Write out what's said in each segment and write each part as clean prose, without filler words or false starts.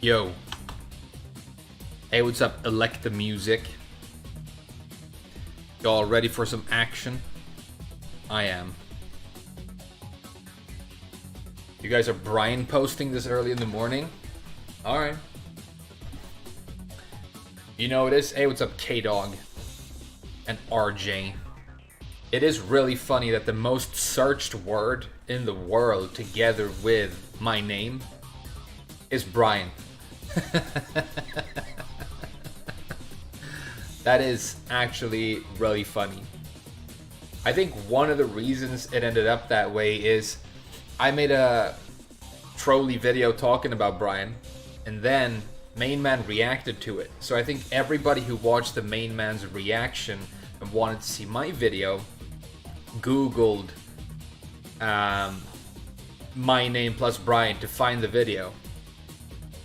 Yo. Hey, what's up? Elect the music. Y'all ready for some action? I am. You guys are Brian posting this early in the morning? Alright. You know it is? Hey, what's up, K-Dog? And RJ. It is really funny that the most searched word in the world together with my name is Brian. That is actually really funny. I think one of the reasons it ended up that way is I made a trolley video talking about Brian, and then Main Man reacted to it. So I think everybody who watched the Main Man's reaction and wanted to see my video Googled my name plus Brian to find the video.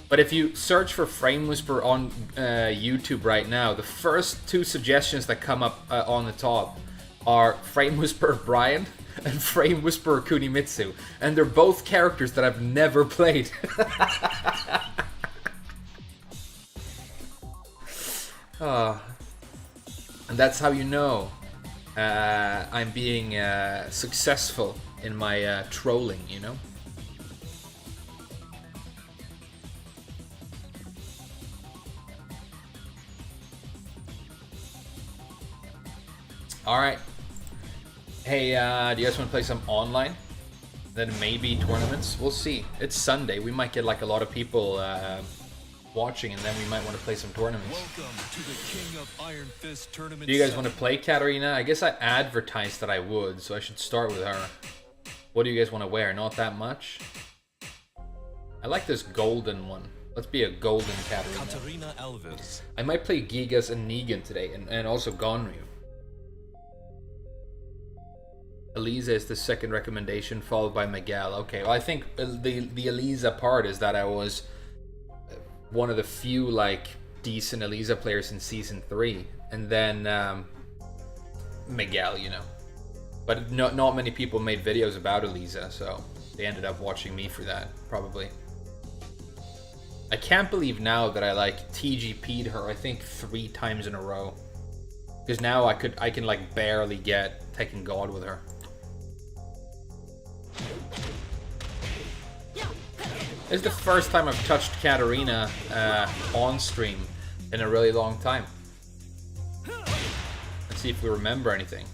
But if you search for Frame Whisper on YouTube right now, the first two suggestions that come up on the top are Frame Whisper Brian and Frame Whisper Kunimitsu. And they're both characters that I've never played. And that's how you know I'm being successful in my trolling, you know? Alright. Hey, do you guys want to play some online? Then maybe tournaments? We'll see. It's Sunday. We might get like a lot of people watching, and then we might want to play some tournaments. Welcome to the King of Iron Fist tournament. Do you guys want to play Katarina? I guess I advertised that I would, so I should start with her. What do you guys want to wear? Not that much? I like this golden one. Let's be a golden Katarina. Alves. I might play Gigas and Negan today, and also Gonryu. Eliza is the second recommendation, followed by Miguel. Okay, well I think the Eliza part is that I was one of the few like decent Eliza players in season 3, and then Miguel, you know. But not many people made videos about Eliza, so they ended up watching me for that, probably. I can't believe now that I like TGP'd her, I think 3 times in a row. Because now I can like barely get Tekken God with her. It's the first time I've touched Katarina on stream in a really long time. Let's see if we remember anything.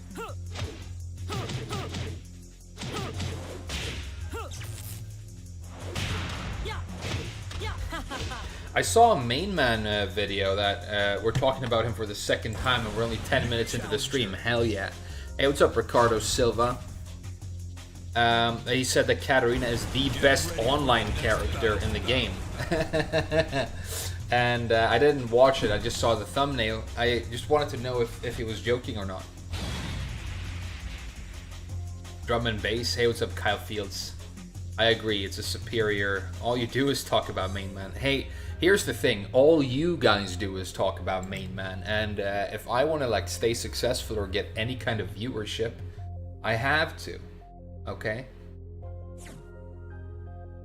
I saw a Main Man video that we're talking about him for the second time, and we're only 10 minutes into the stream. Hell yeah. Hey, what's up, Ricardo Silva? He said that Katarina is the best online character in the game. And I didn't watch it, I just saw the thumbnail. I just wanted to know if he was joking or not. Drum and bass. Hey, what's up, Kyle Fields? I agree, it's a superior... All you do is talk about Main Man. Hey, here's the thing. All you guys do is talk about Main Man. And if I want to like stay successful or get any kind of viewership, I have to. Okay?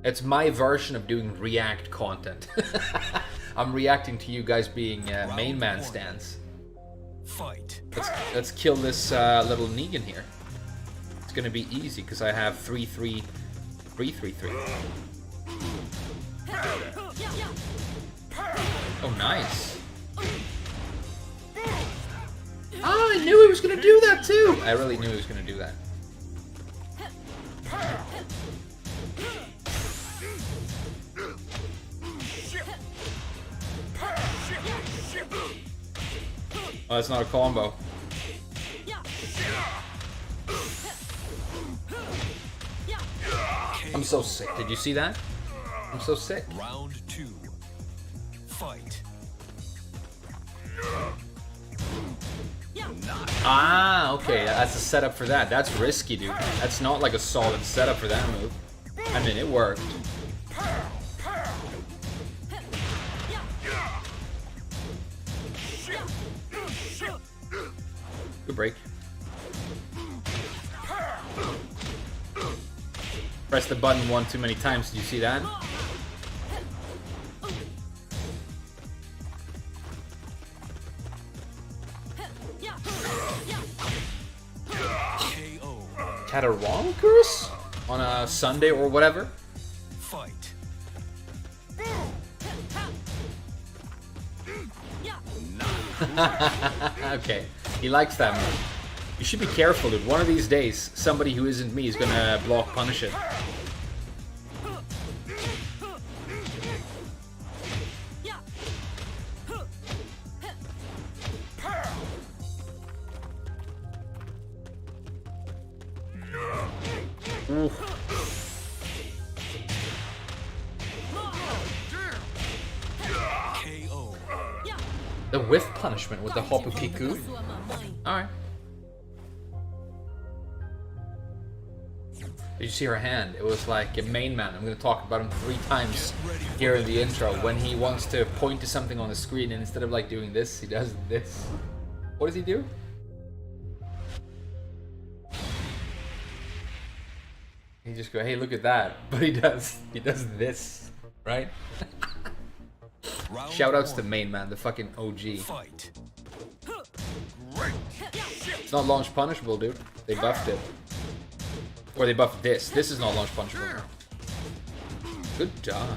It's my version of doing react content. I'm reacting to you guys being Main Man stands. Fight. Let's kill this little Negan here. It's gonna be easy because I have 3-3-3-3-3. Oh, nice. Oh, I knew he was gonna do that too. I really knew he was gonna do that. Oh, that's not a combo. I'm so sick. Did you see that? I'm so sick. Round 2. Fight. Ah, okay. That's a setup for that. That's risky, dude. That's not like a solid setup for that move. I mean, it worked. Good break. Press the button one too many times. Did you see that? Kataronkers on a Sunday or whatever. Fight. Okay, he likes that move. You should be careful, dude. One of these days, somebody who isn't me is gonna block punish it. Ooh. KO. The whiff punishment with the Hoppukiku. Alright. Did you see her hand? It was like a main man. I'm going to talk about him 3 times here in the intro. When he wants to point to something on the screen, and instead of like doing this, he does this. What does he do? He just go, hey, look at that. But he does this, right? Shoutouts to main man, the fucking OG. Fight. It's not launch punishable, dude. They buffed it. Or they buffed this. This is not launch punishable. Good dog.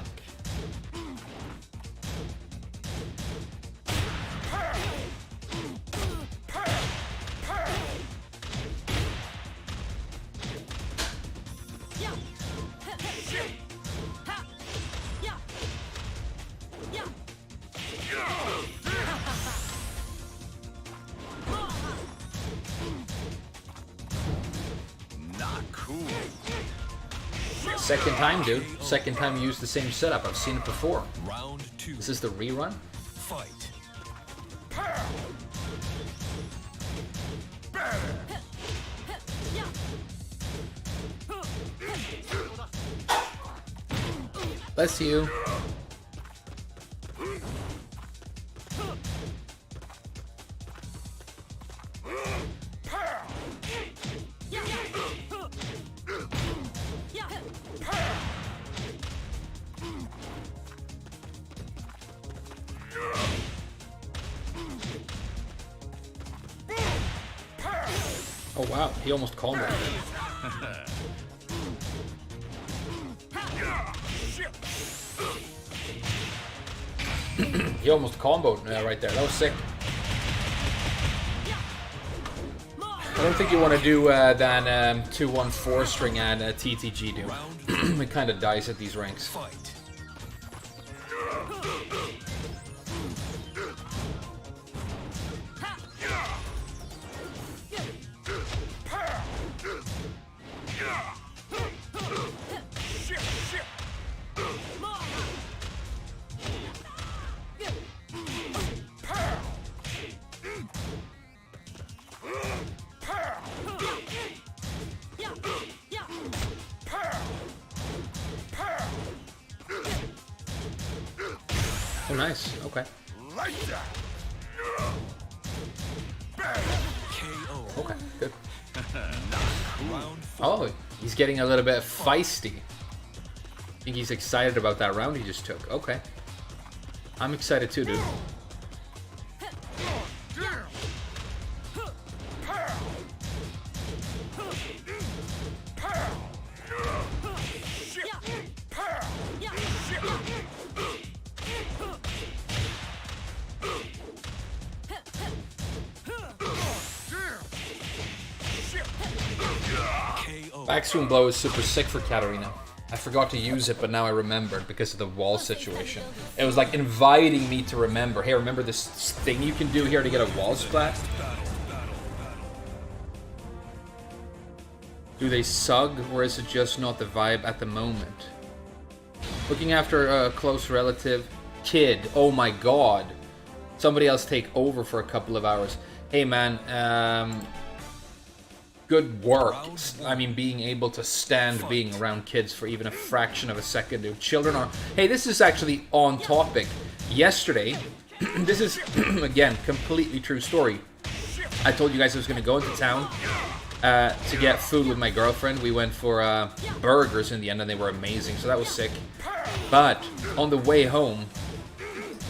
Second time, dude. Second time you use the same setup. I've seen it before. Round 2. Is this the rerun? Fight. Bless you. Oh wow, he almost comboed it. He almost comboed right there. That was sick. I don't think you want to do than 2-1-4 string and TTG, dude. It kind of dies at these ranks. Fight. Oh, nice. Okay. Okay, good. Oh, he's getting a little bit feisty. I think he's excited about that round he just took. Okay. I'm excited too, dude. Backstream blow is super sick for Katarina. I forgot to use it, but now I remembered because of the wall situation. It was like inviting me to remember. Hey, remember this thing you can do here to get a wall splat? Do they sug, or is it just not the vibe at the moment? Looking after a close relative. Kid, oh my god. Somebody else take over for a couple of hours. Hey man, good work. I mean, being able to stand being around kids for even a fraction of a second, dude. Children are... Hey, this is actually on topic. Yesterday, this is, again, completely true story. I told you guys I was going to go into town to get food with my girlfriend. We went for burgers in the end, and they were amazing, so that was sick. But on the way home,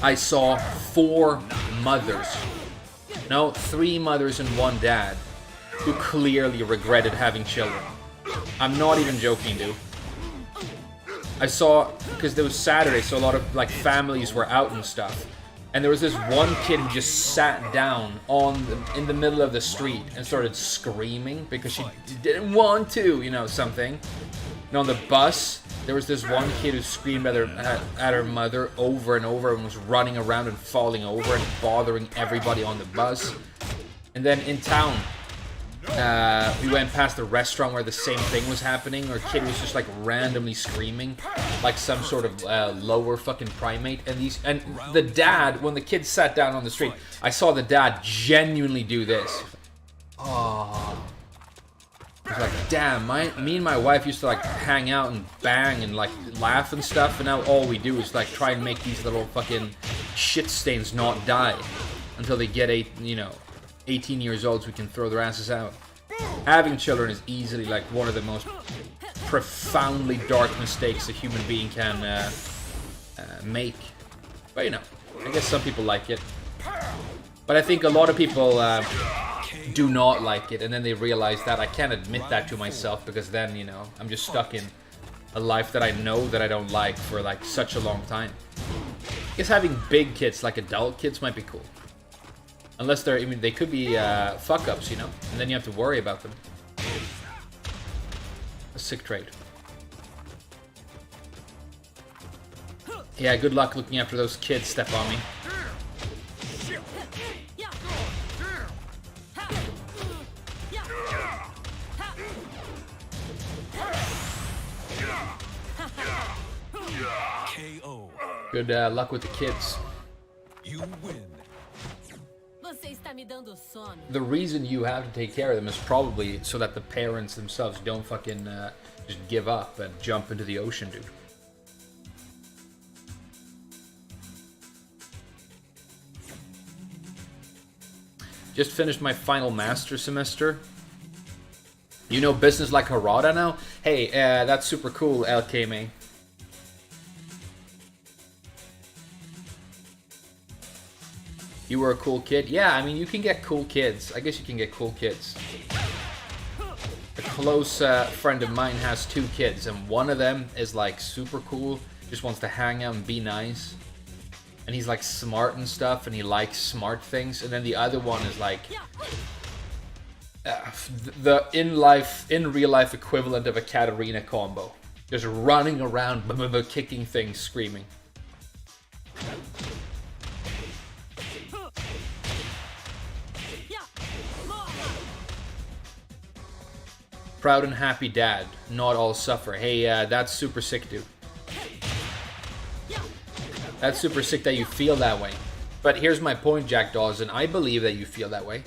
I saw 4 mothers. No, 3 mothers and 1 dad who clearly regretted having children. I'm not even joking, dude. I saw, because it was Saturday, so a lot of like families were out and stuff. And there was this one kid who just sat down in the middle of the street and started screaming because she didn't want to, you know, something. And on the bus, there was this one kid who screamed at her mother over and over and was running around and falling over and bothering everybody on the bus. And then in town, we went past the restaurant where the same thing was happening. Our kid was just like randomly screaming, like some sort of lower fucking primate. And the dad, when the kid sat down on the street, I saw the dad genuinely do this. Oh, I was like, damn. Me and my wife used to like hang out and bang and like laugh and stuff, and now all we do is like try and make these little fucking shit stains not die until they get 18 years old so we can throw their asses out. Having children is easily like one of the most profoundly dark mistakes a human being can make. But you know, I guess some people like it. But I think a lot of people do not like it, and then they realize that I can't admit that to myself because then, you know, I'm just stuck in a life that I know that I don't like for like such a long time. I guess having big kids, like adult kids, might be cool. Unless they're, I mean, they could be fuck-ups, you know? And then you have to worry about them. A sick trait. Yeah, good luck looking after those kids, step on me. KO. Good luck with the kids. You win. The reason you have to take care of them is probably so that the parents themselves don't fucking just give up and jump into the ocean, dude. Just finished my final master semester. You know business like Harada now? Hey, that's super cool, LK, You were a cool kid? Yeah, I mean, you can get cool kids. I guess you can get cool kids. A close friend of mine has 2 kids, and one of them is like super cool, just wants to hang out and be nice. And he's like smart and stuff, and he likes smart things. And then the other one is like the in real life equivalent of a Katarina combo. Just running around, kicking things, screaming. Proud and happy dad, not all suffer. Hey, that's super sick, dude. That's super sick that you feel that way. But here's my point, Jack Dawson. I believe that you feel that way.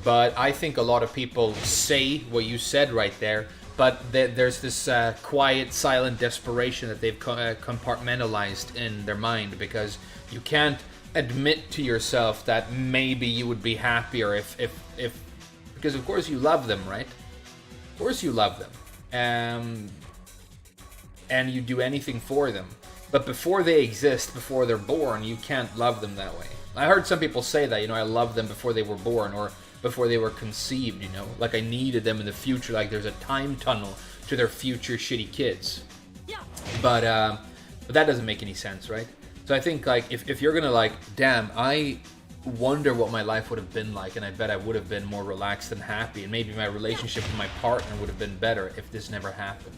But I think a lot of people say what you said right there, but there's this quiet, silent desperation that they've compartmentalized in their mind, because you can't admit to yourself that maybe you would be happier if because of course you love them, right? Of course you love them, and you do anything for them. But before they exist, before they're born, you can't love them that way. I heard some people say that, you know, I love them before they were born or before they were conceived, you know, like I needed them in the future, like there's a time tunnel to their future shitty kids. But that doesn't make any sense, right? So I think like if you're gonna like, damn, I wonder what my life would have been like, and I bet I would have been more relaxed and happy, and maybe my relationship with my partner would have been better if this never happened.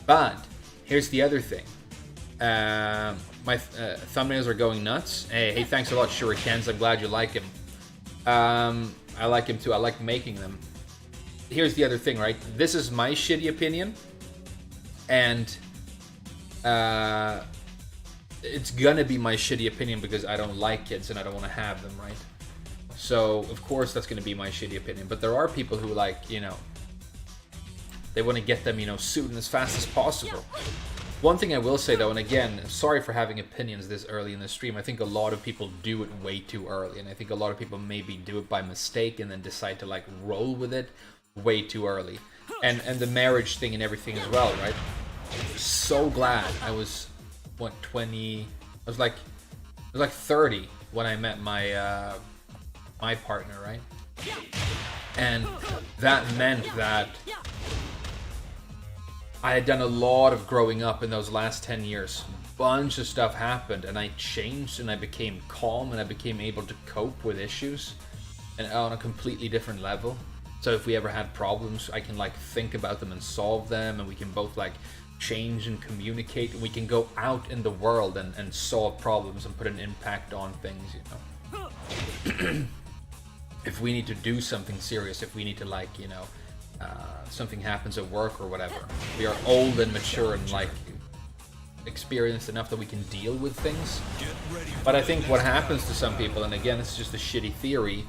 But here's the other thing. My thumbnails are going nuts. Hey, thanks a lot, Shurikens. I'm glad you like him. I like him too. I like making them. Here's the other thing, right? This is my shitty opinion, and it's gonna be my shitty opinion because I don't like kids and I don't want to have them, right? So of course that's gonna be my shitty opinion. But there are people who, like, you know, they want to get them, you know, soon as fast as possible. One thing I will say though, and again, sorry for having opinions this early in the stream, I think a lot of people do it way too early, and I think a lot of people maybe do it by mistake and then decide to like roll with it way too early. And the marriage thing and everything as well, right? So glad I was, what, 20, I was like 30 when I met my my partner, right? And that meant that I had done a lot of growing up in those last 10 years. Bunch of stuff happened, and I changed, and I became calm, and I became able to cope with issues and on a completely different level. So if we ever had problems, I can like think about them and solve them, and we can both like change and communicate, and we can go out in the world and solve problems and put an impact on things, you know. If we need to do something serious, if we need to like, you know, something happens at work or whatever, we are old and mature and like experienced enough that we can deal with things. But I think what happens to some people, and again, it's just a shitty theory,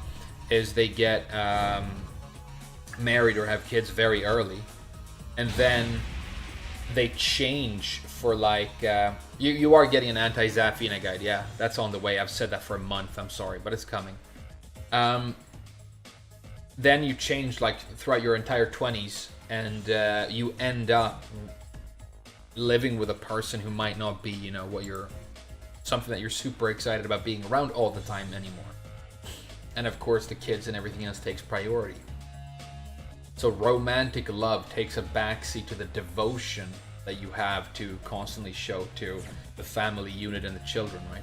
is they get married or have kids very early, and then they change for like you are getting an anti-Zafina guide. Yeah, that's on the way. I've said that for a month. I'm sorry, but it's coming. Then you change like throughout your entire 20s, and you end up living with a person who might not be, you know, what you're, something that you're super excited about being around all the time anymore. And of course the kids and everything else takes priority. So romantic love takes a backseat to the devotion that you have to constantly show to the family unit and the children, right?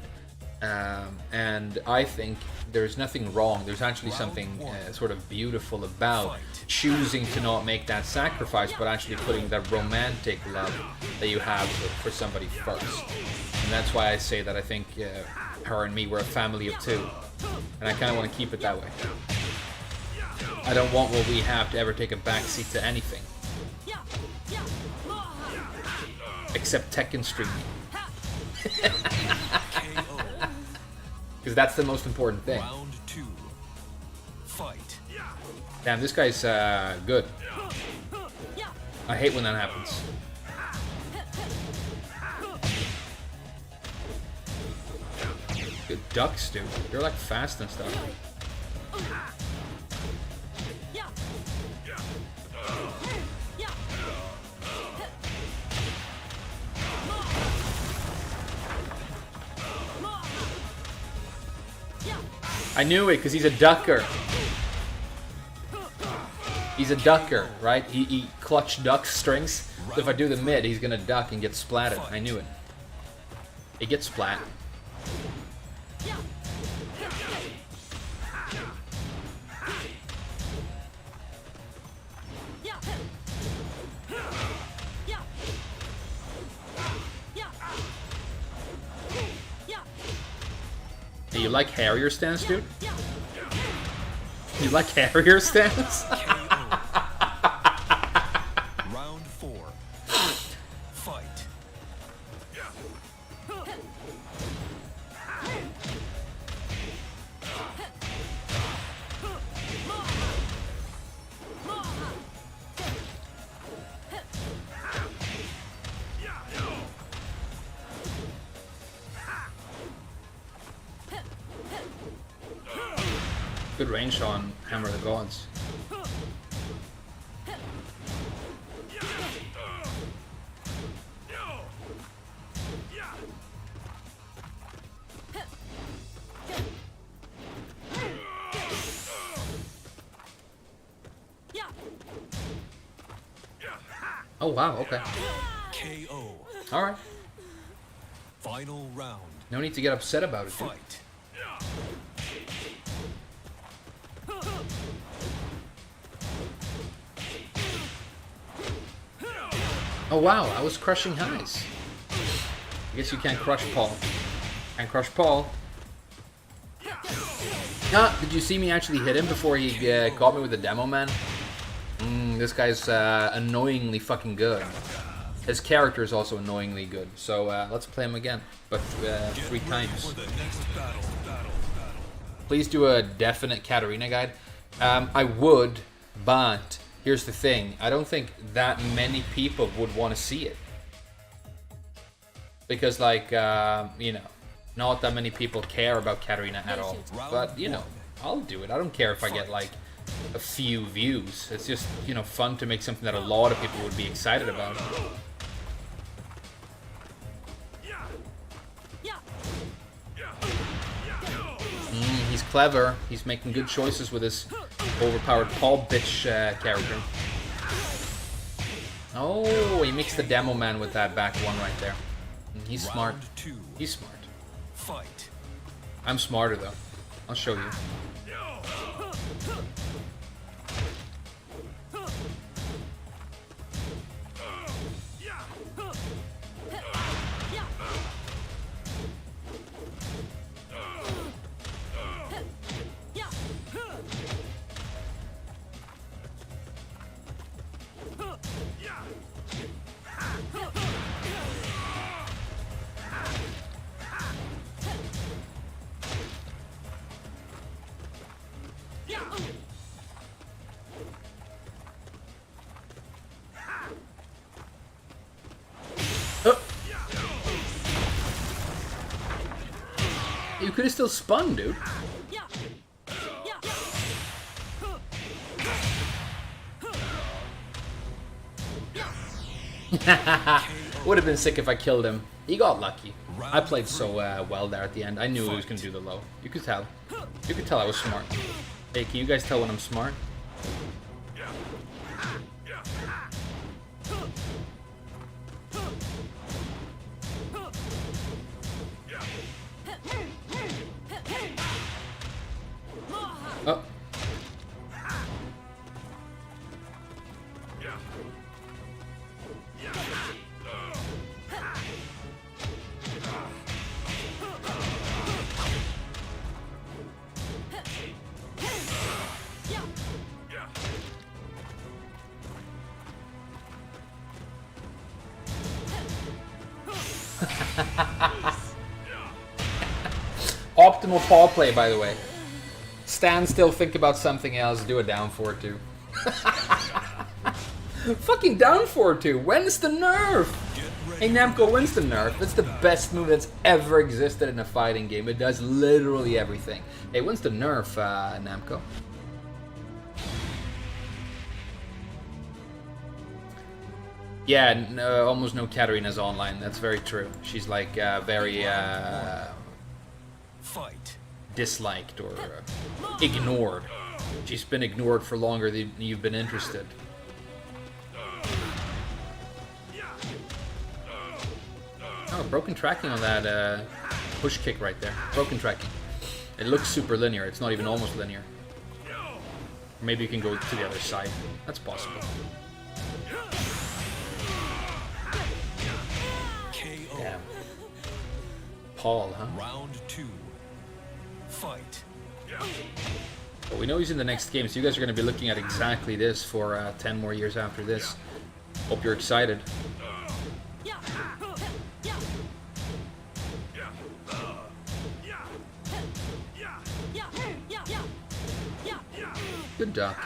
And I think there's nothing wrong. There's actually something sort of beautiful about choosing to not make that sacrifice, but actually putting that romantic love that you have for somebody first. And that's why I say that I think her and me were a family of two. And I kind of want to keep it that way. I don't want what we have to ever take a backseat to anything. Except Tekken streaming. Because that's the most important thing. Round 2. Fight. Damn, this guy's good. I hate when that happens. Good ducks, dude. They're like fast and stuff. I knew it, because he's a ducker. He's a ducker, right? He clutch duck strings. So if I do the mid, he's gonna duck and get splatted. I knew it. He gets splat. Do you like Harrier stance, dude? You like Harrier stance? Round 4. Fight. Good range on Hammer of the Gods. Oh wow, okay. KO. Alright. Final round. No need to get upset about it, dude. Fight. Oh wow, I was crushing highs. I guess you can't crush Paul. Can't crush Paul. Ah, did you see me actually hit him before he caught me with the demo, man? This guy's annoyingly fucking good. His character is also annoyingly good. So let's play him again, but 3 times. Please do a definite Katarina guide. I would, but here's the thing. I don't think that many people would want to see it. Because, like, you know, not that many people care about Katarina at all. But, you know, I'll do it. I don't care if I get, like, a few views. It's just, you know, fun to make something that a lot of people would be excited about. He's clever. He's making good choices with his overpowered Paul bitch character. Oh, he mixed the demo man with that back one right there. He's smart. Round 2. He's smart. Fight. I'm smarter though. I'll show you. You could have still spun, dude. Would have been sick if I killed him. He got lucky. I played so well there at the end. I knew he was going to do the low. You could tell. You could tell I was smart. Hey, can you guys tell when I'm smart? Oh. Optimal paw play, by the way. Stand still, think about something else, do a down forward too. Fucking down forward too. When's the nerf? Hey Namco, when's the nerf? It's the best move that's ever existed in a fighting game. It does literally everything. Hey, when's the nerf, Namco? Yeah, no, almost no Katarina's online. That's very true. She's like very Fight. disliked or ignored. She's been ignored for longer than you've been interested. Oh, broken tracking on that push kick right there. Broken tracking. It looks super linear. It's not even almost linear. Maybe you can go to the other side. That's possible. KO. Damn. Paul, huh? Round 2. Fight. But we know he's in the next game, so you guys are going to be looking at exactly this for 10 more years after this. Hope you're excited. Good duck.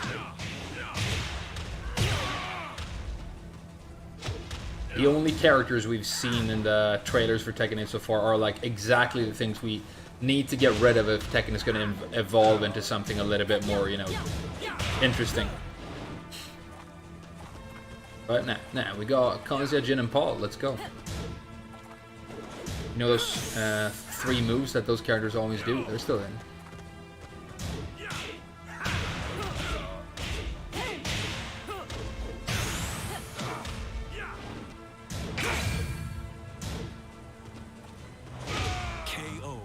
The only characters we've seen in the trailers for Tekken 8 so far are like exactly the things we need to get rid of if Tekken is going to evolve into something a little bit more, you know, interesting. But nah, we got Kazuya, Jin, and Paul. Let's go. You know those 3 moves that those characters always do? They're still in. KO.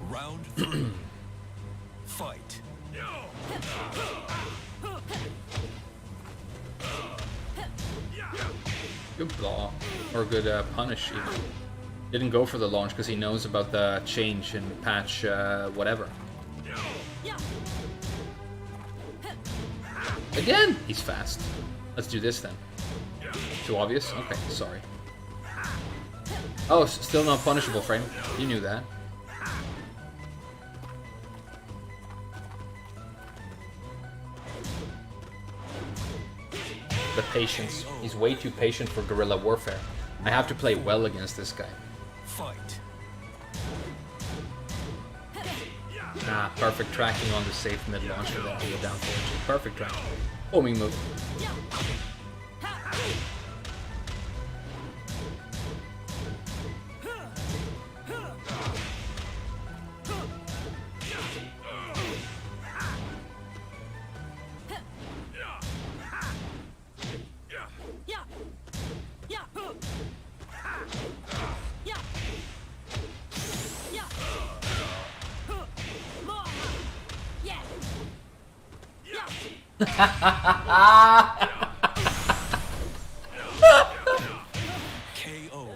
Round 3. Fight. Good block, or good punish even. Didn't go for the launch because he knows about the change in patch whatever. Again! He's fast. Let's do this then. Too obvious? Okay, sorry. Oh, still not punishable, Frame. You knew that. The patience. He's way too patient for guerrilla warfare. I have to play well against this guy. Fight. Ah, perfect tracking on the safe mid launch for that to go down forward. Perfect tracking. Homing move. KO.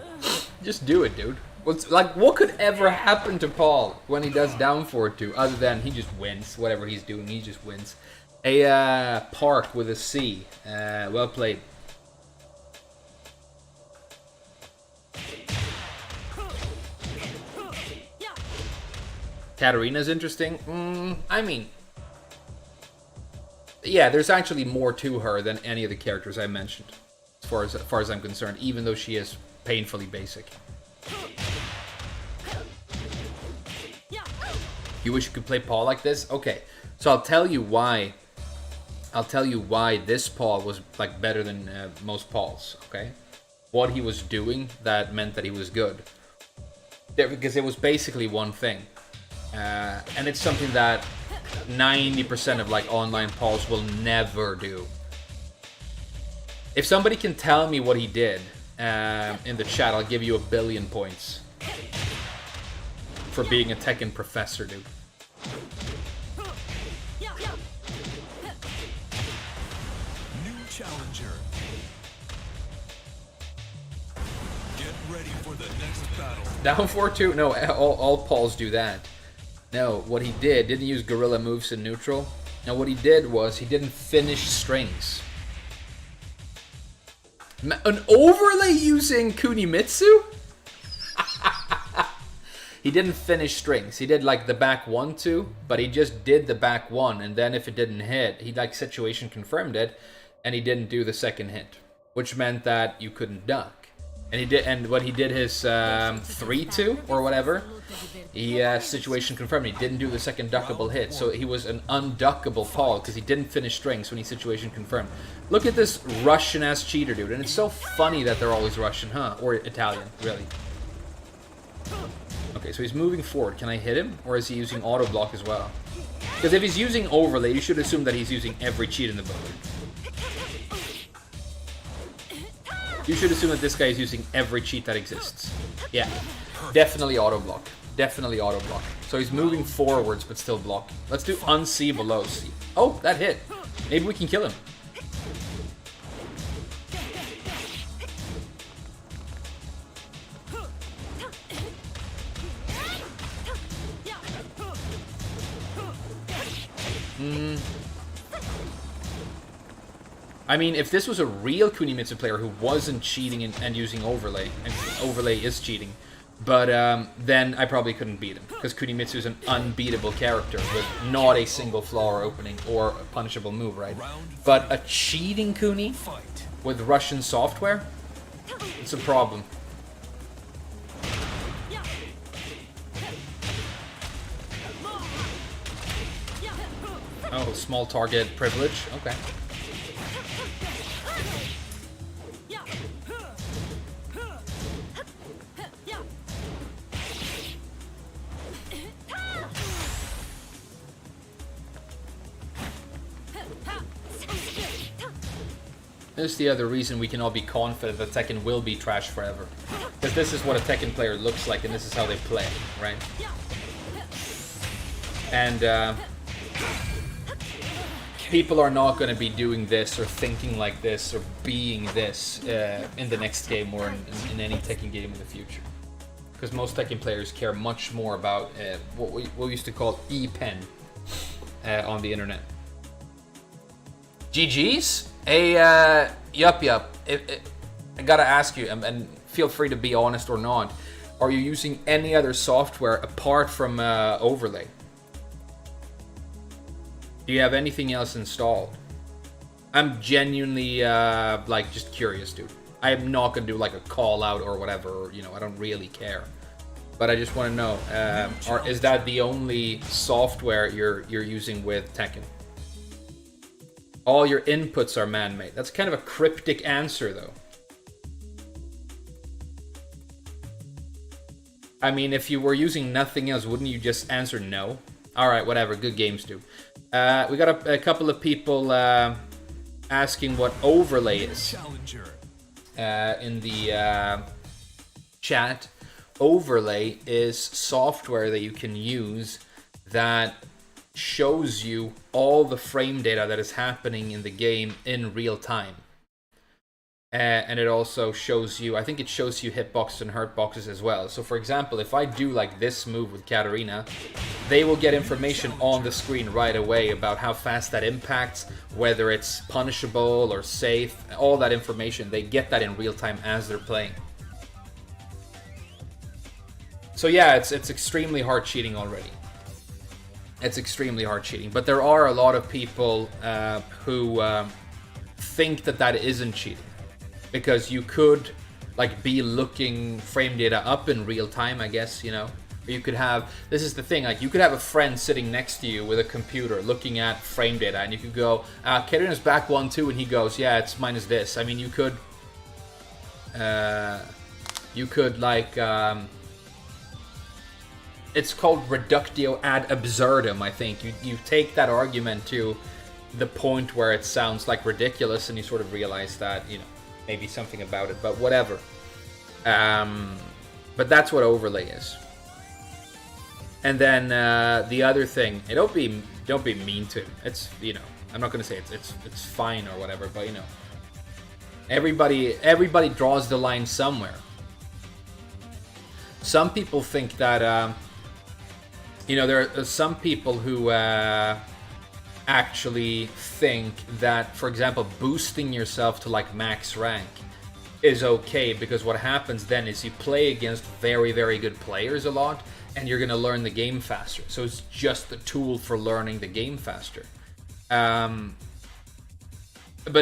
Just do it, dude. What's like? What could ever happen to Paul when he does down forward 2, other than he just wins? Whatever he's doing, he just wins. A park with a C. Well played. Katarina's interesting. I mean, yeah, there's actually more to her than any of the characters I mentioned, as far as I'm concerned. Even though she is painfully basic. You wish you could play Paul like this? Okay, so I'll tell you why. I'll tell you why this Paul was like better than most Pauls. Okay, what he was doing that meant that he was good. Because it was basically one thing, and it's something that 90% of like online Pauls will never do. If somebody can tell me what he did in the chat, I'll give you 1 billion points for being a Tekken professor, dude. New challenger. Get ready for the next battle. Down 4-2? No, all Pauls do that. No, what he didn't use gorilla moves in neutral. No, what he did was he didn't finish strings. An overlay using Kunimitsu? He didn't finish strings. He did like the back 1-2, but he just did the back 1, and then if it didn't hit, he like situation confirmed it, and he didn't do the second hit, which meant that you couldn't duck. And he did, and when he did his 3-2 or whatever, he situation confirmed. He didn't do the second duckable hit, so he was an unduckable Paul because he didn't finish strings when he situation confirmed. Look at this Russian ass cheater, dude, and it's so funny that they're always Russian, huh? Or Italian, really. Okay, so he's moving forward. Can I hit him, or is he using auto block as well? Because if he's using overlay, you should assume that he's using every cheat in the book. You should assume that this guy is using every cheat that exists. Yeah, definitely auto block. Definitely auto block. So he's moving forwards, but still blocking. Let's do unsee below C. Oh, that hit. Maybe we can kill him. I mean, if this was a real Kunimitsu player who wasn't cheating and using overlay, and overlay is cheating, but then I probably couldn't beat him, because Kunimitsu is an unbeatable character with not a single flaw or opening or a punishable move, right? But a cheating Kuni with Russian software, it's a problem. Oh, small target privilege, okay. This is the other reason we can all be confident that Tekken will be trash forever. Because this is what a Tekken player looks like, and this is how they play, right? And people are not going to be doing this or thinking like this or being this in the next game or in any Tekken game in the future. Because most Tekken players care much more about what we used to call E-pen on the internet. GG's? Yup. I gotta ask you, and feel free to be honest or not. Are you using any other software apart from overlay? Do you have anything else installed? I'm genuinely like just curious, dude. I am not gonna do like a call out or whatever. Or, you know, I don't really care. But I just want to know: is that the only software you're using with Tekken? All your inputs are man-made. That's kind of a cryptic answer, though. I mean, if you were using nothing else, wouldn't you just answer no? Alright, whatever. Good games, dude. We got a couple of people asking what overlay is in the chat. Overlay is software that you can use that shows you all the frame data that is happening in the game in real time. And it also shows you, I think it shows you hitboxes and hurtboxes as well. So for example, if I do like this move with Katarina, they will get information on the screen right away about how fast that impacts, whether it's punishable or safe, all that information. They get that in real time as they're playing. So yeah, it's extremely hard cheating already. It's extremely hard cheating. But there are a lot of people who think that that isn't cheating. Because you could like be looking frame data up in real time, I guess, you know. Or you could have, this is the thing, like you could have a friend sitting next to you with a computer looking at frame data, and you could go, Katarina's back 1-2, and he goes, yeah, it's minus this. I mean, you could like, it's called reductio ad absurdum, I think. You take that argument to the point where it sounds like ridiculous, and you sort of realize that, you know, maybe something about it, but whatever. But that's what overlay is. And then the other thing, don't be mean to. It's, you know, I'm not gonna say it's fine or whatever, but you know, everybody draws the line somewhere. Some people think that you know, there are some people who actually think that, for example, boosting yourself to like max rank is okay, because what happens then is you play against very, very good players a lot, and you're going to learn the game faster. So it's just a tool for learning the game faster. But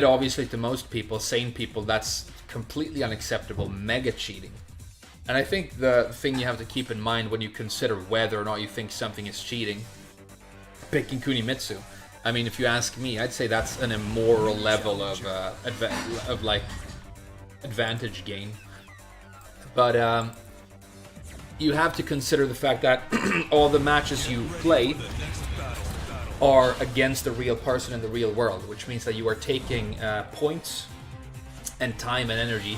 obviously to most people, sane people, that's completely unacceptable, mega cheating. And I think the thing you have to keep in mind when you consider whether or not you think something is cheating, picking Kunimitsu, I mean, if you ask me, I'd say that's an immoral level of like advantage gain. But you have to consider the fact that all the matches you play are against a real person in the real world, which means that you are taking points and time and energy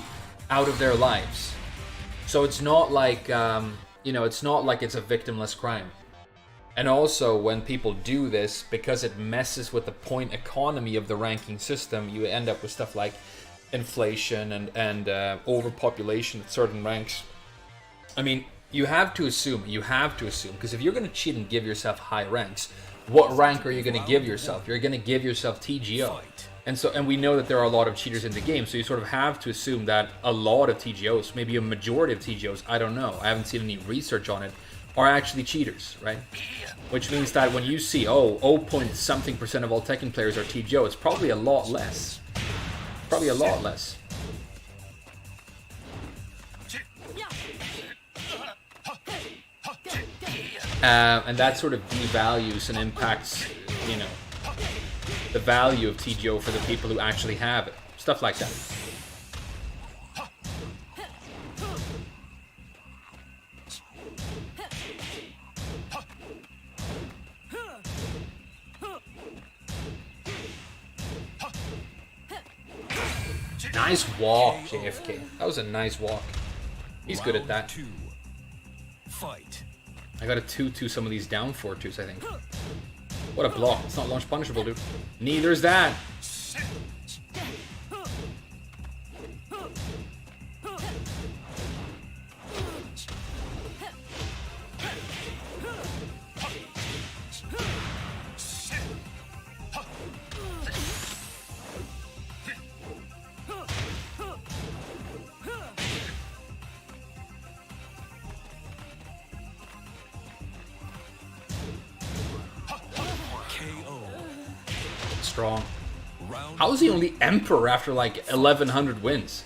out of their lives. So it's not like you know, it's not like it's a victimless crime. And also, when people do this, because it messes with the point economy of the ranking system, you end up with stuff like inflation and overpopulation at certain ranks. I mean, you have to assume, because if you're going to cheat and give yourself high ranks, what rank are you going to give yourself? You're going to give yourself TGO. And we know that there are a lot of cheaters in the game, so you sort of have to assume that a lot of TGOs, maybe a majority of TGOs, I don't know, I haven't seen any research on it, are actually cheaters, right? Which means that when you see, 0.something% of all Tekken players are TGO, it's probably a lot less. Probably a lot less. And that sort of devalues and impacts, you know, the value of TGO for the people who actually have it. Stuff like that. Nice walk, JFK. That was a nice walk. He's good at that. Fight. I got a 2-2 some of these down 4-2s, I think. What a block. It's not launch punishable, dude. Neither is that. Strong. How is he only Emperor after like 1100 wins?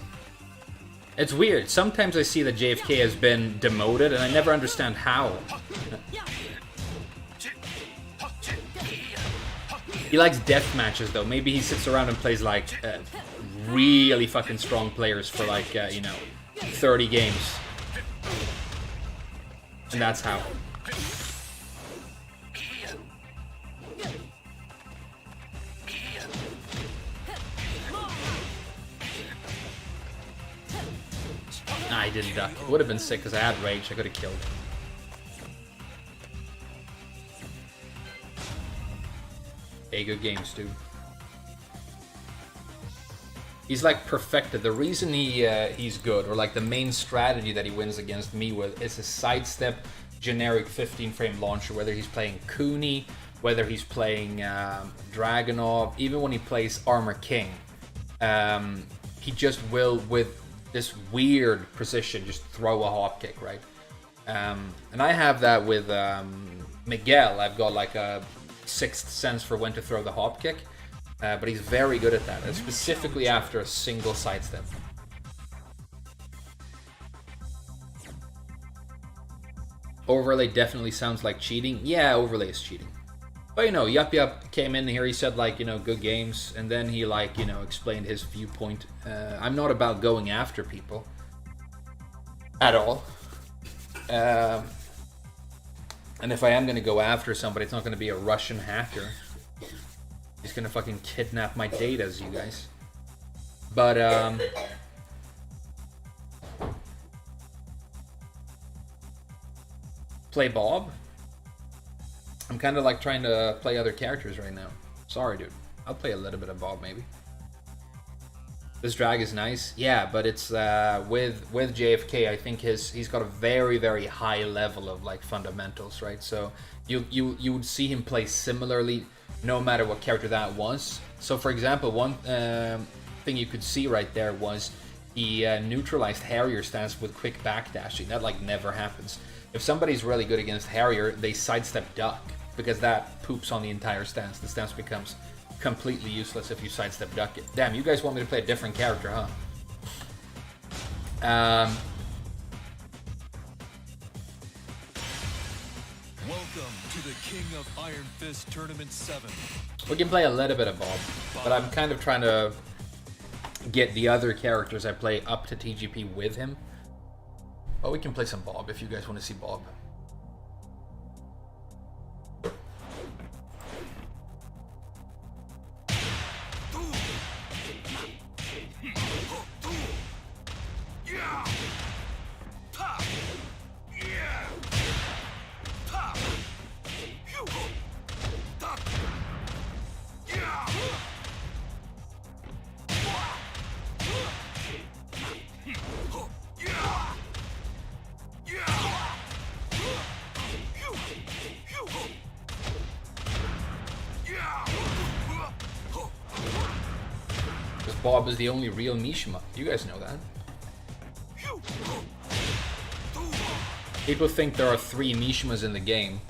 It's weird. Sometimes I see that JFK has been demoted and I never understand how. He likes death matches though. Maybe he sits around and plays like really fucking strong players for like, you know, 30 games. And that's how. I didn't duck. It would have been sick because I had rage. I could have killed. Hey, good games, dude. He's like perfected. The reason he's good, or like the main strategy that he wins against me with, is a sidestep generic 15-frame launcher. Whether he's playing Cooney, whether he's playing Dragunov, even when he plays Armor King, he just will, with this weird precision, just throw a hop kick, right? And I have that with Miguel. I've got like a sixth sense for when to throw the hop kick. But he's very good at that, and specifically after a single sidestep. Overlay definitely sounds like cheating. Yeah, overlay is cheating. But, you know, Yup Yup came in here, he said, like, you know, good games, and then he, like, you know, explained his viewpoint. I'm not about going after people. At all. And if I am going to go after somebody, it's not going to be a Russian hacker. He's gonna fucking kidnap my datas, you guys. But, play Bob? I'm kind of like trying to play other characters right now. Sorry, dude. I'll play a little bit of Bob, maybe. This drag is nice. Yeah, but it's, with JFK, I think he's got a very, very high level of, like, fundamentals, right? So, you would see him play similarly no matter what character that was. So, for example, one thing you could see right there was he neutralized Harrier stance with quick backdashing. That, like, never happens. If somebody's really good against Harrier, they sidestep duck, because that poops on the entire stance. The stance becomes completely useless if you sidestep duck it. Damn, you guys want me to play a different character, huh? Welcome to the King of Iron Fist Tournament 7. We can play a little bit of Bob, but I'm kind of trying to get the other characters I play up to TGP with him. But we can play some Bob if you guys want to see Bob. Bob is the only real Mishima. You guys know that. People think there are 3 Mishimas in the game,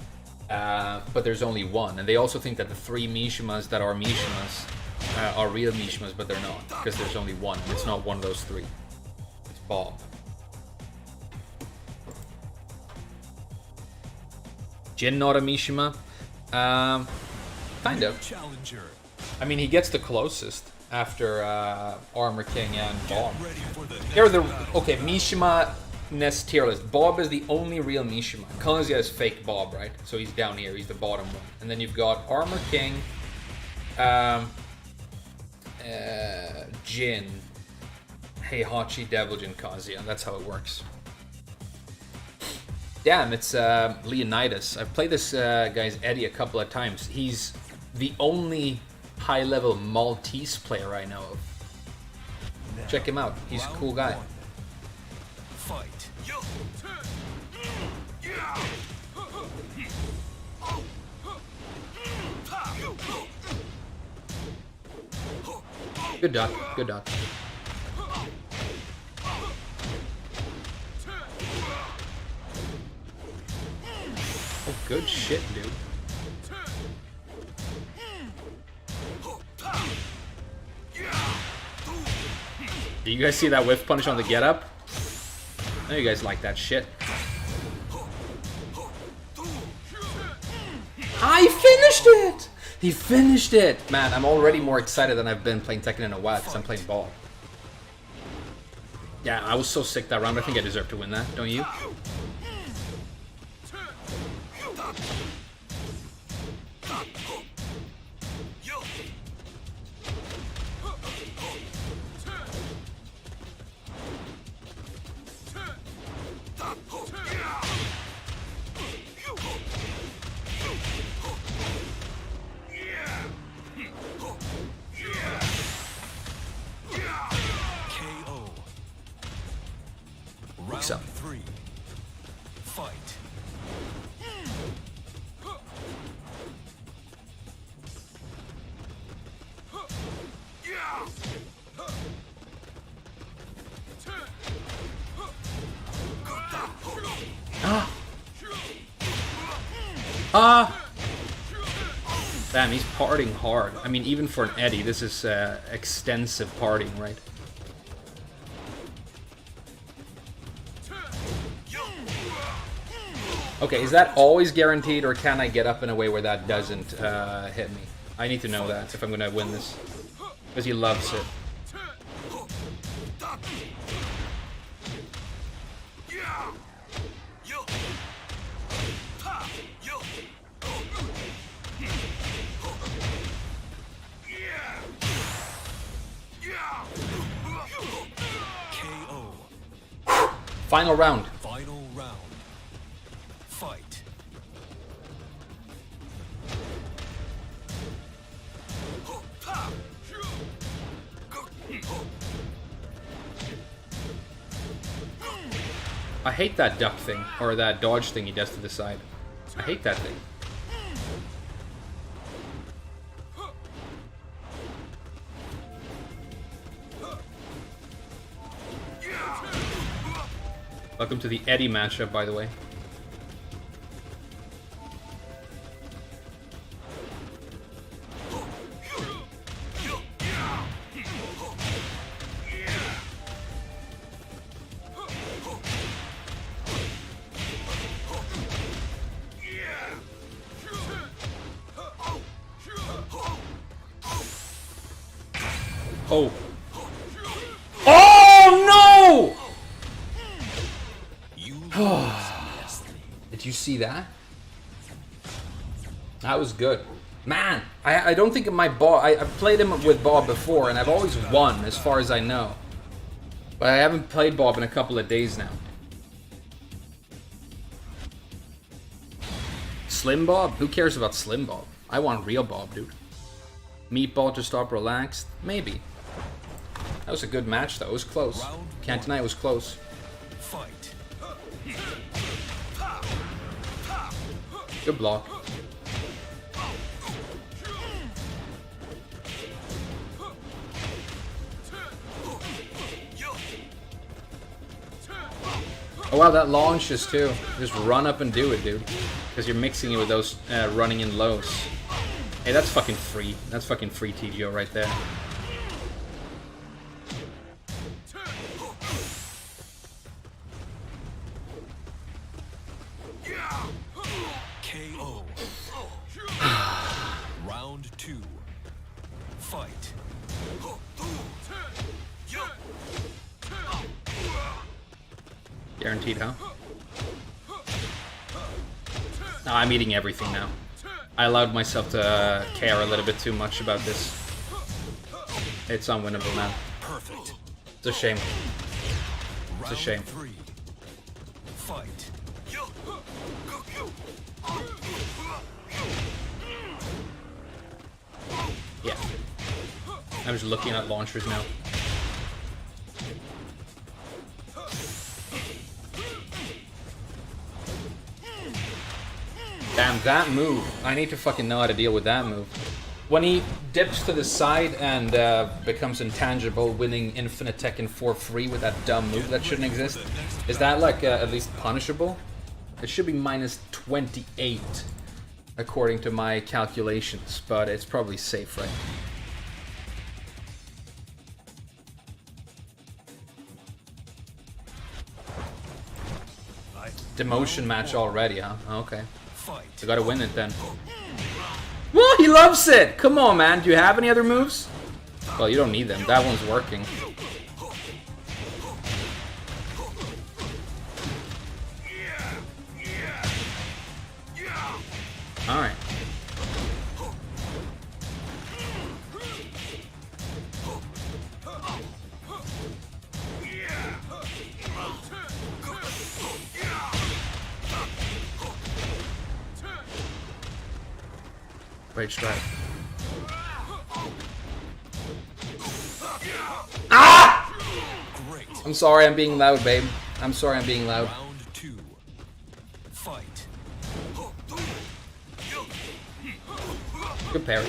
but there's only one. And they also think that the 3 Mishimas that are Mishimas are real Mishimas, but they're not, because there's only one. It's not one of those 3. It's Bob. Jin not a Mishima? Kind of. Challenger. I mean, he gets the closest after Armor King and Bob. Ready for the They're next the battle. okay Mishima-ness tier list. Bob is the only real Mishima. Kazuya is fake Bob, right? So he's down here. He's the bottom one. And then you've got Armor King, Jin, Heihachi, Deviljin, Kazuya. That's how it works. Damn, it's Leonidas. I've played this guy's Eddie a couple of times. He's the only high-level Maltese player I know of. Check him out. He's a cool guy. Fight. Good duck. Good duck. Oh, good shit, dude. Do you guys see that whiff punish on the get up? I know you guys like that shit. I finished it! He finished it! Man, I'm already more excited than I've been playing Tekken in a while because I'm playing ball. Yeah, I was so sick that round. I think I deserve to win that, don't you? jukes him. Round 3. Fight. Damn, he's partying hard. I mean, even for an Eddie, this is extensive partying, right? Okay, is that always guaranteed, or can I get up in a way where that doesn't hit me? I need to know that if I'm gonna win this. Because he loves it. KO. Final round. Final round. Fight. I hate that duck thing, or that dodge thing he does to the side. I hate that thing. Welcome to the Eddie matchup, by the way. Oh. Oh, no! Did you see that? That was good. Man, I don't think my Bob... I've played him with Bob before, and I've always won, as far as I know. But I haven't played Bob in a couple of days now. Slim Bob? Who cares about Slim Bob? I want real Bob, dude. Meatball to stop relaxed? Maybe. That was a good match, though. It was close. Can't deny it was close. Fight. Good block. Oh wow, that launches too. Just run up and do it, dude. Because you're mixing it with those running in lows. Hey, that's fucking free. That's fucking free TGO right there. KO. Round 2. Fight. Guaranteed, huh? No, I'm eating everything now. I allowed myself to care a little bit too much about this. It's unwinnable now. Perfect. It's a shame. It's a shame. Round 3. Fight. Yeah. I'm just looking at launchers now. Damn, that move. I need to fucking know how to deal with that move. When he dips to the side and becomes intangible, winning Infinite Tekken for free with that dumb move that shouldn't exist, is that like at least punishable? It should be minus 28 according to my calculations, but it's probably safe, right? Demotion match already, huh? Okay. You gotta win it then. Well, he loves it! Come on, man. Do you have any other moves? Well, you don't need them. That one's working. Alright. Great strike. Ah! I'm sorry, I'm being loud, babe. I'm sorry I'm being loud. Round 2. Fight. Good parry.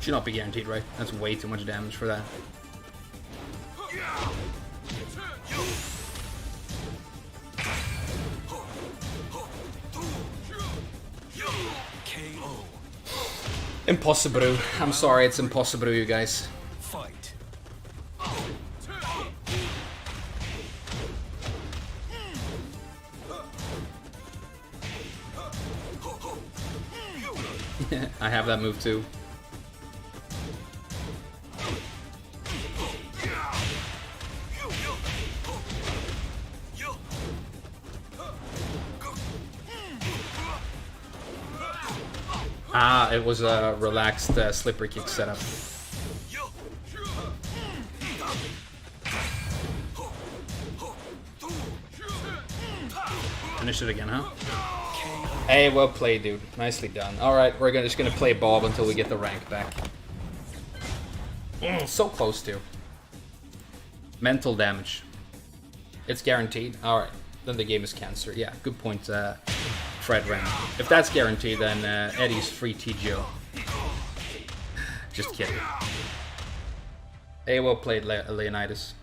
Should not be guaranteed, right? That's way too much damage for that. KO. Impossible. I'm sorry, it's impossible, you guys. Fight. I have that move too. Ah, it was a relaxed slippery kick setup. Finish it again, huh? Hey, well played, dude. Nicely done. Alright, we're just gonna play Bob until we get the rank back. So close to. Mental damage. It's guaranteed. Alright, then the game is cancer. Yeah, good point, Fred Ram. If that's guaranteed, then Eddie's free TGO. Just kidding. Hey, well played, Leonidas.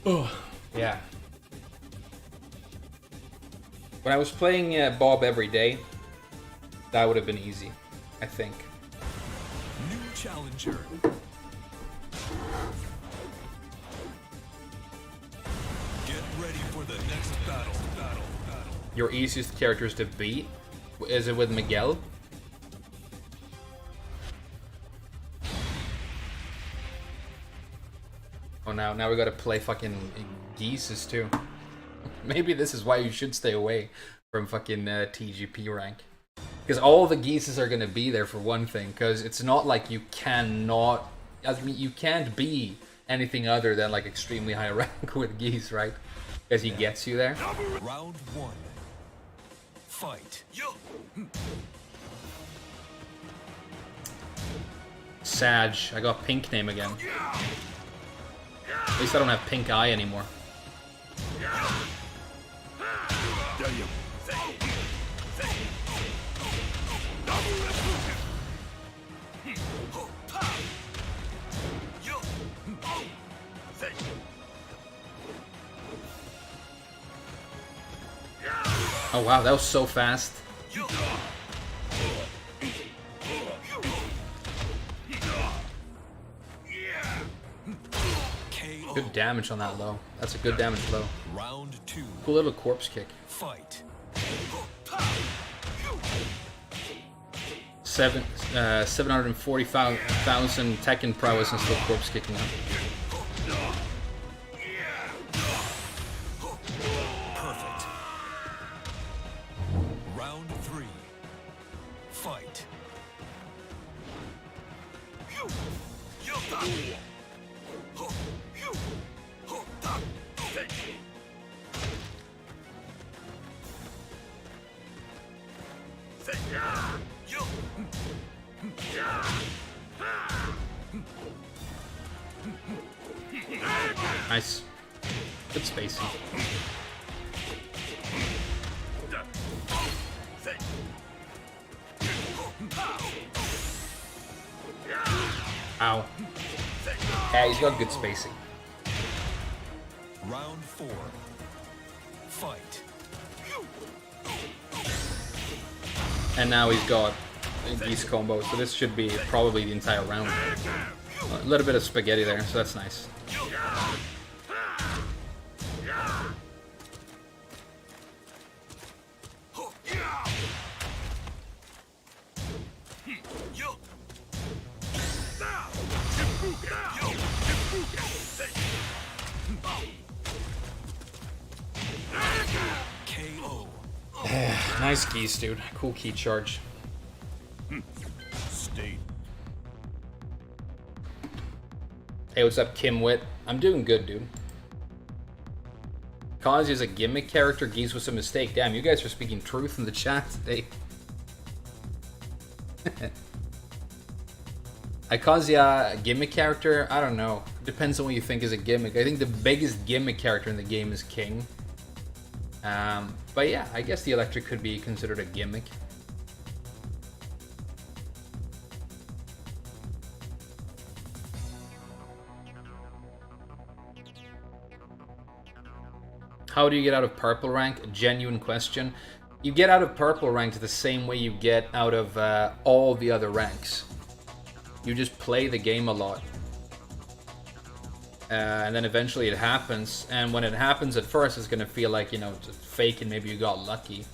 Oh, yeah. When I was playing Bob every day, that would have been easy, I think. New challenger. Get ready for the next battle. Your easiest characters to beat? Is it with Miguel? Oh, now we gotta play fucking geeses too. Maybe this is why you should stay away from fucking TGP rank. Because all the geeses are gonna be there for one thing, because it's not like you cannot... I mean, you can't be anything other than like extremely high rank with geese, right? Because he gets you there. Round 1. Fight. Sag, I got pink name again. At least I don't have pink eye anymore. Oh wow, that was so fast. Good damage on that low. That's a good damage low. Round 2. Cool little corpse kick. Fight. 740,000 Tekken prowess and still corpse kicking up. Perfect. Round 3. Fight. Nice. Good spacing. Ow. Yeah, he's got good spacing. Round 4. Fight. And now he's got a geese combo, so this should be probably the entire round. A little bit of spaghetti there, so that's nice. Nice keys, dude. Cool key charge. State. Hey, what's up, Kim Witt? I'm doing good, dude. Kazi is a gimmick character. Geese was a mistake. Damn, you guys are speaking truth in the chat today. A gimmick character? I don't know. Depends on what you think is a gimmick. I think the biggest gimmick character in the game is King. But yeah, I guess the Electric could be considered a gimmick. How do you get out of purple rank? A genuine question. You get out of purple rank the same way you get out of all the other ranks. You just play the game a lot. And then eventually it happens. And when it happens at first, it's going to feel like, you know, just fake and maybe you got lucky.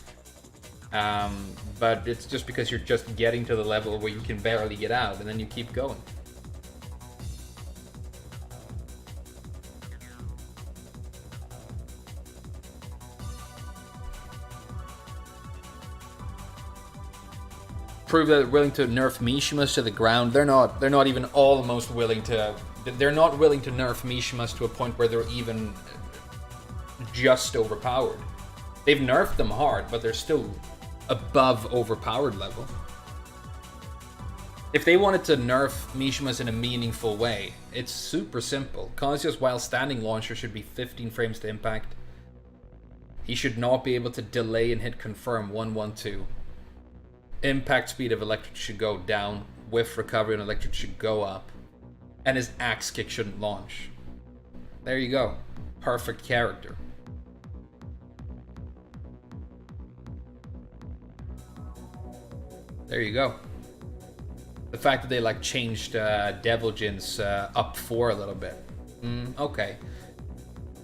But it's just because you're just getting to the level where you can barely get out. And then you keep going. Prove that they're willing to nerf Mishimas to the ground. They're not even almost willing to. They're not willing to nerf Mishimas to a point where they're even just overpowered. They've nerfed them hard, but they're still above overpowered level. If they wanted to nerf Mishimas in a meaningful way, it's super simple. Kazuya's while standing launcher should be 15 frames to impact. He should not be able to delay and hit confirm 112. Impact speed of electric should go down. Whiff recovery on electric should go up. And his axe kick shouldn't launch. There you go. Perfect character. There you go. The fact that they like changed Devil Jin's up 4 a little bit. Okay.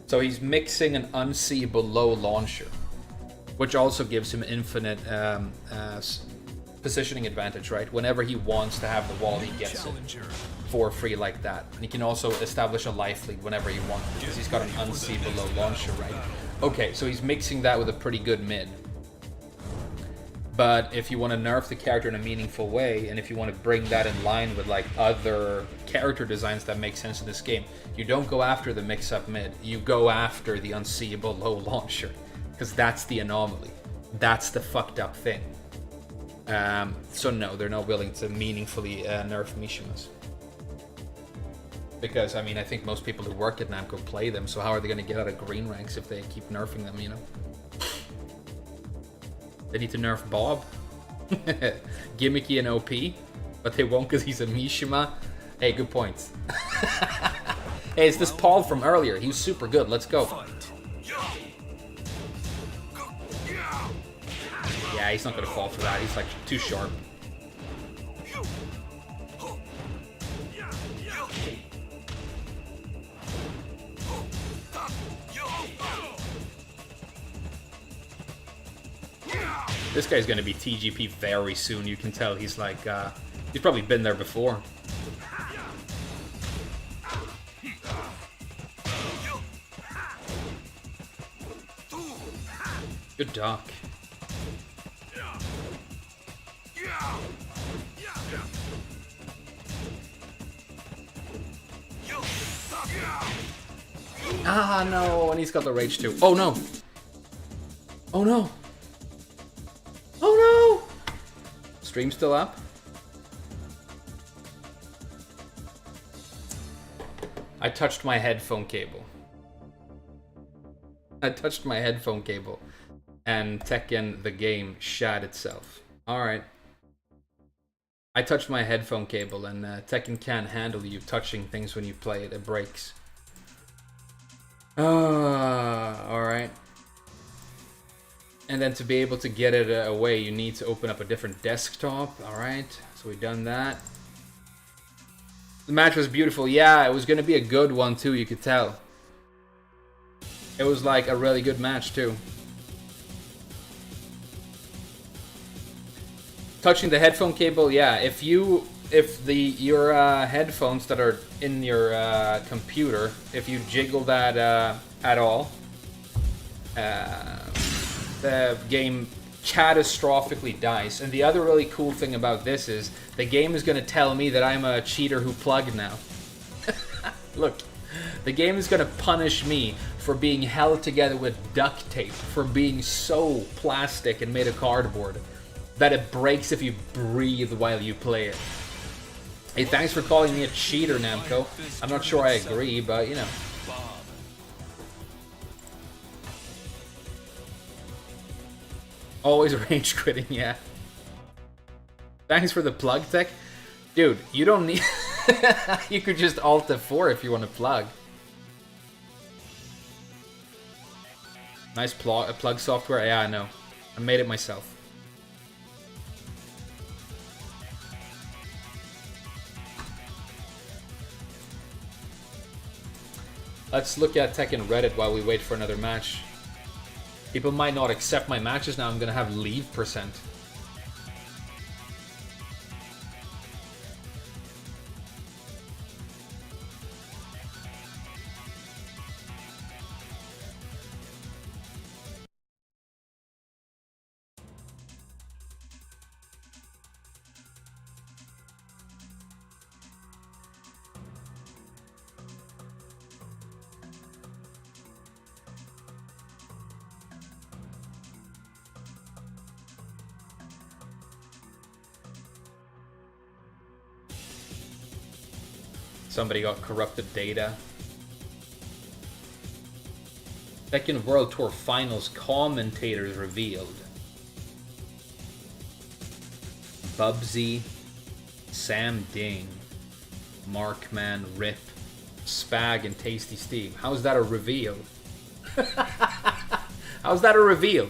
So he's mixing an unseeable low launcher, which also gives him infinite positioning advantage, right? Whenever he wants to have the wall, he gets it for free like that. And he can also establish a life lead whenever he wants, because he's got an unseeable low launcher, right? Okay, so he's mixing that with a pretty good mid. But if you want to nerf the character in a meaningful way, and if you want to bring that in line with like other character designs that make sense in this game, you don't go after the mix-up mid. You go after the unseeable low launcher, because that's the anomaly. That's the fucked up thing. So no, they're not willing to meaningfully nerf Mishimas. Because, I mean, I think most people who work at Namco play them, so how are they going to get out of green ranks if they keep nerfing them, you know? They need to nerf Bob. Gimmicky and OP, but they won't because he's a Mishima. Hey, good points. Hey, it's this Paul from earlier. He was super good. Let's go. Yeah, he's not going to fall for that. He's like too sharp. This guy's going to be TGP very soon. You can tell he's like, he's probably been there before. Good doc. Ah, no, and he's got the rage too. Oh, no. Oh, no. Oh, no. Stream still up? I touched my headphone cable. And Tekken, the game, shat itself. Alright. I touched my headphone cable, and Tekken can't handle you touching things when you play it. It breaks. Alright. And then to be able to get it away, you need to open up a different desktop. Alright, so we've done that. The match was beautiful. Yeah, it was going to be a good one too, you could tell. It was like a really good match too. Touching the headphone cable, yeah, if your headphones that are in your computer, if you jiggle that at all, the game catastrophically dies. And the other really cool thing about this is the game is going to tell me that I'm a cheater who plugged now. Look, the game is going to punish me for being held together with duct tape, for being so plastic and made of cardboard that it breaks if you breathe while you play it. Hey, thanks for calling me a cheater, Namco. I'm not sure I agree, but you know. Always rage quitting, yeah. Thanks for the plug tech. Dude, you don't need... You could just Alt F4 if you want to plug. Nice plug software. Yeah, I know. I made it myself. Let's look at Tekken Reddit while we wait for another match. People might not accept my matches now. I'm gonna have leave percent. Somebody got corrupted data. Tekken World Tour Finals commentators revealed. Bubsy, Sam Ding, Markman, Rip, Spag, and Tasty Steve. How's that a reveal? How's that a reveal?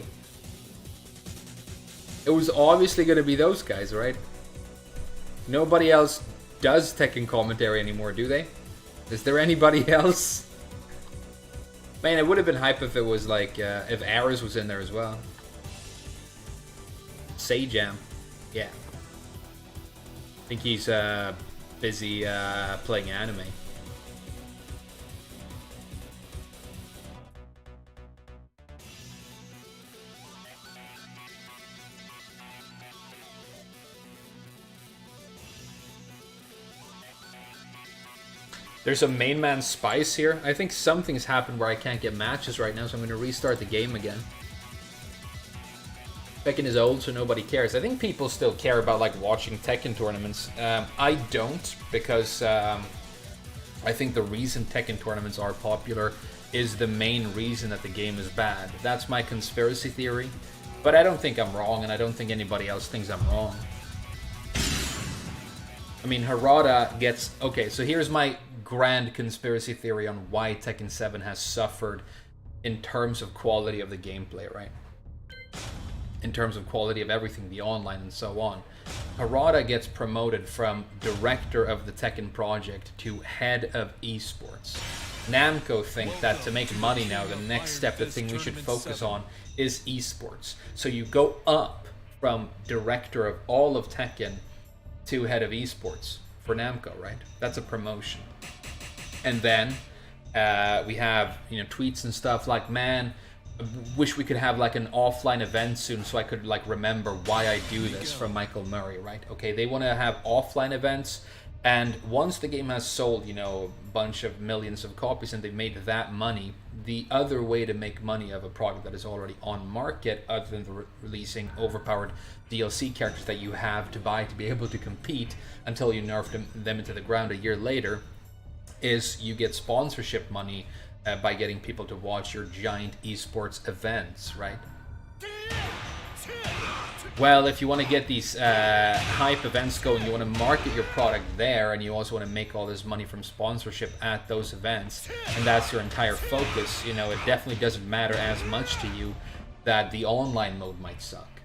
It was obviously going to be those guys, right? Nobody else does Tekken commentary anymore, do they? Is there anybody else? Man, it would have been hype if it was like, if Ares was in there as well. Sayjam. Yeah. I think he's busy playing anime. There's a main man Spice here. I think something's happened where I can't get matches right now, so I'm going to restart the game again. Tekken is old, so nobody cares. I think people still care about like watching Tekken tournaments. I don't, because I think the reason Tekken tournaments are popular is the main reason that the game is bad. That's my conspiracy theory, but I don't think I'm wrong, and I don't think anybody else thinks I'm wrong. I mean, Harada gets... Okay, so here's my grand conspiracy theory on why Tekken 7 has suffered in terms of quality of the gameplay, right? In terms of quality of everything, the online and so on. Harada gets promoted from director of the Tekken project to head of esports. Namco think that to make money now, the next step, the thing we should focus on is esports. So you go up from director of all of Tekken to head of esports for Namco, right? That's a promotion. And then we have, you know, tweets and stuff like, man, I wish we could have like an offline event soon so I could like remember why I do this, from Michael Murray, right? Okay, they want to have offline events, and once the game has sold, you know, a bunch of millions of copies and they've made that money, the other way to make money of a product that is already on market, other than releasing overpowered DLC characters that you have to buy to be able to compete until you nerf them into the ground a year later, is you get sponsorship money by getting people to watch your giant esports events, right? Well, if you want to get these hype events going, you want to market your product there, and you also want to make all this money from sponsorship at those events, and that's your entire focus, you know, it definitely doesn't matter as much to you that the online mode might suck.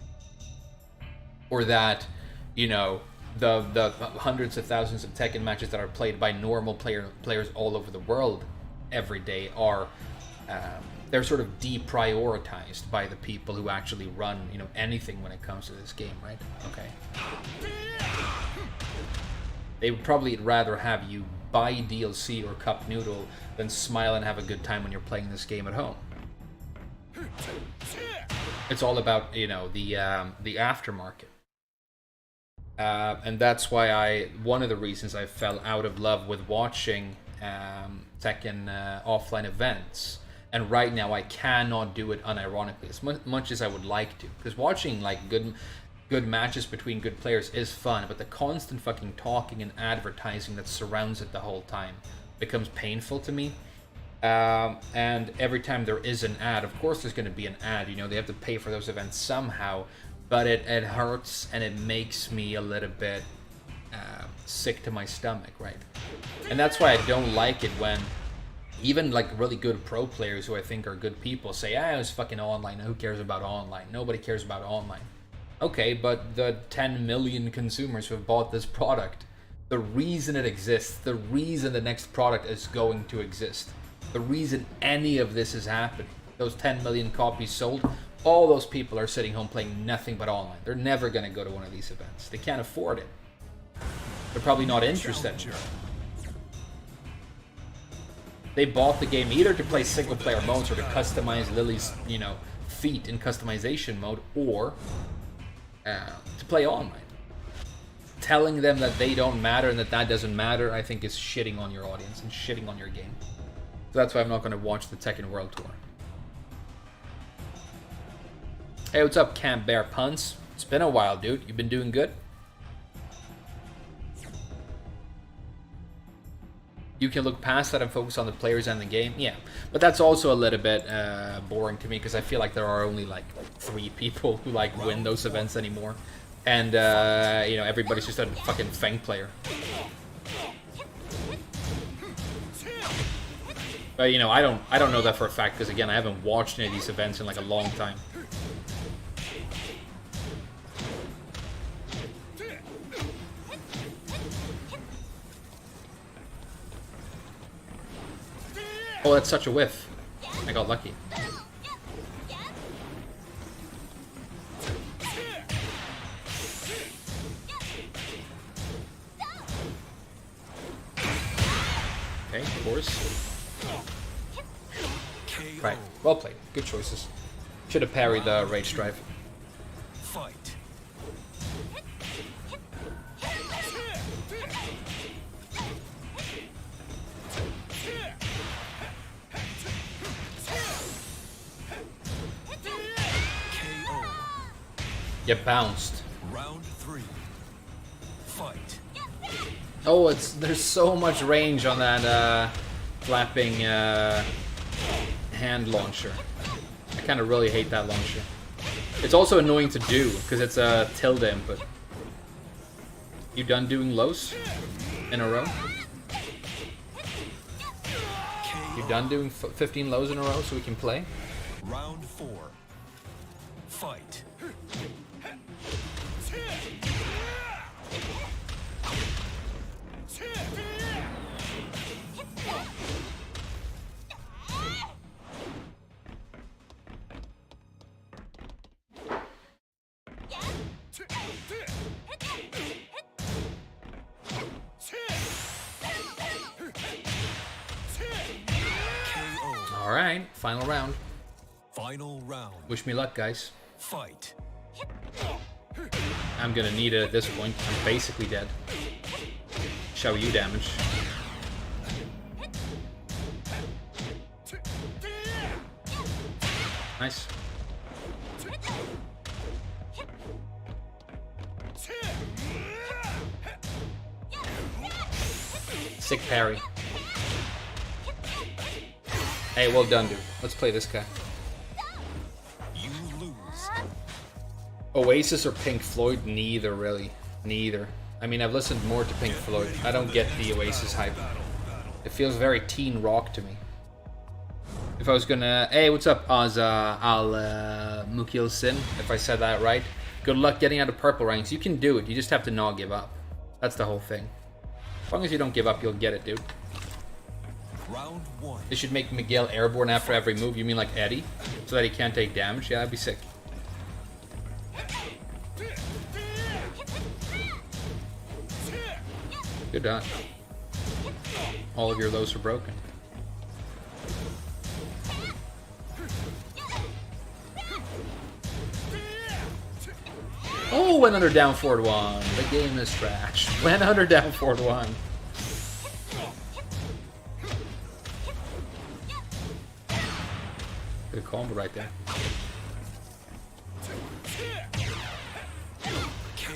Or that, you know, the hundreds of thousands of Tekken matches that are played by normal players all over the world every day are they're sort of deprioritized by the people who actually run, you know, anything when it comes to this game, right? Okay. They would probably rather have you buy DLC or Cup Noodle than smile and have a good time when you're playing this game at home. It's all about, the aftermarket. And that's why one of the reasons I fell out of love with watching Tekken offline events. And right now I cannot do it unironically as much as I would like to, because watching like good matches between good players is fun, but the constant fucking talking and advertising that surrounds it the whole time becomes painful to me. And every time there is an ad, of course there's going to be an ad, they have to pay for those events somehow, but it hurts and it makes me a little bit sick to my stomach, right? And that's why I don't like it when even like really good pro players who I think are good people say, it was fucking online, who cares about online? Nobody cares about online. Okay, but the 10 million consumers who have bought this product, the reason it exists, the reason the next product is going to exist, the reason any of this is happening, those 10 million copies sold, all those people are sitting home playing nothing but online. They're never going to go to one of these events. They can't afford it. They're probably not interested. They bought the game either to play single player modes or to customize Lily's, feet in customization mode, or to play online. Telling them that they don't matter and that doesn't matter, I think, is shitting on your audience and shitting on your game. So that's why I'm not going to watch the Tekken World Tour. Hey, what's up, Camp Bear Puns? It's been a while, dude. You've been doing good? You can look past that and focus on the players and the game. Yeah, but that's also a little bit boring to me, because I feel like there are only like 3 people who like win those events anymore, and everybody's just a fucking Feng player. But I don't know that for a fact, because again, I haven't watched any of these events in like a long time. Oh, that's such a whiff. I got lucky. Okay, of course. Right, well played. Good choices. Should have parried the Rage Drive. Fight. You bounced. Round 3. Fight. Oh, there's so much range on that flapping hand launcher. I kind of really hate that launcher. It's also annoying to do because it's a tilde input. You done doing lows in a row? You done doing 15 lows in a row so we can play? Round 4. Fight. Alright, final round. Final round. Wish me luck, guys. Fight. I'm gonna need it at this point. I'm basically dead. Show you damage. Nice. Sick parry. Hey, well done, dude. Let's play this guy. You lose. Oasis or Pink Floyd? Neither, really. Neither. I mean, I've listened more to Pink Floyd. I don't get the Oasis hype. It feels very teen rock to me. If I was gonna... Hey, what's up, Azza Al Mukil Sin? If I said that right. Good luck getting out of purple ranks. You can do it. You just have to not give up. That's the whole thing. As long as you don't give up, you'll get it, dude. Round 1. They should make Miguel airborne after every move. You mean like Eddie? So that he can't take damage? Yeah, that'd be sick. Good dodge. All of your lows are broken. Oh, went under down forward 1. The game is trash. Went under down forward 1. Good combo right there.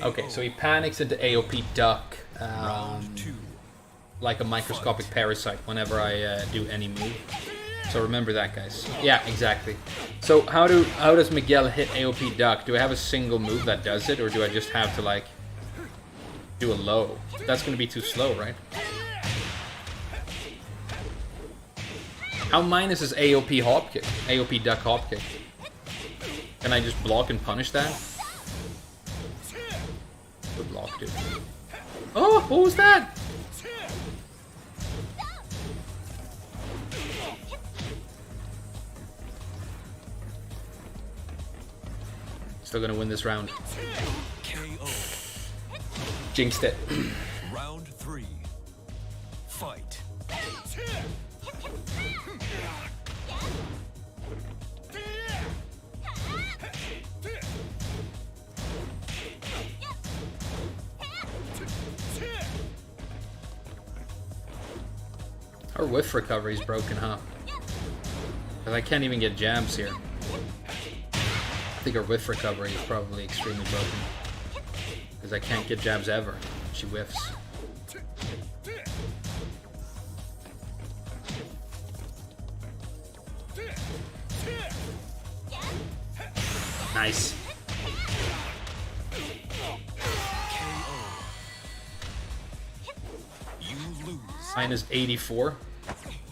Okay, so he panics into AOP duck. Like a microscopic parasite whenever I do any move. So remember that, guys. Yeah, exactly. So how does Miguel hit AOP duck? Do I have a single move that does it, or do I just have to like do a low? That's gonna be too slow, right? How minus is AOP hop kick? AOP duck hop kick. Can I just block and punish that? Good block, dude. Oh, what was that? Still gonna win this round. KO. Jinxed it. Round 3. Fight. Our whiff recovery is broken, huh? Because I can't even get jabs here. I think our whiff recovery is probably extremely broken. Because I can't get jabs ever. She whiffs. Nice. You lose. Minus 84.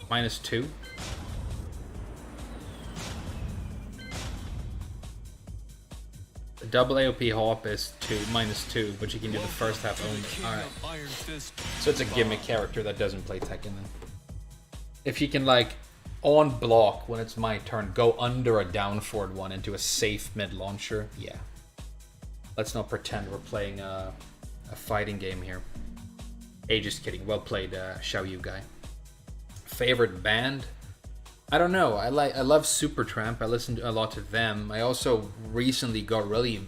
Minus 2. The double AOP hop is minus 2, but you can do the first half only. Alright. So it's a gimmick character that doesn't play Tekken then. If you can, like, on block when it's my turn, go under a down forward 1 into a safe mid launcher, yeah. Let's not pretend we're playing a fighting game here. Hey, just kidding. Well played, Xiaoyu guy. Favorite band? I don't know. I love Supertramp. I listened a lot to them. I also recently got really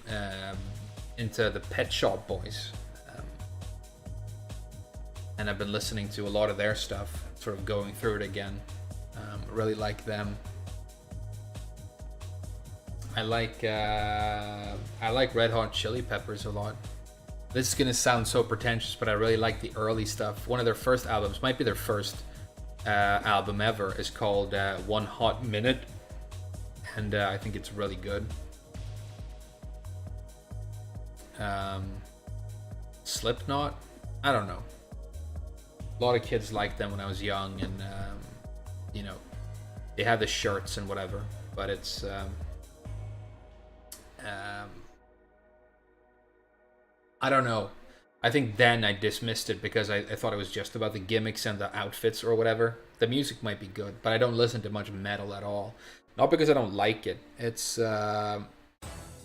into the Pet Shop Boys, and I've been listening to a lot of their stuff. Sort of going through it again. Really like them. I like Red Hot Chili Peppers a lot. This is gonna sound so pretentious, but I really like the early stuff. One of their first albums, might be their first album ever, is called One Hot Minute, and I think it's really good. Slipknot, I don't know. A lot of kids liked them when I was young, and you know, they have the shirts and whatever, but it's I don't know. I think then I dismissed it because I thought it was just about the gimmicks and the outfits or whatever. The music might be good, but I don't listen to much metal at all. Not because I don't like it. It's I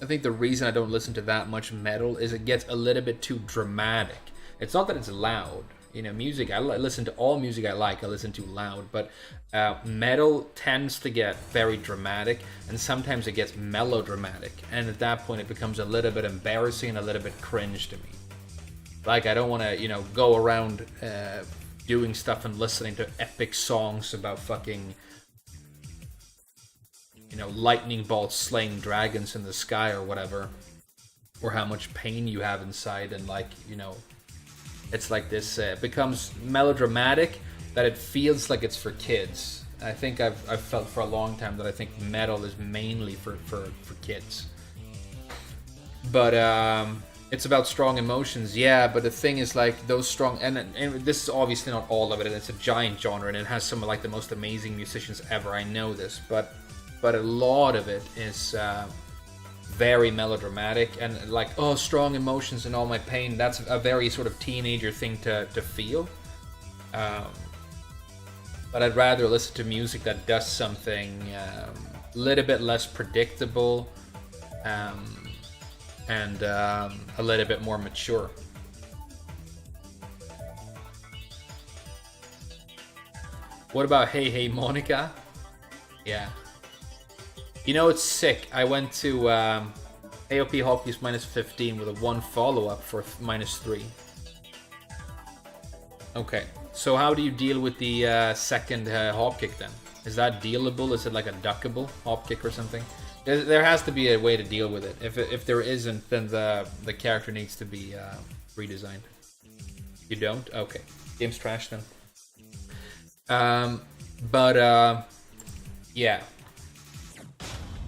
think the reason I don't listen to that much metal is it gets a little bit too dramatic. It's not that it's loud. You know, music, I listen to all music I like, I listen to loud, but metal tends to get very dramatic, and sometimes it gets melodramatic, and at that point it becomes a little bit embarrassing and a little bit cringe to me. Like, I don't want to, you know, go around doing stuff and listening to epic songs about fucking, you know, lightning bolts slaying dragons in the sky or whatever, or how much pain you have inside, and like, you know, it's like this, it becomes melodramatic that it feels like it's for kids. I think I've felt for a long time that I think metal is mainly for kids. But it's about strong emotions, yeah, but the thing is, like, those strong, and this is obviously not all of it, and it's a giant genre, and it has some of like the most amazing musicians ever, I know this, but a lot of it is very melodramatic, and like, oh, strong emotions and all my pain, that's a very sort of teenager thing to feel. But I'd rather listen to music that does something a little bit less predictable, and a little bit more mature. What about Hey Hey Monica? Yeah. You know, it's sick. I went to... AOP hockey is minus 15 with a 1 follow-up for minus 3. Okay, so how do you deal with the second hop kick then? Is that dealable? Is it like a duckable hop kick or something? There has to be a way to deal with it. If there isn't, then the character needs to be redesigned. You don't? Okay. Game's trash then. Yeah.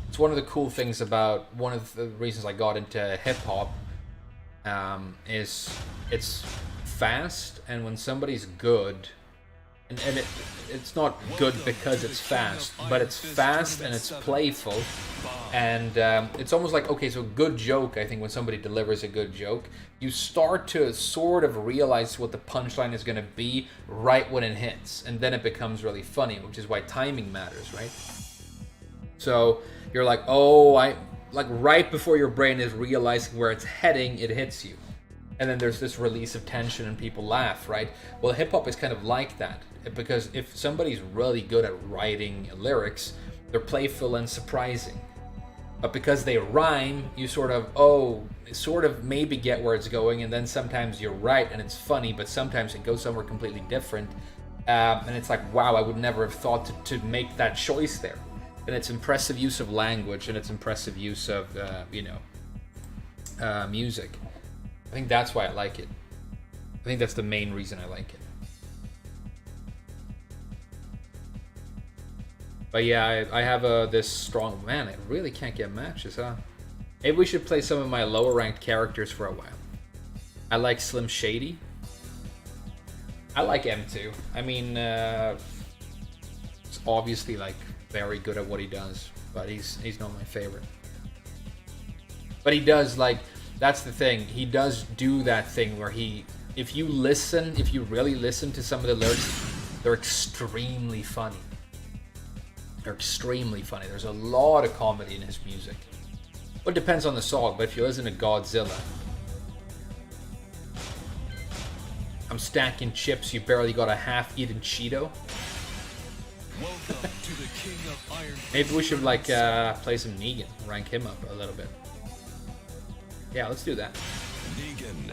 It's one of the cool things about, one of the reasons I got into hip-hop is it's fast, and when somebody's good, and it's not good because it's fast, but it's fast and it's playful, and it's almost like, okay, so a good joke, I think when somebody delivers a good joke, you start to sort of realize what the punchline is going to be right when it hits, and then it becomes really funny, which is why timing matters, right? So you're like, oh, like right before your brain is realizing where it's heading, it hits you. And then there's this release of tension and people laugh, right? Well, hip-hop is kind of like that, because if somebody's really good at writing lyrics, they're playful and surprising. But because they rhyme, you sort of maybe get where it's going, and then sometimes you're right and it's funny, but sometimes it goes somewhere completely different. And it's like, wow, I would never have thought to make that choice there. And it's impressive use of language, and it's impressive use of, music. I think that's why I like it. I think that's the main reason I like it. But yeah, I have this strong... Man, I really can't get matches, huh? Maybe we should play some of my lower ranked characters for a while. I like Slim Shady. I like M2. I mean, it's obviously like very good at what he does, but he's not my favorite. But he does, like, that's the thing. He does do that thing where if you really listen to some of the lyrics, they're extremely funny. They're extremely funny. There's a lot of comedy in his music. Well, it depends on the song, but if you listen to Godzilla, I'm stacking chips, you barely got a half-eaten Cheeto. Welcome to the King of Iron Fist. Maybe we should like play some Negan, rank him up a little bit. Yeah, let's do that. Negan.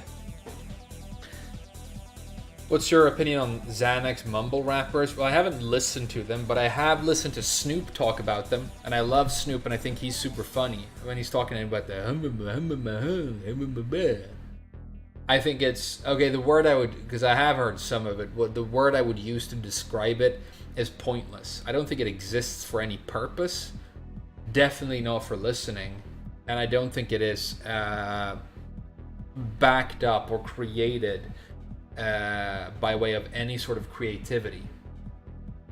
What's your opinion on Xanax mumble rappers? Well, I haven't listened to them, but I have listened to Snoop talk about them, and I love Snoop, and I think he's super funny when he's talking about the. I think it's okay. The word I would, because I have heard some of it. The word I would use to describe it is pointless. I don't think it exists for any purpose. Definitely not for listening, and I don't think it is backed up or created by way of any sort of creativity.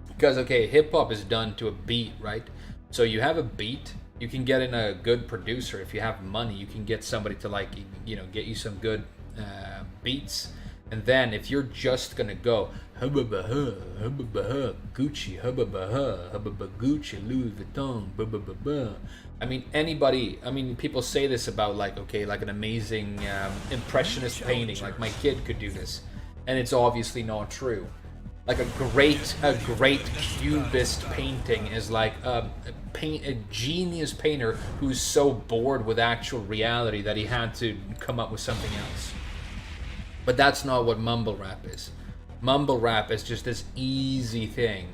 Because okay, hip hop is done to a beat, right? So you have a beat, you can get in a good producer. If you have money, you can get somebody to like, get you some good beats. And then if you're just gonna go hubba-ba-ha, Gucci, hubba-ba-ha, Gucci, Louis Vuitton, I mean, people say this about like an amazing impressionist painting, like my kid could do this, and it's obviously not true. Like a great cubist painting is like a genius painter who's so bored with actual reality that he had to come up with something else. But that's not what mumble rap is. Mumble rap is just this easy thing,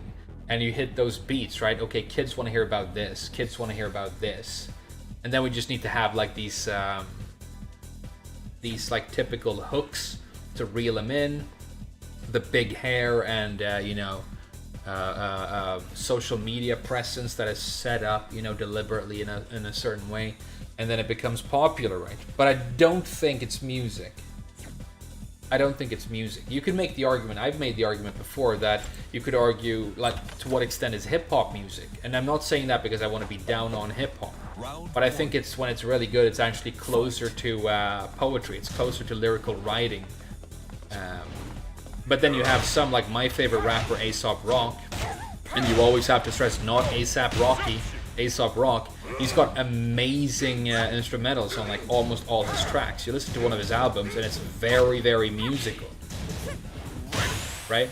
and you hit those beats, right? Okay, kids want to hear about this. Kids want to hear about this, and then we just need to have like these like typical hooks to reel them in. The big hair and social media presence that is set up, deliberately in a certain way, and then it becomes popular, right? But I don't think it's music. You could make the argument, I've made the argument before, that you could argue, like, to what extent is hip-hop music? And I'm not saying that because I want to be down on hip-hop. But I think it's, when it's really good, it's actually closer to poetry. It's closer to lyrical writing. But then you have some, like my favorite rapper, Aesop Rock. And you always have to stress, not A$AP Rocky, Aesop Rock. He's got amazing instrumentals on like almost all his tracks. You listen to one of his albums and it's very, very musical. Right?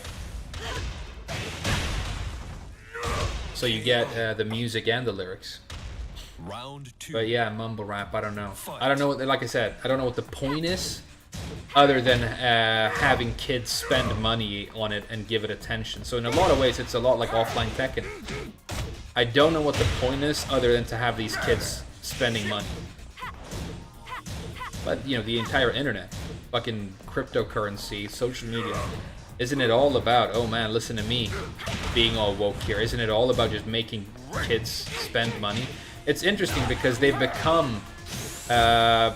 So you get the music and the lyrics. Round 2. But yeah, mumble rap, I don't know. I don't know, like I said, I don't know what the point is, other than having kids spend money on it and give it attention. So in a lot of ways, it's a lot like offline Tekken. I don't know what the point is, other than to have these kids spending money. But, you know, the entire internet, fucking cryptocurrency, social media, isn't it all about, oh man, listen to me, being all woke here? Isn't it all about just making kids spend money? It's interesting because they've become a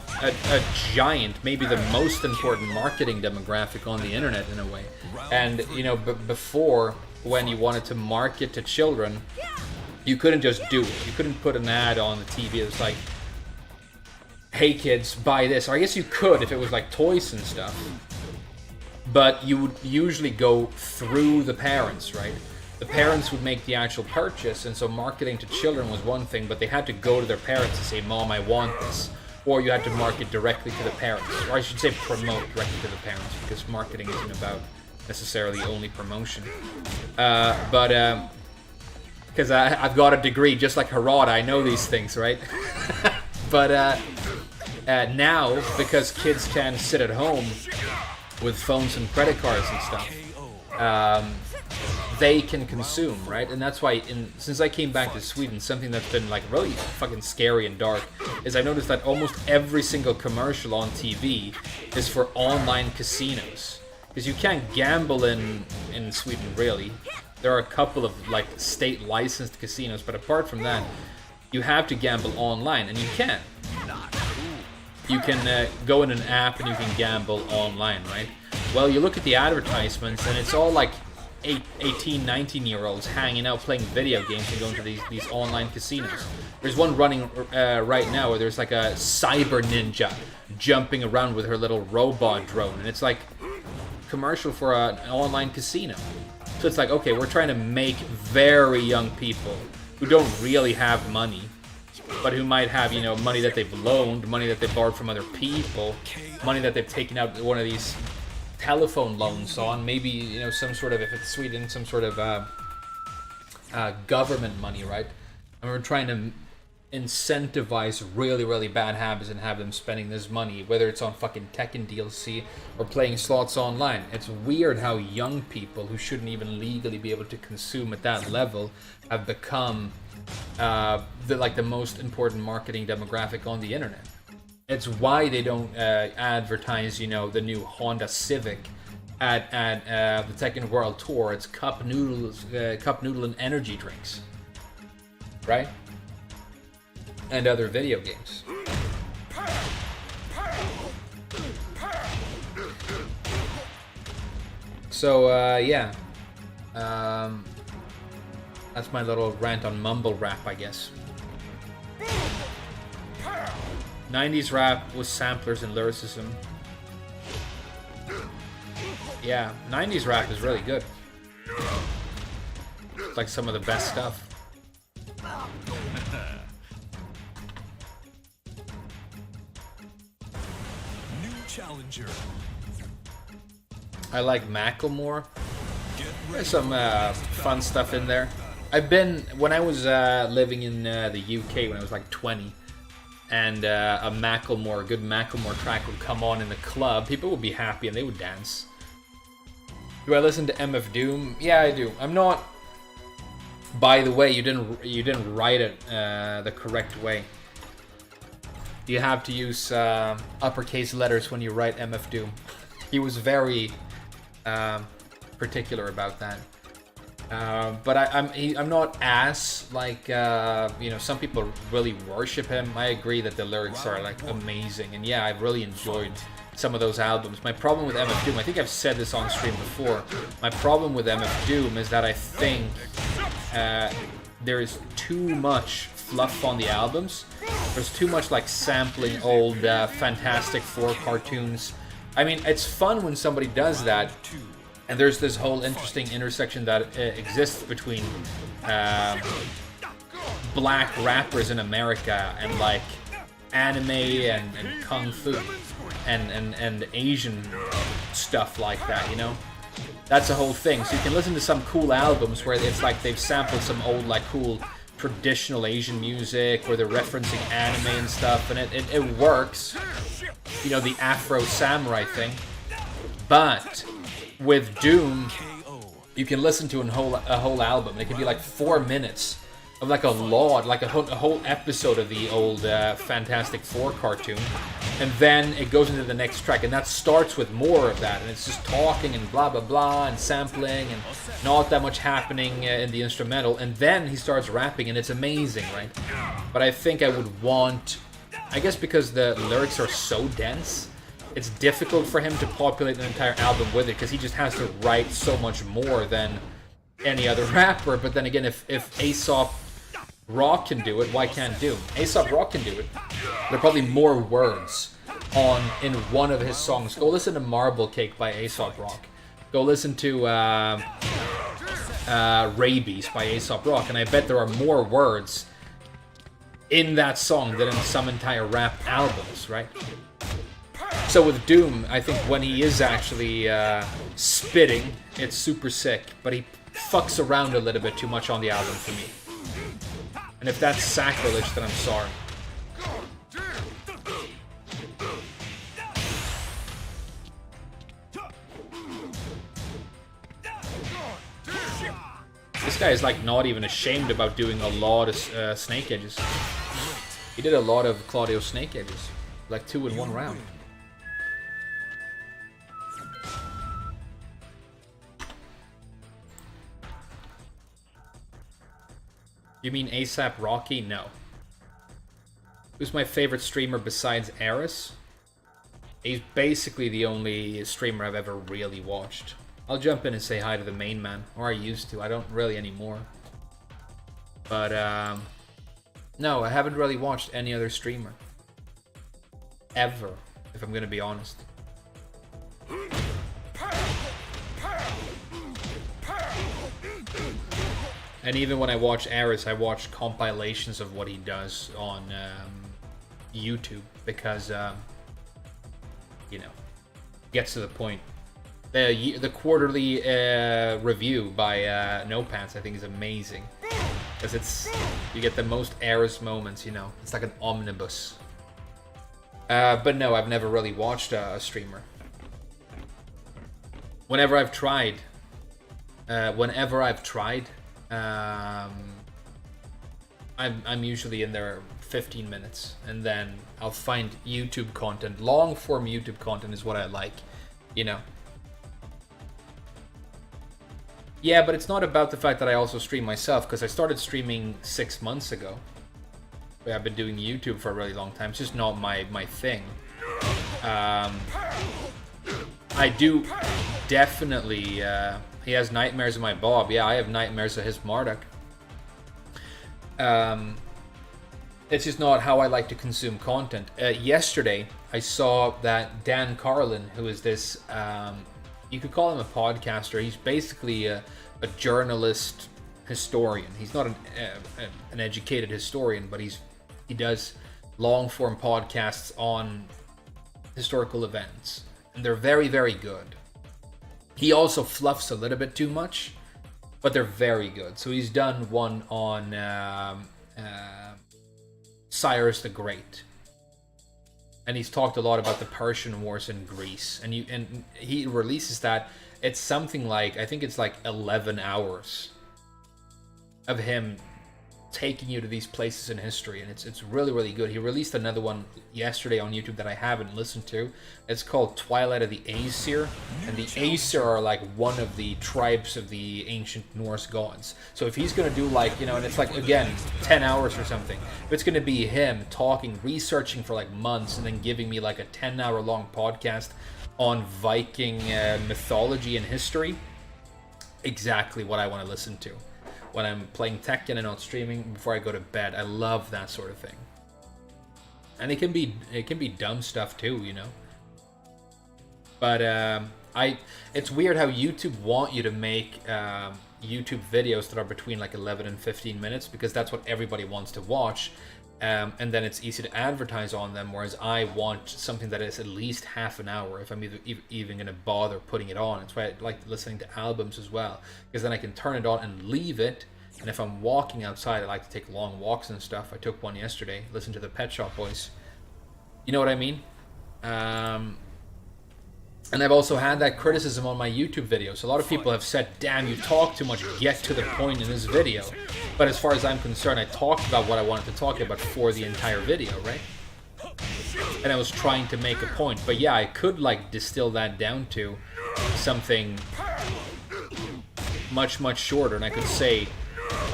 giant, maybe the most important marketing demographic on the internet in a way. And, you know, before, when you wanted to market to children, you couldn't just do it. You couldn't put an ad on the TV. It was like, hey kids, buy this. Or I guess you could if it was like toys and stuff. But you would usually go through the parents, right? The parents would make the actual purchase, and so marketing to children was one thing, but they had to go to their parents and say, Mom, I want this. Or you had to market directly to the parents. Or I should say promote directly to the parents, because marketing isn't about necessarily only promotion. Because I've got a degree, just like Harada, I know these things, right? But now, because kids can sit at home with phones and credit cards and stuff, they can consume, right? And that's why, since I came back to Sweden, something that's been like really fucking scary and dark is I noticed that almost every single commercial on TV is for online casinos. Because you can't gamble in Sweden, really. There are a couple of like state licensed casinos, but apart from that, you have to gamble online, and you can. You can go in an app and you can gamble online, right? Well, you look at the advertisements, and it's all like 18, 19-year-olds hanging out playing video games and going to these online casinos. There's one running right now where there's like a cyber ninja jumping around with her little robot drone, and it's like commercial for an online casino. So it's like, okay, we're trying to make very young people who don't really have money, but who might have, you know, money that they've loaned, money that they borrowed from other people, money that they've taken out one of these telephone loans on, maybe, you know, some sort of, if it's Sweden, some sort of government money, right? And we're trying to incentivize really, really bad habits and have them spending this money, whether it's on fucking Tekken DLC or playing slots online. It's weird how young people who shouldn't even legally be able to consume at that level have become the most important marketing demographic on the internet. It's why they don't advertise, you know, the new Honda Civic at the Tekken World Tour. It's cup noodle and energy drinks, right? And other video games. So yeah, that's my little rant on mumble rap, I guess. 90s rap with samplers and lyricism. Yeah, 90s rap is really good. It's like some of the best stuff. New challenger. I like Macklemore. There's some fun stuff in there. When I was living in the UK when I was like 20, and a good Macklemore track would come on in the club, people would be happy and they would dance. Do I listen to MF Doom? Yeah, I do. I'm not. By the way, you didn't write it the correct way. You have to use uppercase letters when you write MF Doom. He was very particular about that. But I'm not as like some people really worship him. I agree that the lyrics are like amazing, and yeah, I've really enjoyed some of those albums. My problem with MF Doom, I think I've said this on stream before. My problem with MF Doom is that I think there is too much fluff on the albums. There's too much like sampling old Fantastic Four cartoons. I mean, it's fun when somebody does that. And there's this whole interesting intersection that exists between black rappers in America and like anime and kung fu and Asian stuff like that, you know? That's a whole thing. So you can listen to some cool albums where it's like they've sampled some old like cool traditional Asian music where they're referencing anime and stuff, and it works. You know, the Afro Samurai thing. But with Doom, you can listen to a whole album. It can be like 4 minutes of like a lot, like a whole episode of the old Fantastic Four cartoon, and then it goes into the next track, and that starts with more of that, and it's just talking and blah blah blah and sampling and not that much happening in the instrumental, and then he starts rapping, and it's amazing, right? But I think I would want, I guess because the lyrics are so dense, it's difficult for him to populate an entire album with it, because he just has to write so much more than any other rapper. But then again, if Aesop Rock can do it, why can't Doom? Aesop Rock can do it. There are probably more words in one of his songs. Go listen to Marble Cake by Aesop Rock. Go listen to Rabies by Aesop Rock, and I bet there are more words in that song than in some entire rap albums, right? So with Doom, I think when he is actually spitting, it's super sick, but he fucks around a little bit too much on the album for me. And if that's sacrilege, then I'm sorry. This guy is like not even ashamed about doing a lot of snake edges. He did a lot of Claudio snake edges, like 2 in 1 round. You mean ASAP Rocky? No. Who's my favorite streamer besides Eris? He's basically the only streamer I've ever really watched. I'll jump in and say hi to the main man, or I used to. I don't really anymore. But, no, I haven't really watched any other streamer. Ever, if I'm gonna be honest. And even when I watch Eris, I watch compilations of what he does on YouTube, because, you know, gets to the point. The quarterly review by No Pants, I think, is amazing, because you get the most Eris moments, you know. It's like an omnibus. But no, I've never really watched a streamer. Whenever I've tried, I'm usually in there 15 minutes, and then I'll find YouTube content. Long form YouTube content is what I like, you know. Yeah, but it's not about the fact that I also stream myself, because I started streaming 6 months ago. But I've been doing YouTube for a really long time. It's just not my thing. I do definitely... he has nightmares of my Bob. Yeah, I have nightmares of his Marduk. It's just not how I like to consume content. Yesterday, I saw that Dan Carlin, who is this... you could call him a podcaster. He's basically a journalist historian. He's not an educated historian, but he does long-form podcasts on historical events. And they're very, very good. He also fluffs a little bit too much, but they're very good. So he's done one on Cyrus the Great. And he's talked a lot about the Persian Wars in Greece. And he releases that. It's something like, I think it's like 11 hours of him taking you to these places in history. And it's really, really good. He released another one yesterday on YouTube that I haven't listened to. It's called Twilight of the Aesir. And the Aesir are like one of the tribes of the ancient Norse gods. So if he's going to do like, you know, and it's like, again, 10 hours or something. If it's going to be him talking, researching for like months, and then giving me like a 10-hour long podcast on Viking mythology and history, exactly what I want to listen to when I'm playing Tekken and not streaming before I go to bed. I love that sort of thing. And it can be dumb stuff too, you know. But it's weird how YouTube want you to make YouTube videos that are between like 11 and 15 minutes, because that's what everybody wants to watch. And then it's easy to advertise on them, whereas I want something that is at least half an hour if I'm even going to bother putting it on. That's why I like listening to albums as well, because then I can turn it on and leave it, And if I'm walking outside, I like to take long walks and stuff. I took one yesterday. Listen to the Pet Shop Boys. You know what I mean? And I've also had that criticism on my YouTube videos. A lot of people have said, damn, you talk too much, get to the point in this video. But as far as I'm concerned, I talked about what I wanted to talk about for the entire video, right? And I was trying to make a point. But yeah, I could like distill that down to something much, much shorter. And I could say,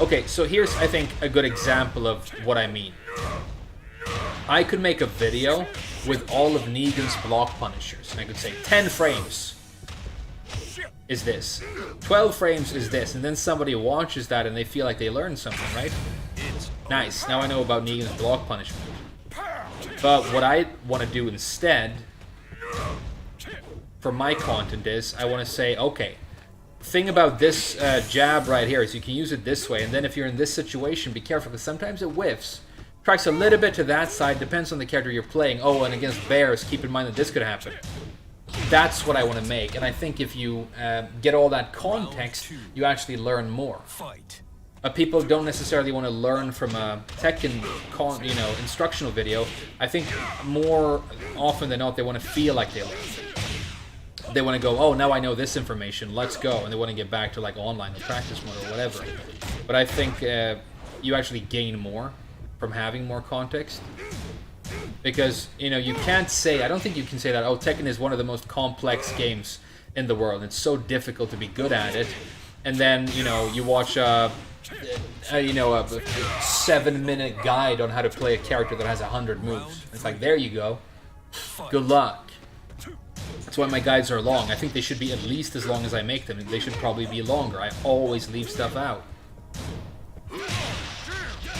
okay, so here's, I think, a good example of what I mean. I could make a video with all of Negan's block punishers. And I could say 10 frames is this. 12 frames is this. And then somebody watches that and they feel like they learned something, right? Nice. Now I know about Negan's block punishment. But what I want to do instead for my content is I want to say, okay, thing about this jab right here is you can use it this way. And then if you're in this situation, be careful because sometimes it whiffs. Tracks a little bit to that side, depends on the character you're playing. Oh, and against bears, keep in mind that this could happen. That's what I want to make, and I think if you get all that context, you actually learn more. People don't necessarily want to learn from a Tekken, instructional video. I think more often than not, they want to feel like they learn. They want to go, oh, now I know this information, let's go, and they want to get back to like online or practice mode or whatever. But I think you actually gain more from having more context, because you can't say, I don't think you can say that, oh, Tekken is one of the most complex games in the world, it's so difficult to be good at it, and then you watch a 7-minute guide on how to play a character that has 100 moves. It's like, there you go, good luck. That's why my guides are long. I think they should be at least as long as I make them. They should probably be longer. I always leave stuff out.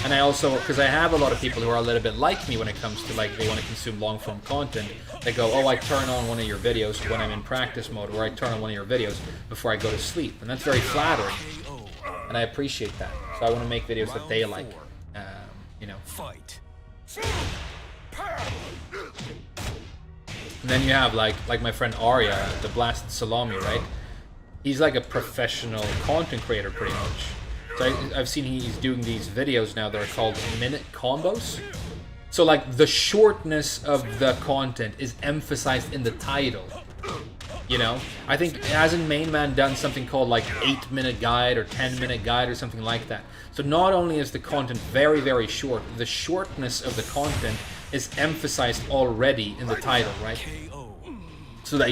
And I also, because I have a lot of people who are a little bit like me when it comes to like, they want to consume long form content. They go, oh, I turn on one of your videos when I'm in practice mode, or I turn on one of your videos before I go to sleep. And that's very flattering. And I appreciate that. So I want to make videos that they like, Fight. And then you have like my friend Arya, the Blasted Salami, right? He's like a professional content creator pretty much. So I've seen he's doing these videos now that are called minute combos. So like the shortness of the content is emphasized in the title. I think hasn't Main Man done something called like 8-minute guide or 10-minute guide or something like that. So not only is the content very, very short, the shortness of the content is emphasized already in the title, right? So that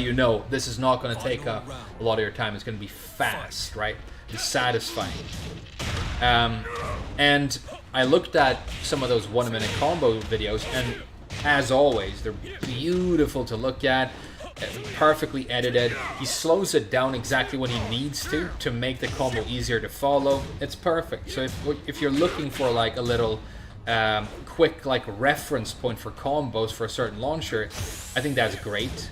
this is not going to take up a lot of your time. It's going to be fast, right? It's satisfying. And I looked at some of those 1-minute combo videos, and as always, they're beautiful to look at, perfectly edited. He slows it down exactly when he needs to make the combo easier to follow. It's perfect. So if you're looking for like a little quick like reference point for combos for a certain launcher, I think that's great.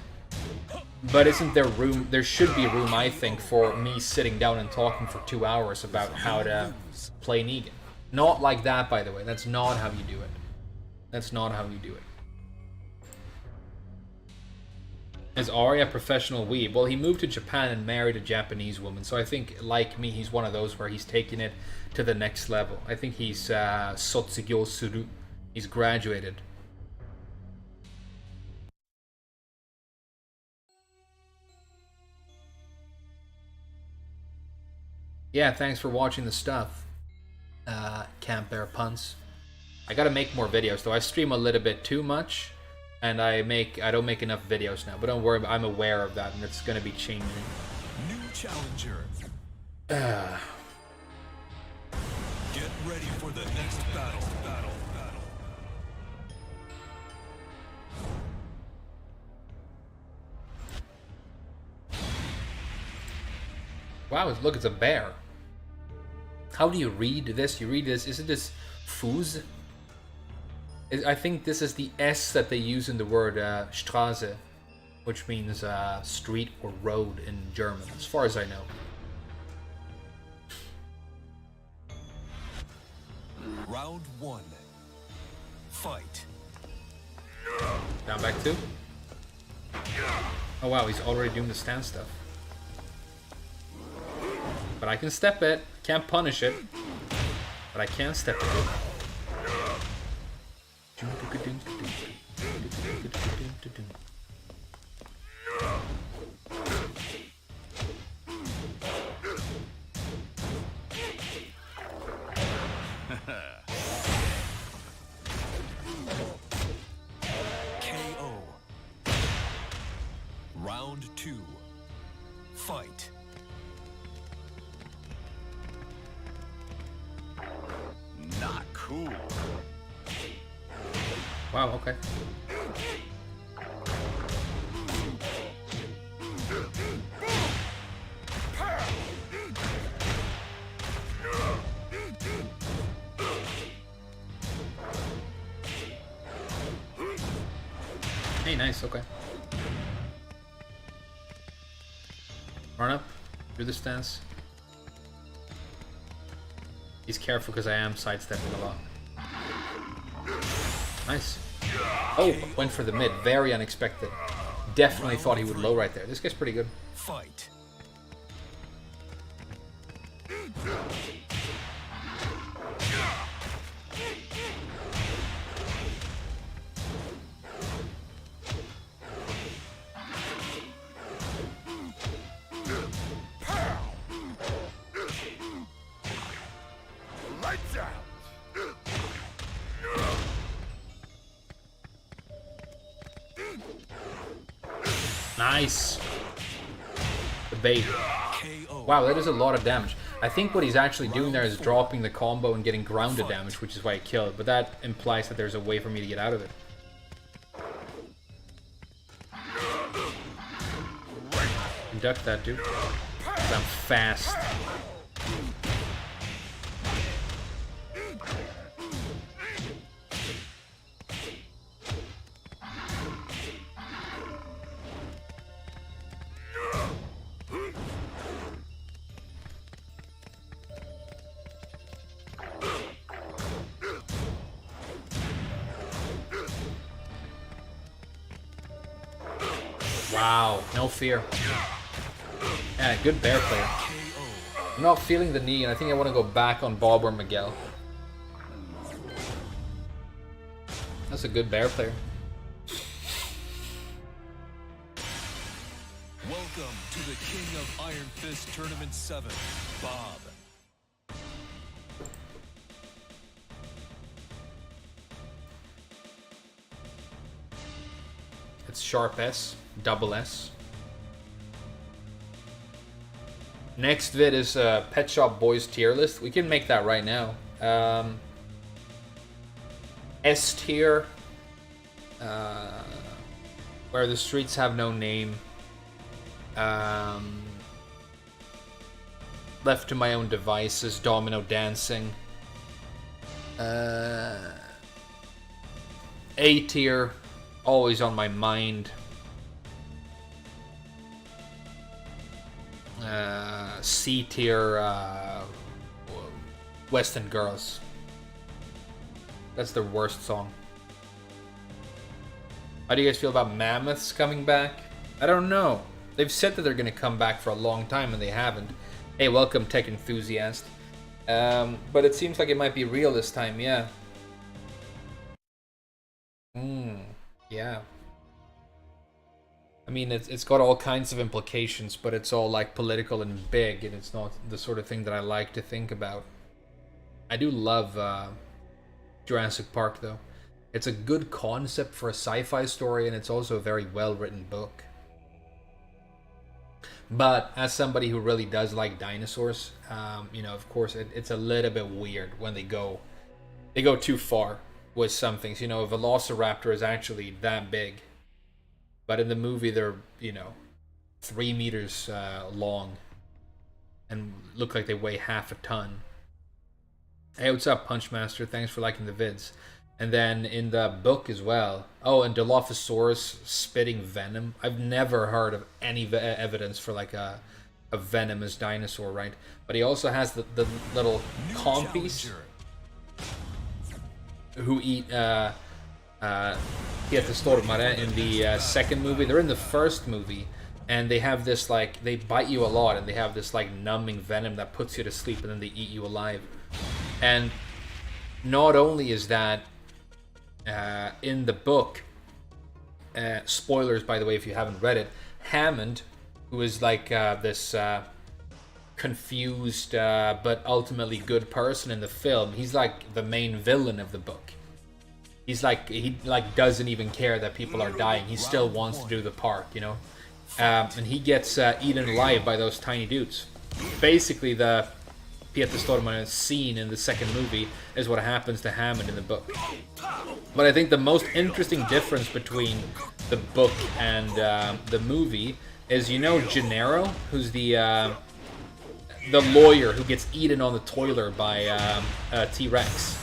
But isn't there room, there should be room, I think, for me sitting down and talking for 2 hours about how to play Negan. Not like that, by the way. That's not how you do it. That's not how you do it. Is Arya a professional weeb? Well, he moved to Japan and married a Japanese woman, so I think, like me, he's one of those where he's taking it to the next level. I think he's Sotsugyo Suru. He's graduated. Yeah, thanks for watching the stuff, Camp Bear Punts. I gotta make more videos, though. I stream a little bit too much, and I don't make enough videos now. But don't worry, I'm aware of that, and it's gonna be changing. New challenger. Get ready for the next battle. Wow, look, it's a bear. How do you read this? You read this, isn't this Fuß? I think this is the S that they use in the word Straße, which means street or road in German, as far as I know. Round 1. Fight. Down back 2. Oh wow, he's already doing the stand stuff. But I can step it, can't punish it. But I can step it in. KO. Round 2. Fight. Not cool. Wow, okay. Hey, nice, okay. Run up, do the stance. He's careful because I am sidestepping a lot. Nice. Oh, went for the mid. Very unexpected. Definitely thought he would low right there. This guy's pretty good. Fight. Lights out. Nice. The bait. KO. Wow, that is a lot of damage. I think what he's actually doing there is dropping the combo and getting grounded damage, which is why I killed. But that implies that there's a way for me to get out of it. Duck that, dude. 'Cause I'm fast. Wow, no fear. Yeah, good bear player. I'm not feeling the knee, and I think I want to go back on Bob or Miguel. That's a good bear player. Welcome to the King of Iron Fist Tournament 7, Bob. It's sharp S, double S. Next vid is Pet Shop Boys tier list. We can make that right now. S tier, where the streets have no name. Left to my own devices, domino dancing. A tier, always on my mind. C tier, Western Girls. That's their worst song. How do you guys feel about Mammoths coming back? I don't know. They've said that they're going to come back for a long time and they haven't. Hey, welcome, tech enthusiast. But it seems like it might be real this time, yeah. Yeah. I mean, it's got all kinds of implications, but it's all like political and big, and it's not the sort of thing that I like to think about. I do love Jurassic Park, though. It's a good concept for a sci-fi story, and it's also a very well-written book. But as somebody who really does like dinosaurs, you know, of course, it's a little bit weird when they go too far with some things. You know, a velociraptor is actually that big. But in the movie, they're, you know, 3 meters long and look like they weigh half a ton. Hey, what's up, Punchmaster? Thanks for liking the vids. And then in the book as well. Oh, and Dilophosaurus spitting venom. I've never heard of any evidence for like a venomous dinosaur, right? But he also has the little compies who eat Stormare in the second movie. They're in the first movie, and they have this like, they bite you a lot, and they have this like numbing venom that puts you to sleep, and then they eat you alive. And not only is that in the book, spoilers by the way if you haven't read it, Hammond, who is like this confused but ultimately good person in the film, he's like the main villain of the book. He's like, he like doesn't even care that people are dying. He still wants to do the park, you know. And he gets eaten alive by those tiny dudes. Basically, the Pieter Stormare scene in the second movie is what happens to Hammond in the book. But I think the most interesting difference between the book and the movie is, you know, Gennaro, who's the lawyer who gets eaten on the toilet by a T-Rex.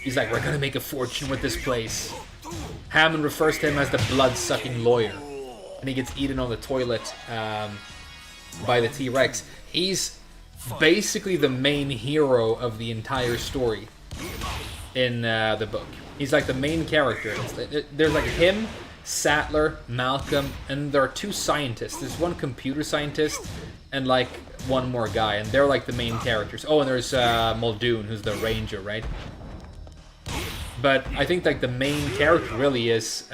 He's like, we're gonna make a fortune with this place. Hammond refers to him as the blood-sucking lawyer. And he gets eaten on the toilet by the T-Rex. He's basically the main hero of the entire story in the book. He's like the main character. There's like him, Sattler, Malcolm, and there are two scientists. There's one computer scientist and like one more guy, and they're like the main characters. Oh, and there's Muldoon, who's the ranger, right? But I think like the main character really is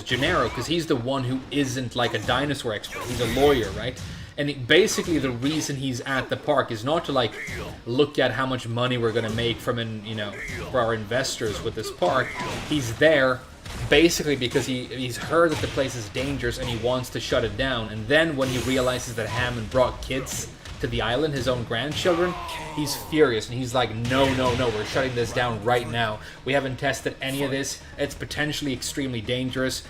Gennaro, because he's the one who isn't like a dinosaur expert. He's a lawyer, right? And basically the reason he's at the park is not to like look at how much money we're gonna make from for our investors with this park. He's there basically because he's heard that the place is dangerous and he wants to shut it down. And then when he realizes that Hammond brought kids to the island, his own grandchildren, he's furious and he's like, no, we're shutting this down right now. We haven't tested any of this. It's potentially extremely dangerous.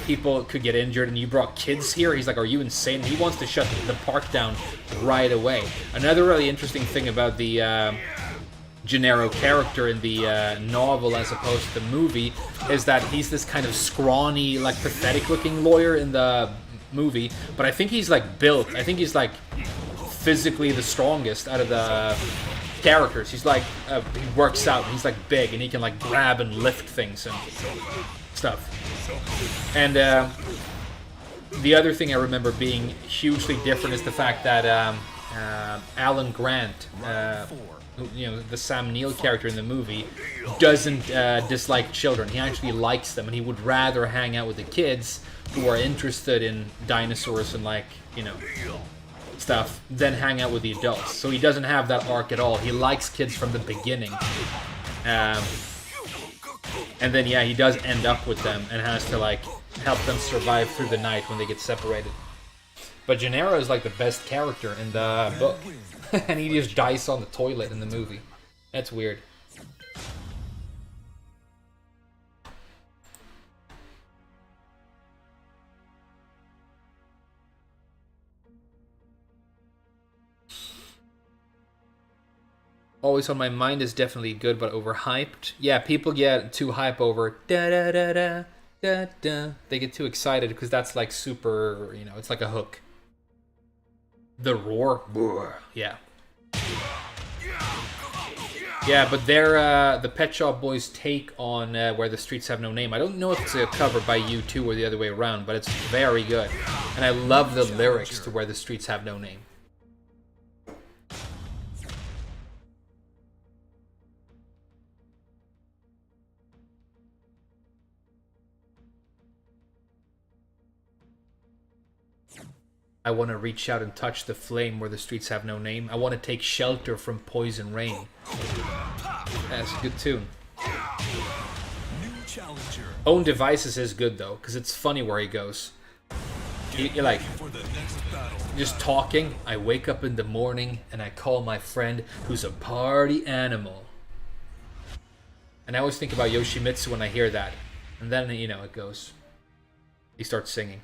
People could get injured, and you brought kids here. He's like, are you insane? And he wants to shut the park down right away. Another really interesting thing about the Gennaro character in the novel as opposed to the movie is that he's this kind of scrawny, like pathetic looking lawyer in the movie, but I think he's like built. I think he's like physically the strongest out of the characters. He's like, he works out, and he's like big, and he can like grab and lift things and stuff. And the other thing I remember being hugely different is the fact that Alan Grant, the Sam Neill character in the movie, doesn't dislike children. He actually likes them, and he would rather hang out with the kids who are interested in dinosaurs and like, stuff than hang out with the adults. So he doesn't have that arc at all. He likes kids from the beginning. And then, yeah, he does end up with them and has to, like, help them survive through the night when they get separated. But Gennaro is, like, the best character in the book. And he just dies on the toilet in the movie. That's weird. Always on My Mind is definitely good, but overhyped. Yeah, people get too hype over da da da da da da. They get too excited because that's like super, it's like a hook. The Roar, yeah. Yeah, but they're the Pet Shop Boys' take on Where the Streets Have No Name. I don't know if it's a cover by U2 or the other way around, but it's very good. And I love the lyrics to Where the Streets Have No Name. I want to reach out and touch the flame where the streets have no name. I want to take shelter from poison rain. That's a good tune. Own Devices is good though, because it's funny where he goes. You're like, just talking. I wake up in the morning and I call my friend who's a party animal. And I always think about Yoshimitsu when I hear that. And then, it goes. He starts singing.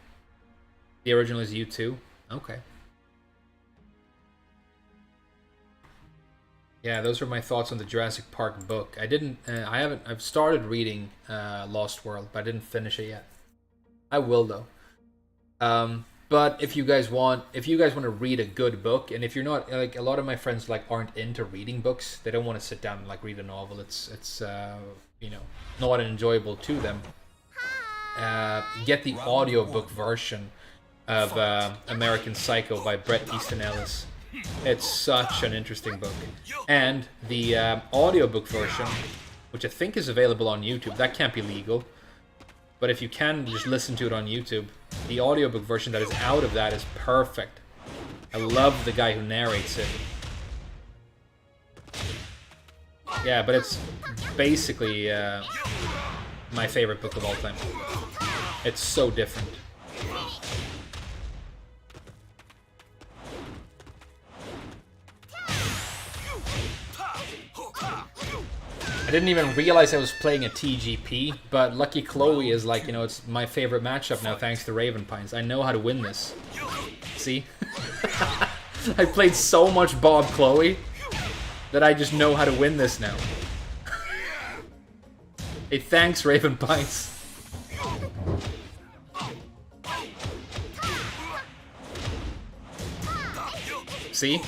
The original is U2. Okay. Yeah, those are my thoughts on the Jurassic Park book. I've started reading Lost World, but I didn't finish it yet. I will though. But if you guys want to read a good book, and if you're not, like, a lot of my friends like aren't into reading books, they don't want to sit down and like read a novel. It's not enjoyable to them. Get the audiobook version of American Psycho by Bret Easton Ellis. It's such an interesting book. And the audiobook version, which I think is available on YouTube, that can't be legal. But if you can just listen to it on YouTube, the audiobook version that is out of that is perfect. I love the guy who narrates it. Yeah, but it's basically my favorite book of all time. It's so different. I didn't even realize I was playing a TGP, but Lucky Chloe is like, you know, it's my favorite matchup now thanks to Raven Pines. I know how to win this. See? I played so much Bob Chloe that I just know how to win this now. Hey, thanks, Raven Pines. See?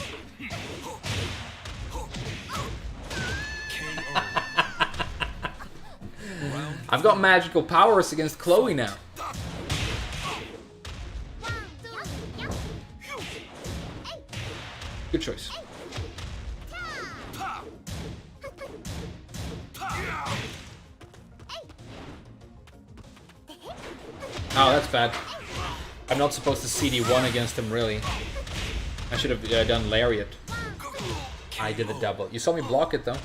I've got magical powers against Chloe now. Good choice. Oh, that's bad. I'm not supposed to CD1 against him, really. I should have done Lariat. I did the double. You saw me block it, though.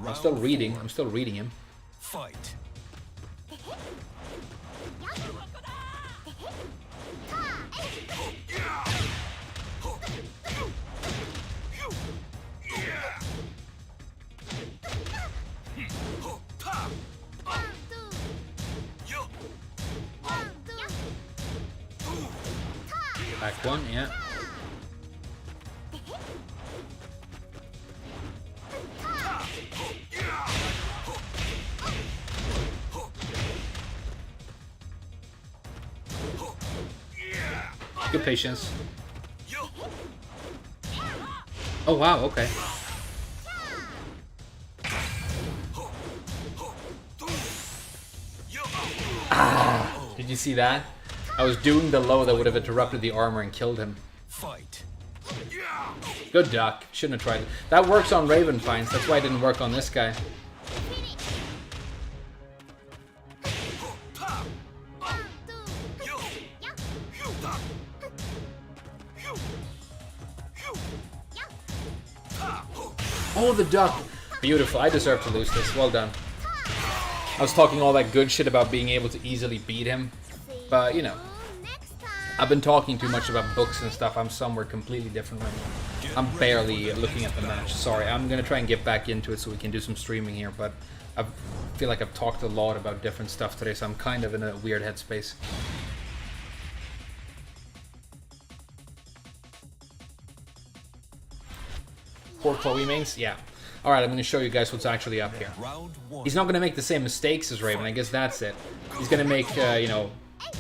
I'm still reading. I'm still reading him. Fight. Back one, yeah. Good patience. Oh wow, okay. Ah, did you see that? I was doing the low that would have interrupted the armor and killed him. Fight. Good duck. Shouldn't have tried it. That works on Raven Pines. That's why it didn't work on this guy. Oh, the duck. Beautiful. I deserve to lose this. Well done. I was talking all that good shit about being able to easily beat him. But, you know, I've been talking too much about books and stuff. I'm somewhere completely different right now. I'm barely looking at the match. Sorry, I'm going to try and get back into it so we can do some streaming here. But I feel like I've talked a lot about different stuff today, so I'm kind of in a weird headspace. Poor Chloe mains? Yeah. Alright, I'm going to show you guys what's actually up here. He's not going to make the same mistakes as Raven. I guess that's it. He's going to make, you know,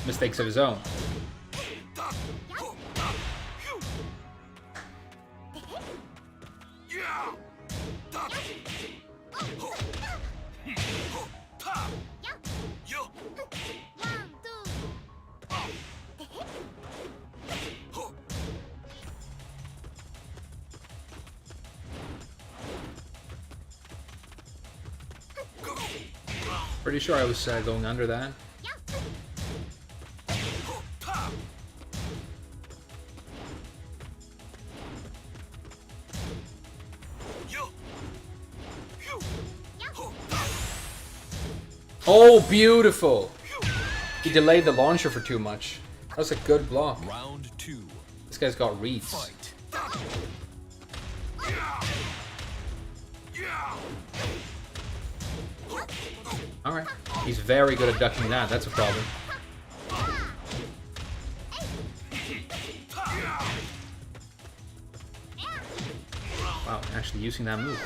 mistakes of his own. Pretty sure I was going under that. Oh, beautiful! He delayed the launcher for too much. That was a good block. Round two. This guy's got reads. Fight. Alright. He's very good at ducking that. That's a problem. Wow, actually using that move.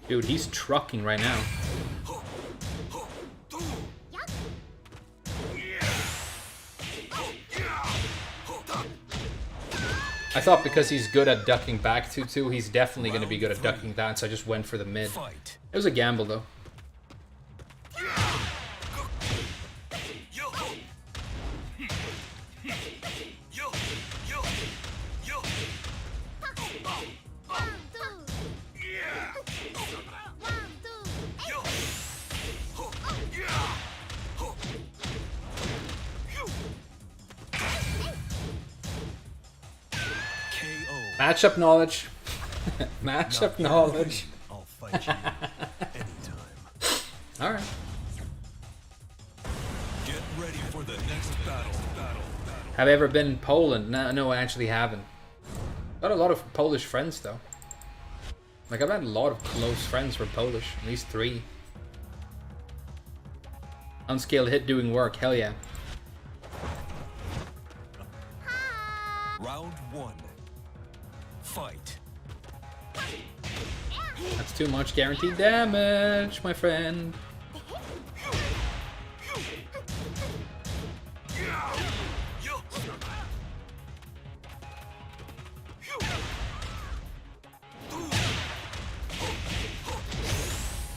Dude, he's trucking right now. I thought because he's good at ducking back 2-2, he's definitely going to be good at ducking that, so I just went for the mid. It was a gamble, though. Matchup knowledge. Matchup knowledge. I'll fight you anytime. Alright. Get ready for the next battle. Have I ever been in Poland? No, I actually haven't. Got a lot of Polish friends though. Like I've had a lot of close friends who are Polish, at least 3. Unscaled hit doing work, hell yeah. Round 1. Fight. That's too much guaranteed damage, my friend.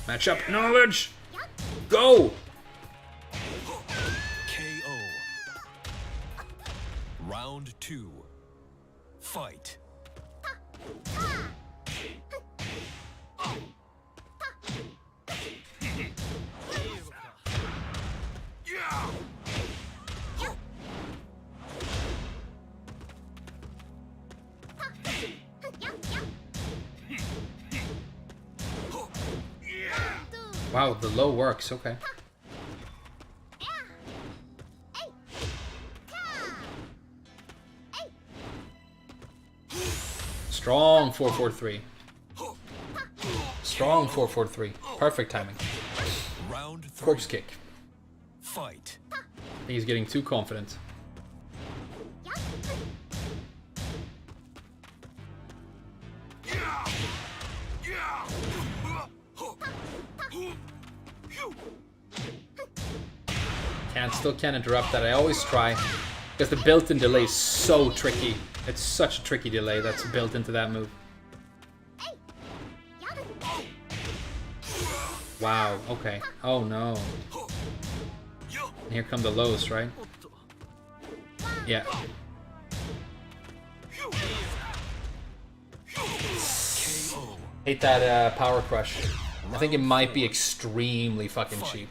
Matchup knowledge! Go! KO. Round 2. Fight. Wow, the low works, okay. Strong 4-4-3. Strong 4-4-3. Perfect timing. Round 3. Corpse kick. Fight. I think he's getting too confident. Still can't interrupt that. I always try. Because the built-in delay is so tricky. It's such a tricky delay that's built into that move. Wow, okay. Oh no. And here come the lows, right? Yeah. Hate that power crush. I think it might be extremely fucking cheap.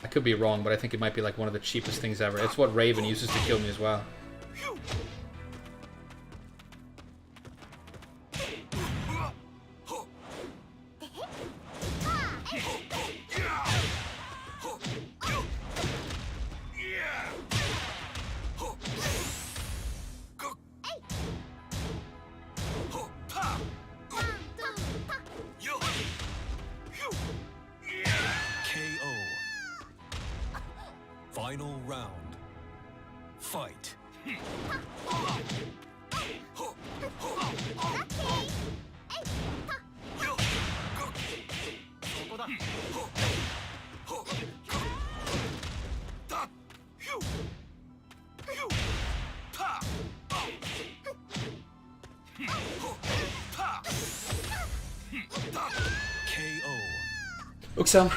I could be wrong, but I think it might be like one of the cheapest things ever. It's what Raven uses to kill me as well. Final round. Fight. KO. Uxam.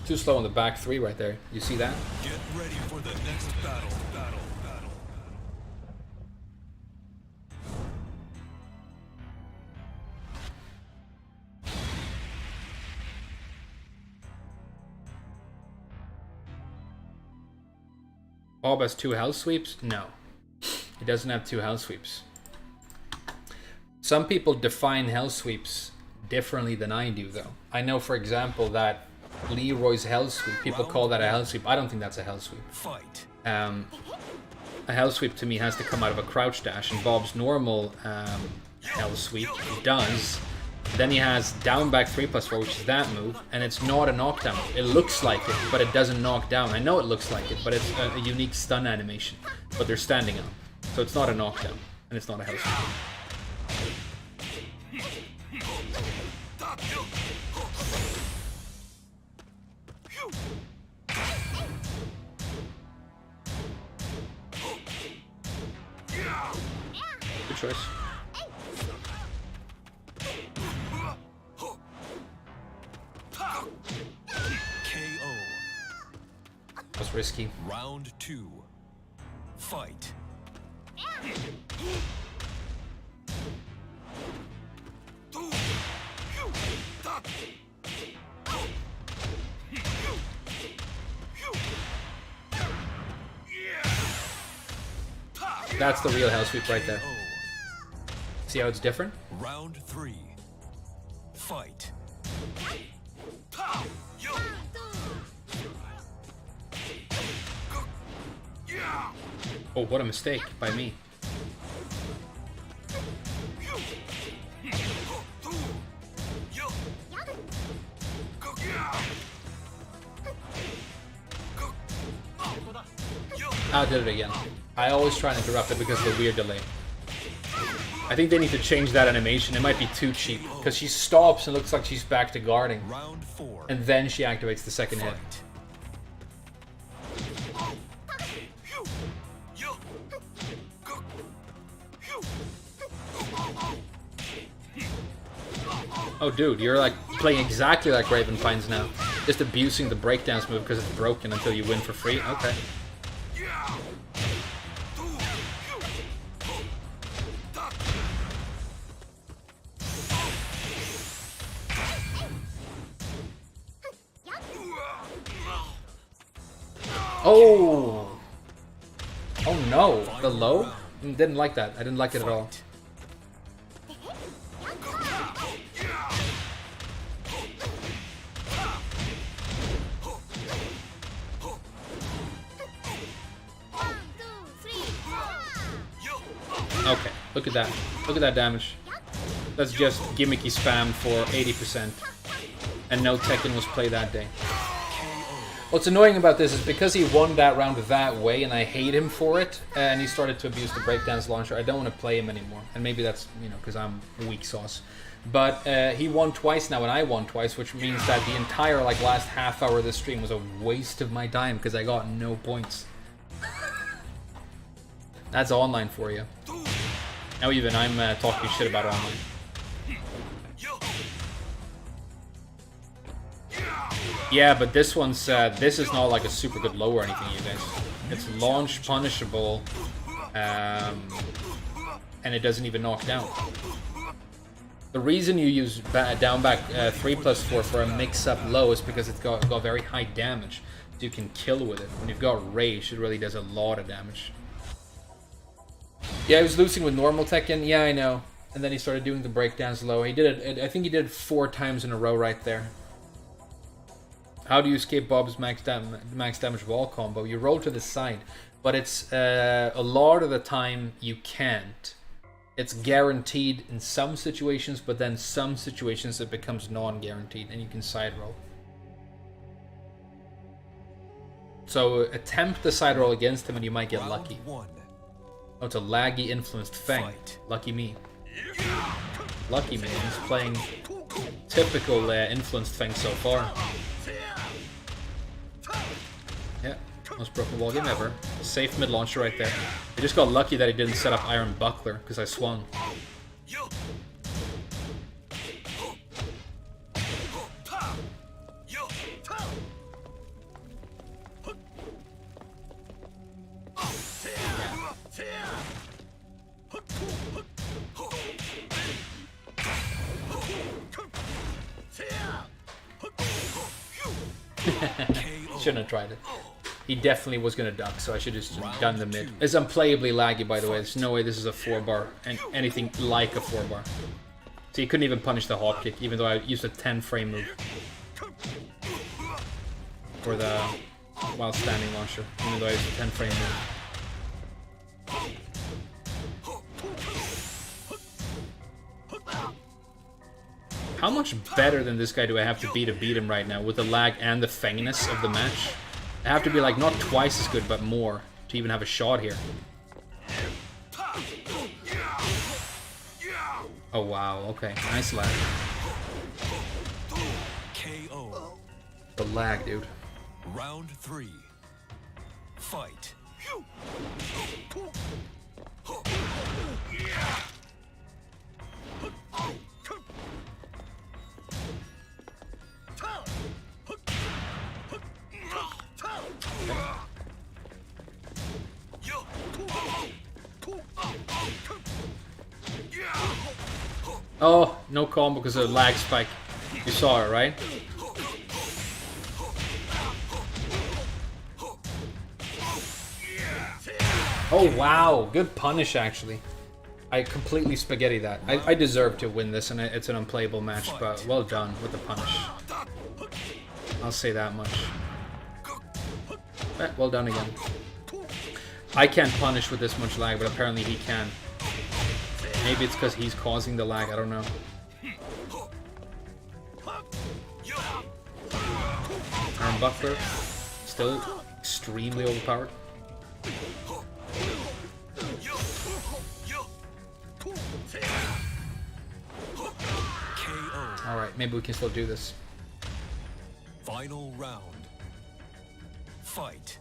Too slow on the back 3 right there. You see that? Get ready for the next battle. Bob has 2 hell sweeps? No. He doesn't have 2 hell sweeps. Some people define hell sweeps differently than I do, though. I know, for example, that Leroy's hell sweep, people call that a hell sweep. I don't think that's a hell sweep. Fight. A hell sweep to me has to come out of a crouch dash, and Bob's normal hell sweep does. Then he has down back 3+4, which is that move, and it's not a knockdown. It looks like it, but it doesn't knock down. I know it looks like it, but it's a unique stun animation. But they're standing up, so it's not a knockdown, and it's not a hell sweep. Good choice. KO. That's risky. Round 2. Fight. That's the real house sweep right there. See how it's different? Round 3. Fight. Oh, what a mistake by me. I did it again. I always try and interrupt it because of the weird delay. I think they need to change that animation. It might be too cheap because she stops and looks like she's back to guarding. Round 4. And then she activates the second hit. Oh dude, you're like playing exactly like Raven Pines now. Just abusing the breakdance move because it's broken until you win for free? Okay. Oh! Oh no! The low? Didn't like that. I didn't like it at all. Okay, look at that. Look at that damage. That's just gimmicky spam for 80%. And no Tekken was played that day. What's annoying about this is because he won that round that way, and I hate him for it, and he started to abuse the breakdance launcher, I don't want to play him anymore. And maybe that's, you know, because I'm weak sauce. But he won twice now, and I won twice, which means that the entire like last half hour of this stream was a waste of my time, because I got no points. That's online for you. Now even I'm talking shit about online. Yeah, but this one's, this is not like a super good low or anything, you guys. It's launch punishable, and it doesn't even knock down. The reason you use down back 3+4 for a mix-up low is because it's got very high damage. So you can kill with it. When you've got Rage, it really does a lot of damage. Yeah, he was losing with normal Tekken, yeah, I know. And then he started doing the breakdance low. He did it, I think he did it 4 times in a row right there. How do you escape Bob's max damage wall combo? You roll to the side, but it's a lot of the time you can't. It's guaranteed in some situations, but then some situations it becomes non-guaranteed, and you can side roll. So attempt the side roll against him, and you might get lucky. Oh, it's a laggy influenced Fang. Lucky me. Lucky me. He's playing typical influenced Fang so far. Yeah, most broken wall game ever. Safe mid launcher right there. I just got lucky that he didn't set up Iron Buckler because I swung. Shouldn't have tried it. He definitely was going to duck, so I should have just done the mid. It's unplayably laggy, by the way. There's no way this is a 4-bar and anything like a 4-bar. So he couldn't even punish the hop kick, even though I used a 10-frame move for the while standing launcher, even though I used a 10-frame move. How much better than this guy do I have to beat him right now with the lag and the fanginess of the match? I have to be like not twice as good, but more to even have a shot here. Oh wow, okay, nice lag. KO. The lag, dude. Round 3. Fight. Oh, no combo because of the lag spike. You saw it, right? Oh wow, good punish actually. I completely spaghetti that. I deserve to win this, and it's an unplayable match, but well done with the punish. I'll say that much. Well done again. I can't punish with this much lag, but apparently he can. Maybe it's because he's causing the lag, I don't know. Arm buckler, still extremely overpowered. Alright, maybe we can still do this. Final round. Fight.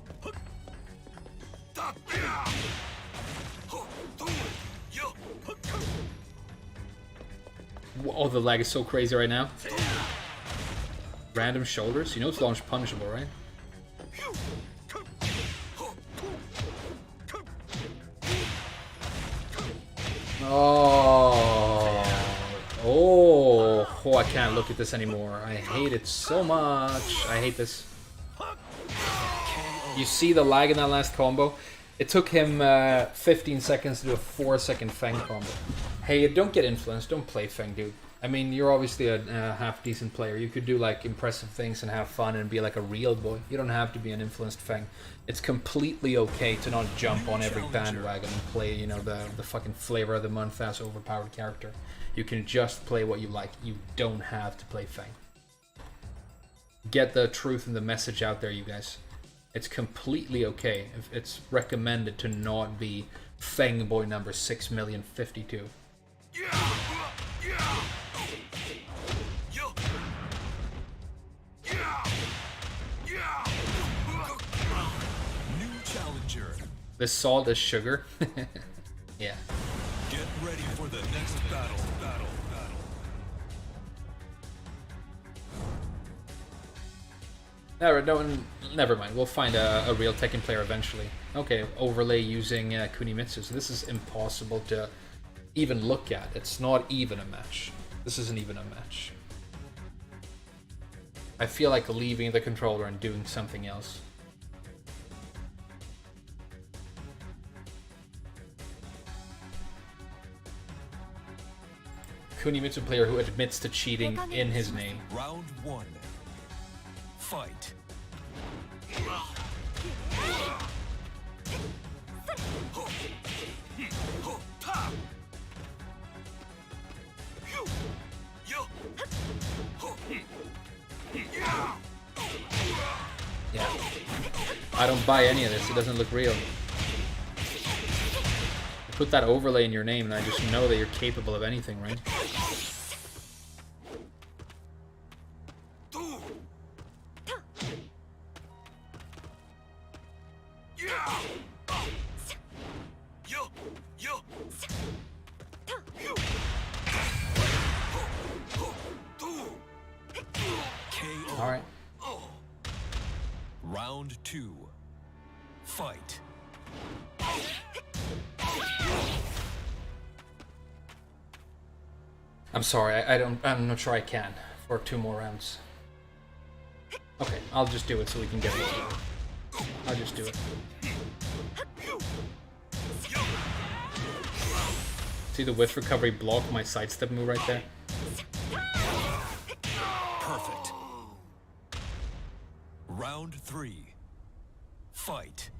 Oh, the lag is so crazy right now. Random shoulders? You know it's launch punishable, right? Oh, I can't look at this anymore. I hate it so much. I hate this. You see the lag in that last combo? It took him 15 seconds to do a 4-second Feng combo. Hey, don't get influenced. Don't play Feng, dude. I mean, you're obviously a half-decent player. You could do, like, impressive things and have fun and be, like, a real boy. You don't have to be an influenced Feng. It's completely okay to not jump on every bandwagon and play, you know, the fucking flavor of the month as overpowered character. You can just play what you like. You don't have to play Feng. Get the truth and the message out there, you guys. It's completely okay. It's recommended to not be Feng boy number 6,052,000. New challenger. This salt is sugar. Yeah. Get ready for the next battle. Never mind. We'll find a real Tekken player eventually. Okay, overlay using Kunimitsu. So this is impossible to even look at. It's not even a match. This isn't even a match. I feel like leaving the controller and doing something else. Kunimitsu player who admits to cheating in his name. Round 1. Fight. Yeah. I don't buy any of this. It doesn't look real. Put that overlay in your name and I just know that you're capable of anything, right? Alright. Round 2. Fight. I'm sorry, I'm not sure I can for 2 more rounds. Okay, I'll just do it so we can get it over. I'll just do it. See the whiff recovery block my sidestep move right there? Perfect. Round 3. Fight.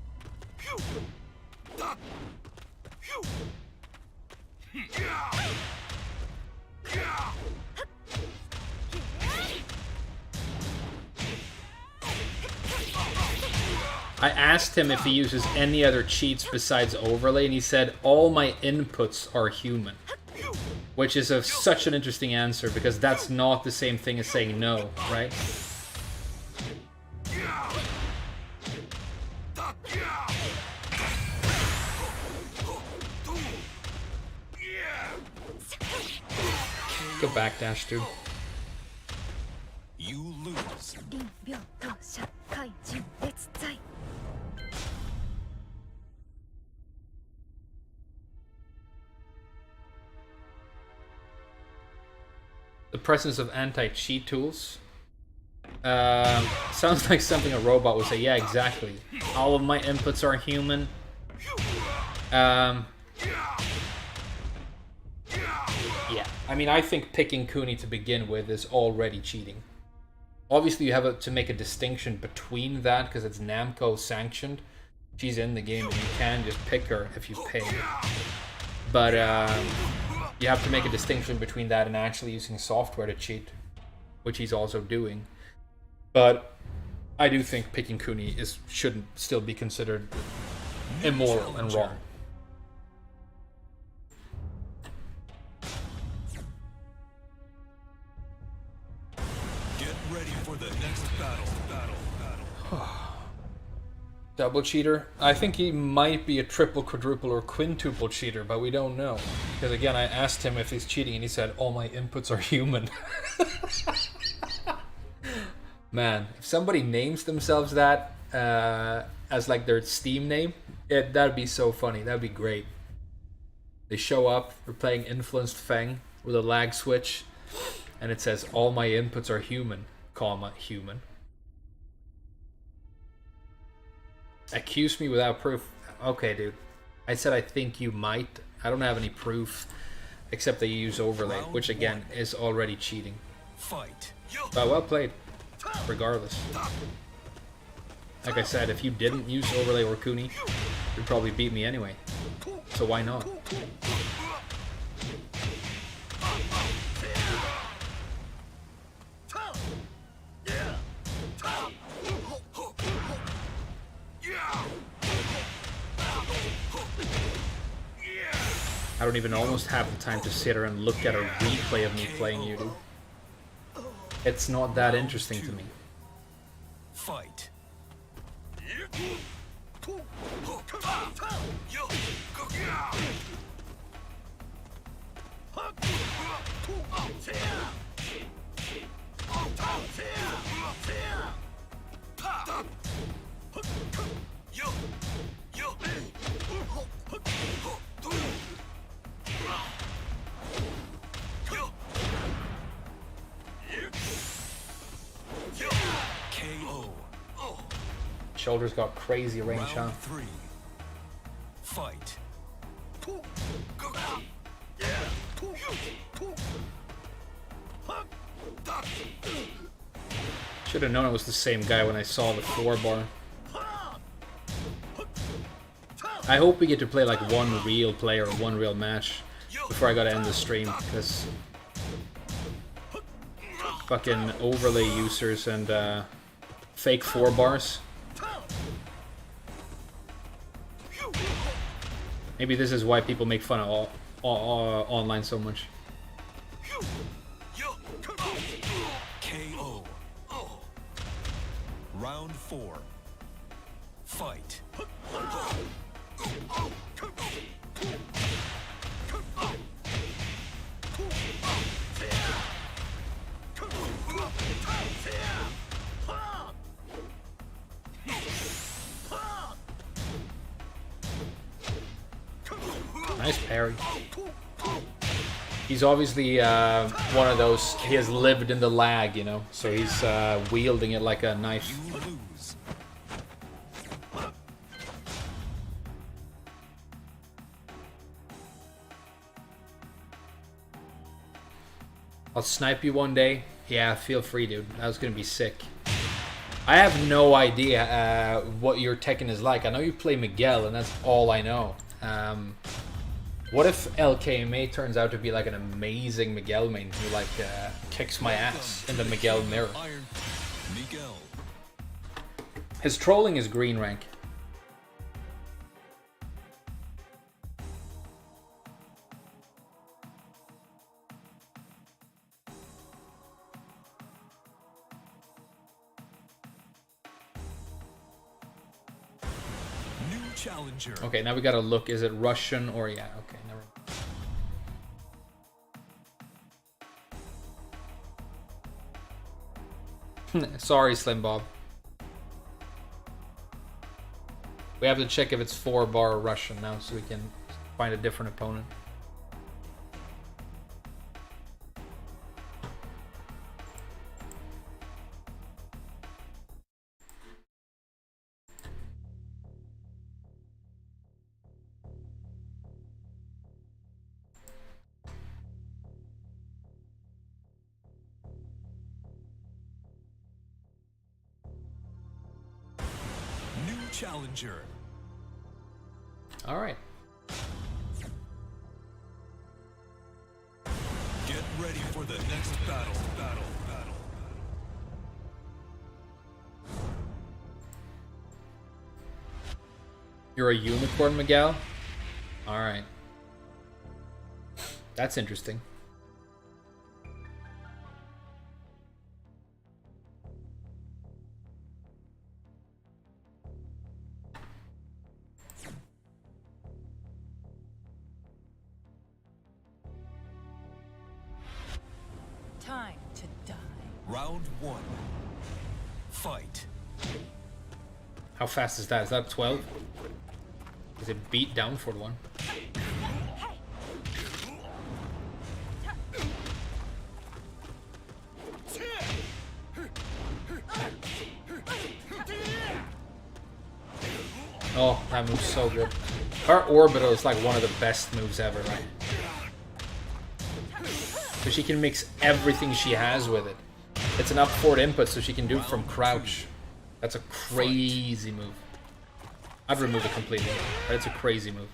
I asked him if he uses any other cheats besides overlay, and he said all my inputs are human. Which is such an interesting answer, because that's not the same thing as saying no, right? Go backdash, dude. You lose. The presence of anti-cheat tools. Sounds like something a robot would say. Yeah, exactly. All of my inputs are human. Yeah, I mean, I think picking Cooney to begin with is already cheating. Obviously, you have to make a distinction between that because it's Namco sanctioned. She's in the game and you can just pick her if you pay. But you have to make a distinction between that and actually using software to cheat, which he's also doing. But I do think picking Cooney shouldn't still be considered immoral and wrong. Get ready for the next battle. Double cheater? I think he might be a triple, quadruple, or quintuple cheater, but we don't know. Because again, I asked him if he's cheating and he said, all my inputs are human. Man, if somebody names themselves that as like their Steam name, that'd be so funny. That'd be great. They show up, they're playing Influenced Feng with a lag switch, and it says, all my inputs are human, comma, human. Accuse me without proof. Okay, dude. I said I think you might. I don't have any proof, except that you use overlay, which again is already cheating. Fight. But well played, regardless. Like I said, if you didn't use overlay or Cooney, you'd probably beat me anyway. So why not? I don't even almost have the time to sit here and look at a replay of me playing you, dude. It's not that interesting to me. Fight. KO. Shoulders got crazy range, huh? Round 3. Fight. Should have known it was the same guy when I saw the 4-bar. I hope we get to play like one real player or one real match before I gotta end the stream, because fucking overlay users and fake 4-bars. Maybe this is why people make fun of online so much. KO. Round 4. Fight. Nice parry. He's obviously one of those, he has lived in the lag, you know, so he's wielding it like a knife. You lose. I'll snipe you one day. Yeah, feel free, dude. That was gonna be sick. I have no idea what your Tekken is like. I know you play Miguel, and that's all I know. What if LKMA turns out to be like an amazing Miguel main who like kicks my ass in the Miguel mirror? Iron Miguel. His trolling is green rank. New challenger. Okay, now we gotta look. Is it Russian or yeah? Okay, never mind. Sorry, Slim Bob. We have to check if it's 4-bar Russian now, so we can find a different opponent. challenger. All right. Get ready for the next battle. You're a unicorn, Miguel? Alright. That's interesting. Time to die. Round 1. Fight. How fast is that? Is that 12? Is it beat down for one? Oh, that move's so good. Her orbital is like one of the best moves ever, right? So she can mix everything she has with it. It's an up forward input, so she can do it from crouch. That's a crazy move. I'd remove it completely, but it's a crazy move.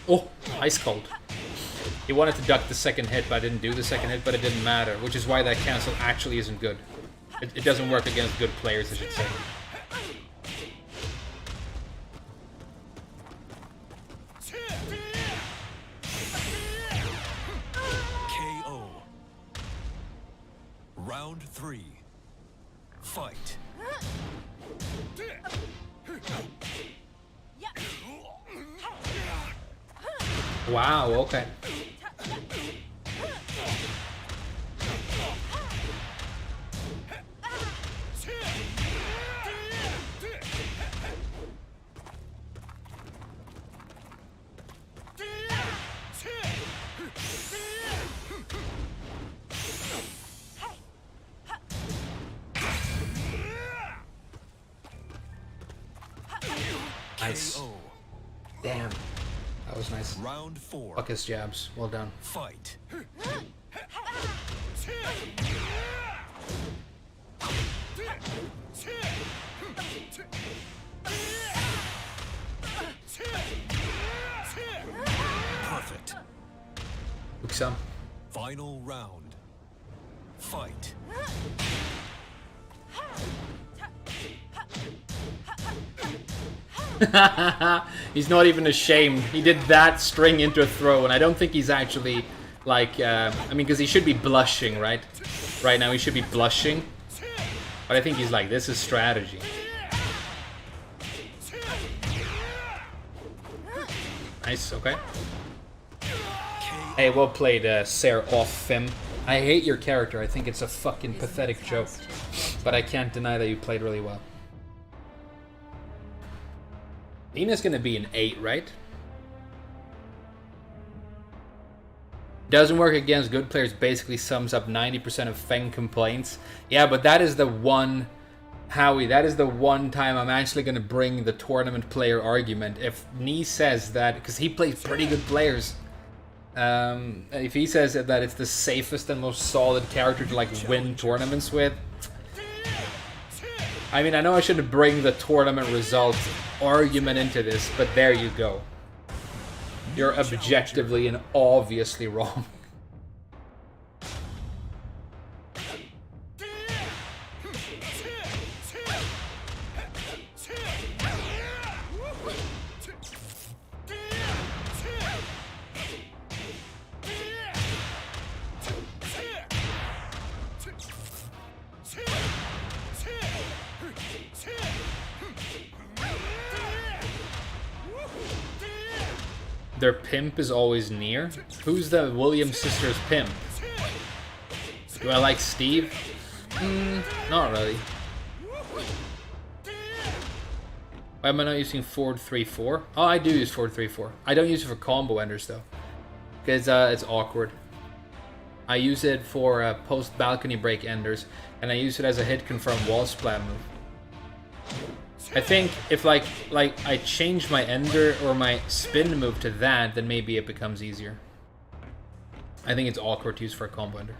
Oh, ice cold. He wanted to duck the second hit, but I didn't do the second hit, but it didn't matter, which is why that cancel actually isn't good. It doesn't work against good players, I should say. KO. Round 3. Fight. Wow, okay. Nice. KO. Damn. That was nice. Round 4. Fuck his jabs. Well done. Fight. Perfect. Look some. Final round. Fight. He's not even ashamed. He did that string into a throw, and I don't think he's actually, like, I mean, because he should be blushing, right? Right now he should be blushing. But I think he's like, this is strategy. Nice, okay. Hey, well played, Ser off Fim. I hate your character. I think it's a fucking pathetic joke. But I can't deny that you played really well. Nina's gonna be an 8, right? Doesn't work against good players basically sums up 90% of Feng complaints. Yeah, but that is the one, Howie, that is the one time I'm actually gonna bring the tournament player argument. If Ni says that, because he plays pretty good players, if he says that it's the safest and most solid character to like win tournaments with, I mean, I know I shouldn't bring the tournament result argument into this, but there you go. You're objectively and obviously wrong. Their pimp is always near? Who's the Williams sisters' pimp? Do I like Steve? Not really. Why am I not using forward 3-4? Oh, I do use forward 3-4. I don't use it for combo enders though, because it's awkward. I use it for post balcony break enders, and I use it as a hit confirm wall splat move. I think if like I change my ender or my spin move to that, then maybe it becomes easier. I think it's awkward to use for a combo ender.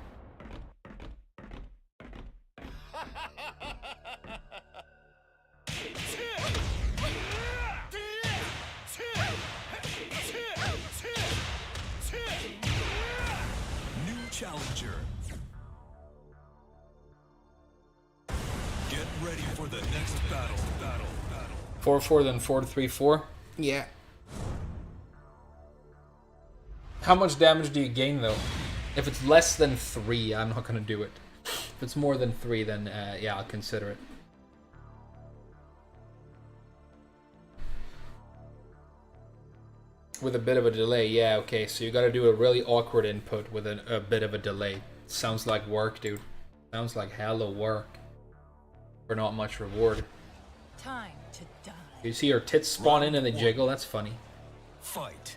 New challenger. Get ready for the next battle. 4-4 then 4-3-4. Yeah. How much damage do you gain though? If it's less than 3, I'm not gonna do it. If it's more than 3, then yeah, I'll consider it. With a bit of a delay, yeah, okay. So you gotta do a really awkward input with a bit of a delay. Sounds like work, dude. Sounds like hella work. For not much reward. Time to die. You see her tits spawn in and they jiggle, that's funny. Fight.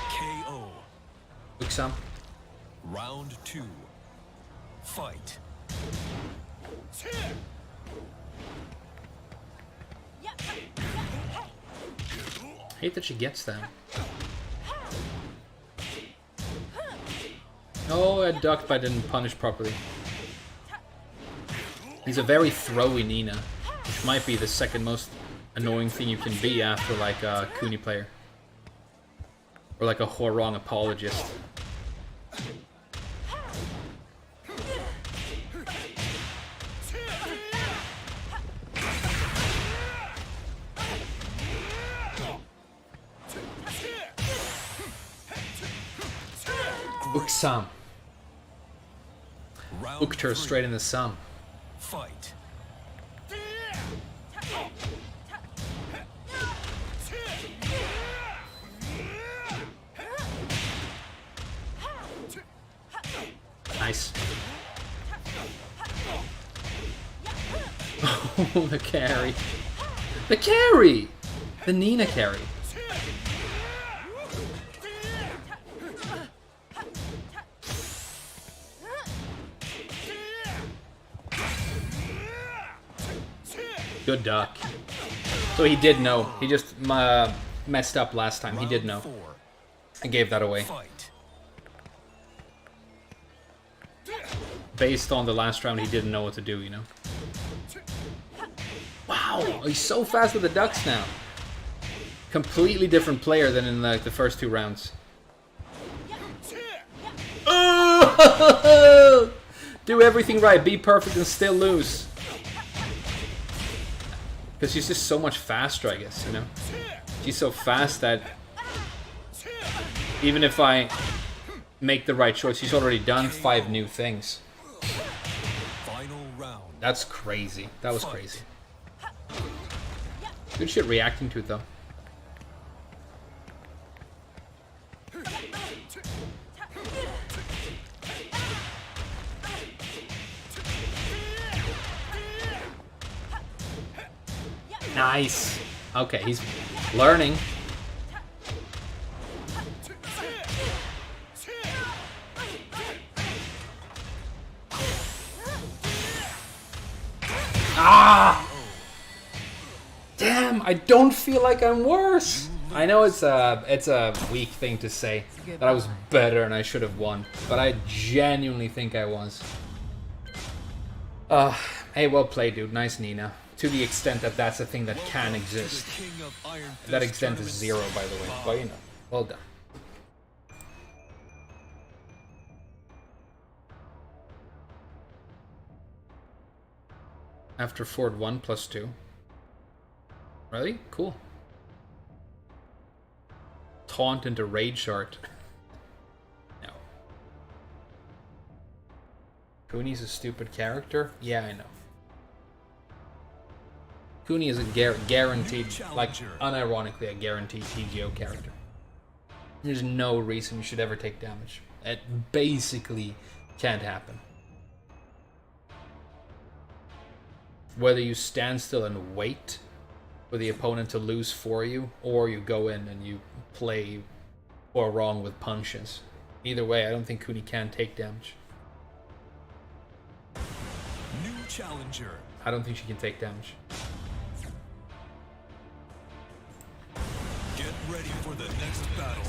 KO. Uksam. Round 2. Fight. Hate that she gets that. Oh, I ducked but I didn't punish properly. He's a very throwy Nina, which might be the second most annoying thing you can be after like a Kuni player. Or like a Horong apologist. Uksam. Round Ukter 3. straight in the sum. Fight. Nice. Oh, the carry. The carry! The Nina carry. Good duck. So he did know. He just messed up last time. He did know. Round 4. I gave that away. Fight. Based on the last round, he didn't know what to do, you know? Wow! He's so fast with the ducks now. Completely different player than in the first 2 rounds. Oh! Do everything right. Be perfect and still lose. Because she's just so much faster, I guess, you know? She's so fast that even if I make the right choice, she's already done 5 new things. Final round. That's crazy. That was crazy. Good shit reacting to it, though. Nice. Okay, he's learning. Ah! Damn, I don't feel like I'm worse. I know it's a weak thing to say that I was better and I should have won, but I genuinely think I was. Hey, well played, dude. Nice, Nina. To the extent that that's a thing that can exist. The King of Iron Fist That extent is Tournament 0, by the way. But you know, well done. After Ford 1 plus 2. Really? Cool. Taunt into Rage Art. No. Kuni's a stupid character? Yeah, I know. Kuni is a guaranteed, like, unironically a guaranteed TGO character. There's no reason you should ever take damage. It basically can't happen. Whether you stand still and wait for the opponent to lose for you, or you go in and you play or wrong with punches. Either way, I don't think Kuni can take damage. New challenger. I don't think she can take damage. Get ready for the next battle.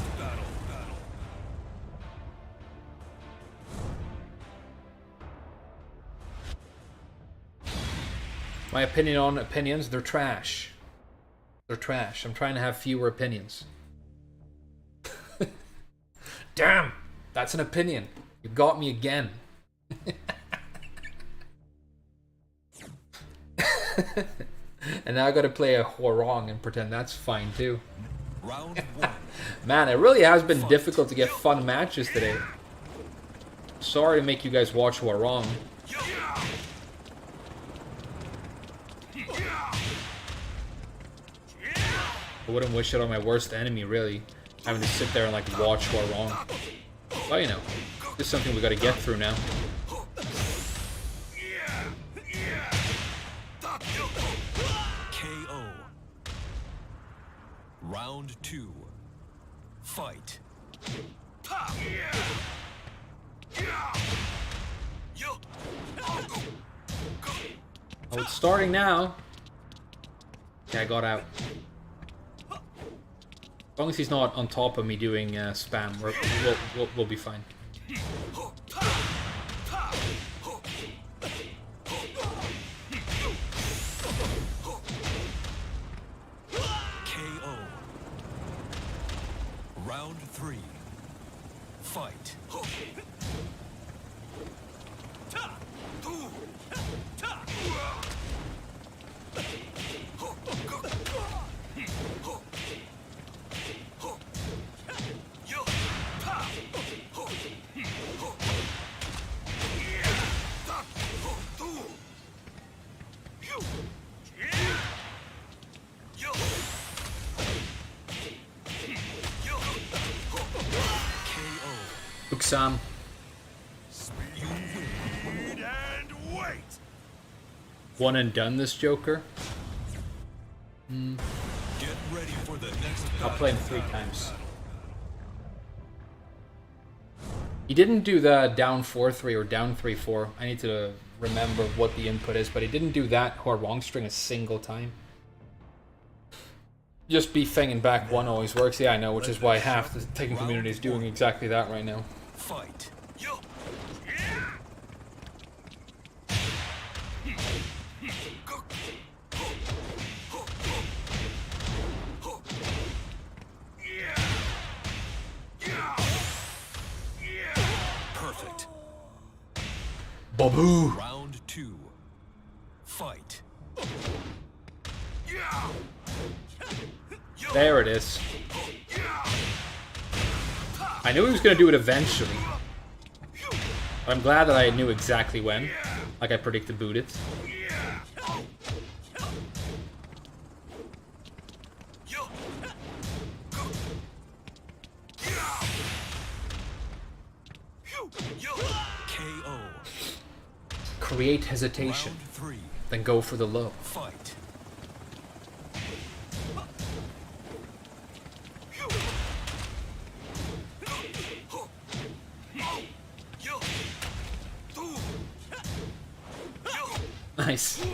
My opinion on opinions, they're trash. They're trash. I'm trying to have fewer opinions. Damn! That's an opinion. You got me again. And now I gotta play a Hwoarang and pretend that's fine too. Round 1. Man, it really has been difficult to get fun matches today. Sorry to make you guys watch Hwoarang. I wouldn't wish it on my worst enemy, really. Having to sit there and like watch Hwoarang. But you know, this is something we gotta get through now. KO. Round 2. Fight. Oh, it's starting now. Okay, I got out. As long as he's not on top of me doing spam, we'll be fine. KO. Round 3. Fight. Uksam. One and done this Joker. Get ready for the next I'll play him 3 times. He didn't do the down 4-3 or down 3-4. I need to remember what the input is, but he didn't do that Hwoarang string a single time. Just befanging back 1 always works. Yeah, I know, which is why half the Tekken community is doing exactly that right now. Fight. Perfect. Babu! Round 2. Fight. There it is. I knew he was going to do it eventually. But I'm glad that I knew exactly when. Like I predicted boot it. KO. Create hesitation. Round 3. Then go for the low. Fight. Nice.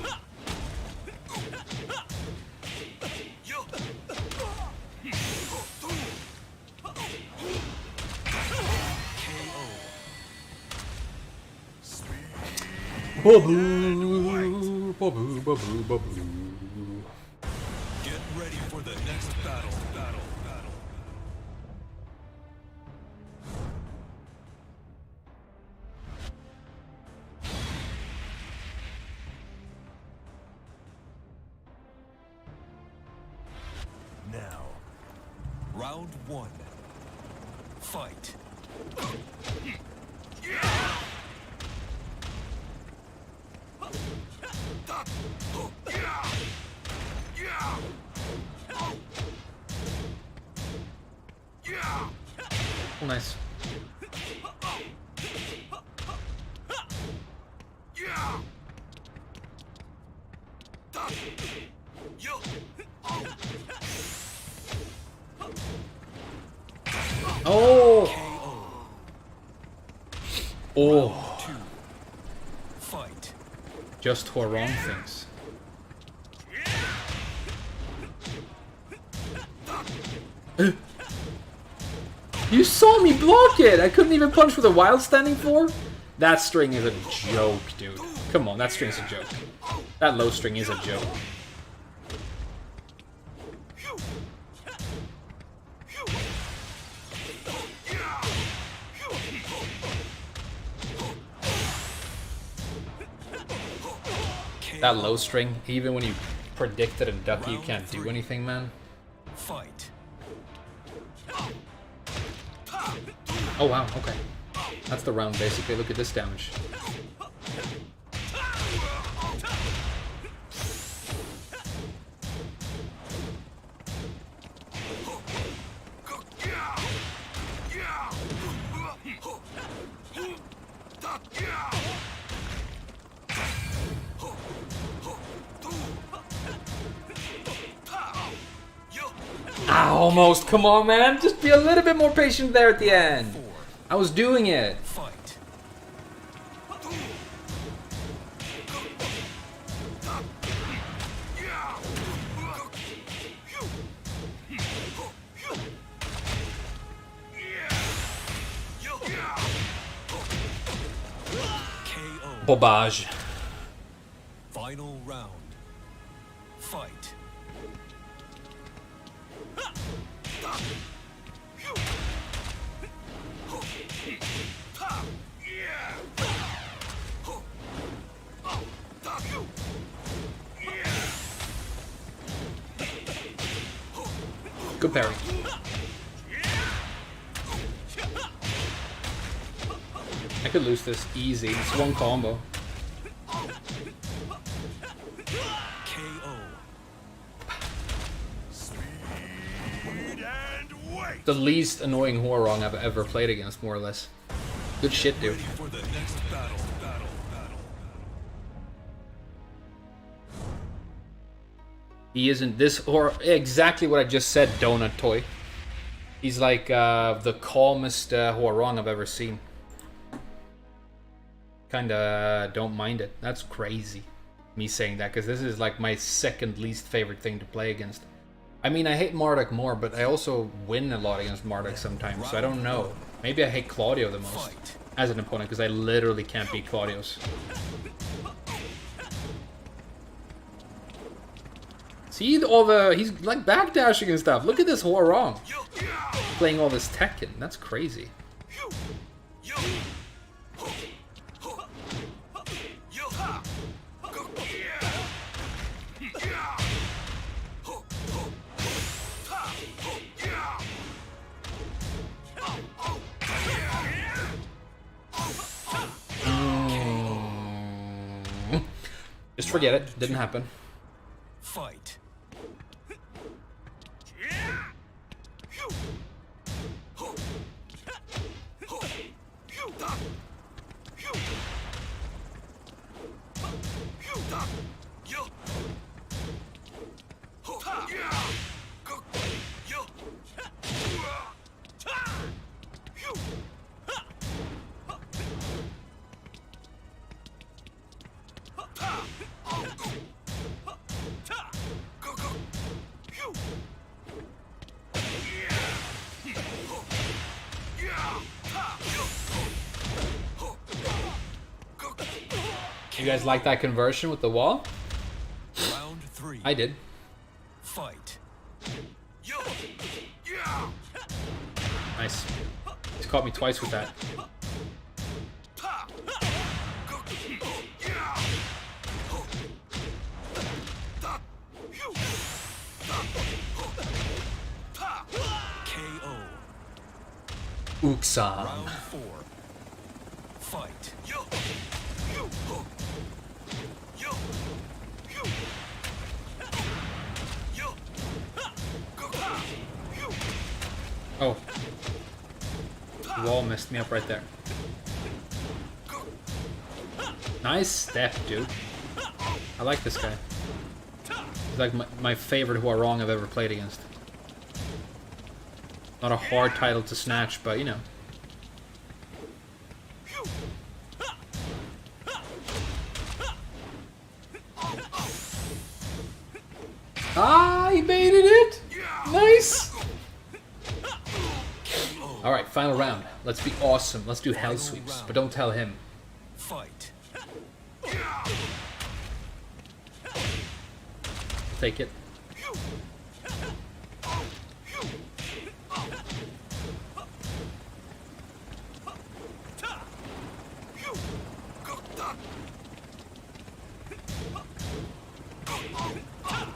Babu, babu, babu, babu. Get ready for the next battle. Now, round 1. Fight. Oh, nice. Oh! Oh! Two. Fight. Just Huarong things. You saw me block it! I couldn't even punch with a wild standing for? That string is a joke, dude. Come on, that string's a joke. That low string is a joke. That low string, even when you predict it and duck it, you can't do anything, man. Fight. Oh wow, okay. That's the round basically. Look at this damage. Ah, almost. Come on, man. Just be a little bit more patient there at the end. I was doing it. Fight. KO. Bobage. Final round. Fight. Good parry. I could lose this easy. It's one combo. KO. The least annoying Huarong I've ever played against, more or less. Good shit, dude. Ready for the next battle. He isn't this, or exactly what I just said, Donut Toy. He's like the calmest Huarong I've ever seen. Kinda don't mind it. That's crazy, me saying that, because this is like my second least favorite thing to play against. I mean, I hate Marduk more, but I also win a lot against Marduk sometimes, so I don't know. Maybe I hate Claudio the most as an opponent, because I literally can't beat Claudio's. See all the, he's like backdashing and stuff. Look at this Huarong playing all this Tekken. That's crazy. Just forget it. Didn't happen. Fight. You guys like that conversion with the wall? Round 3. I did. Fight. Nice. He's caught me twice with that. KO. Uksam. Round 4. Fight. Oh. The wall messed me up right there. Nice step, dude. I like this guy. He's like my favorite Huarong I've ever played against. Not a hard title to snatch, but you know. Ah, he baited it! Nice! Alright, final round. Let's be awesome. Let's do hell sweeps, but don't tell him. Fight. Take it.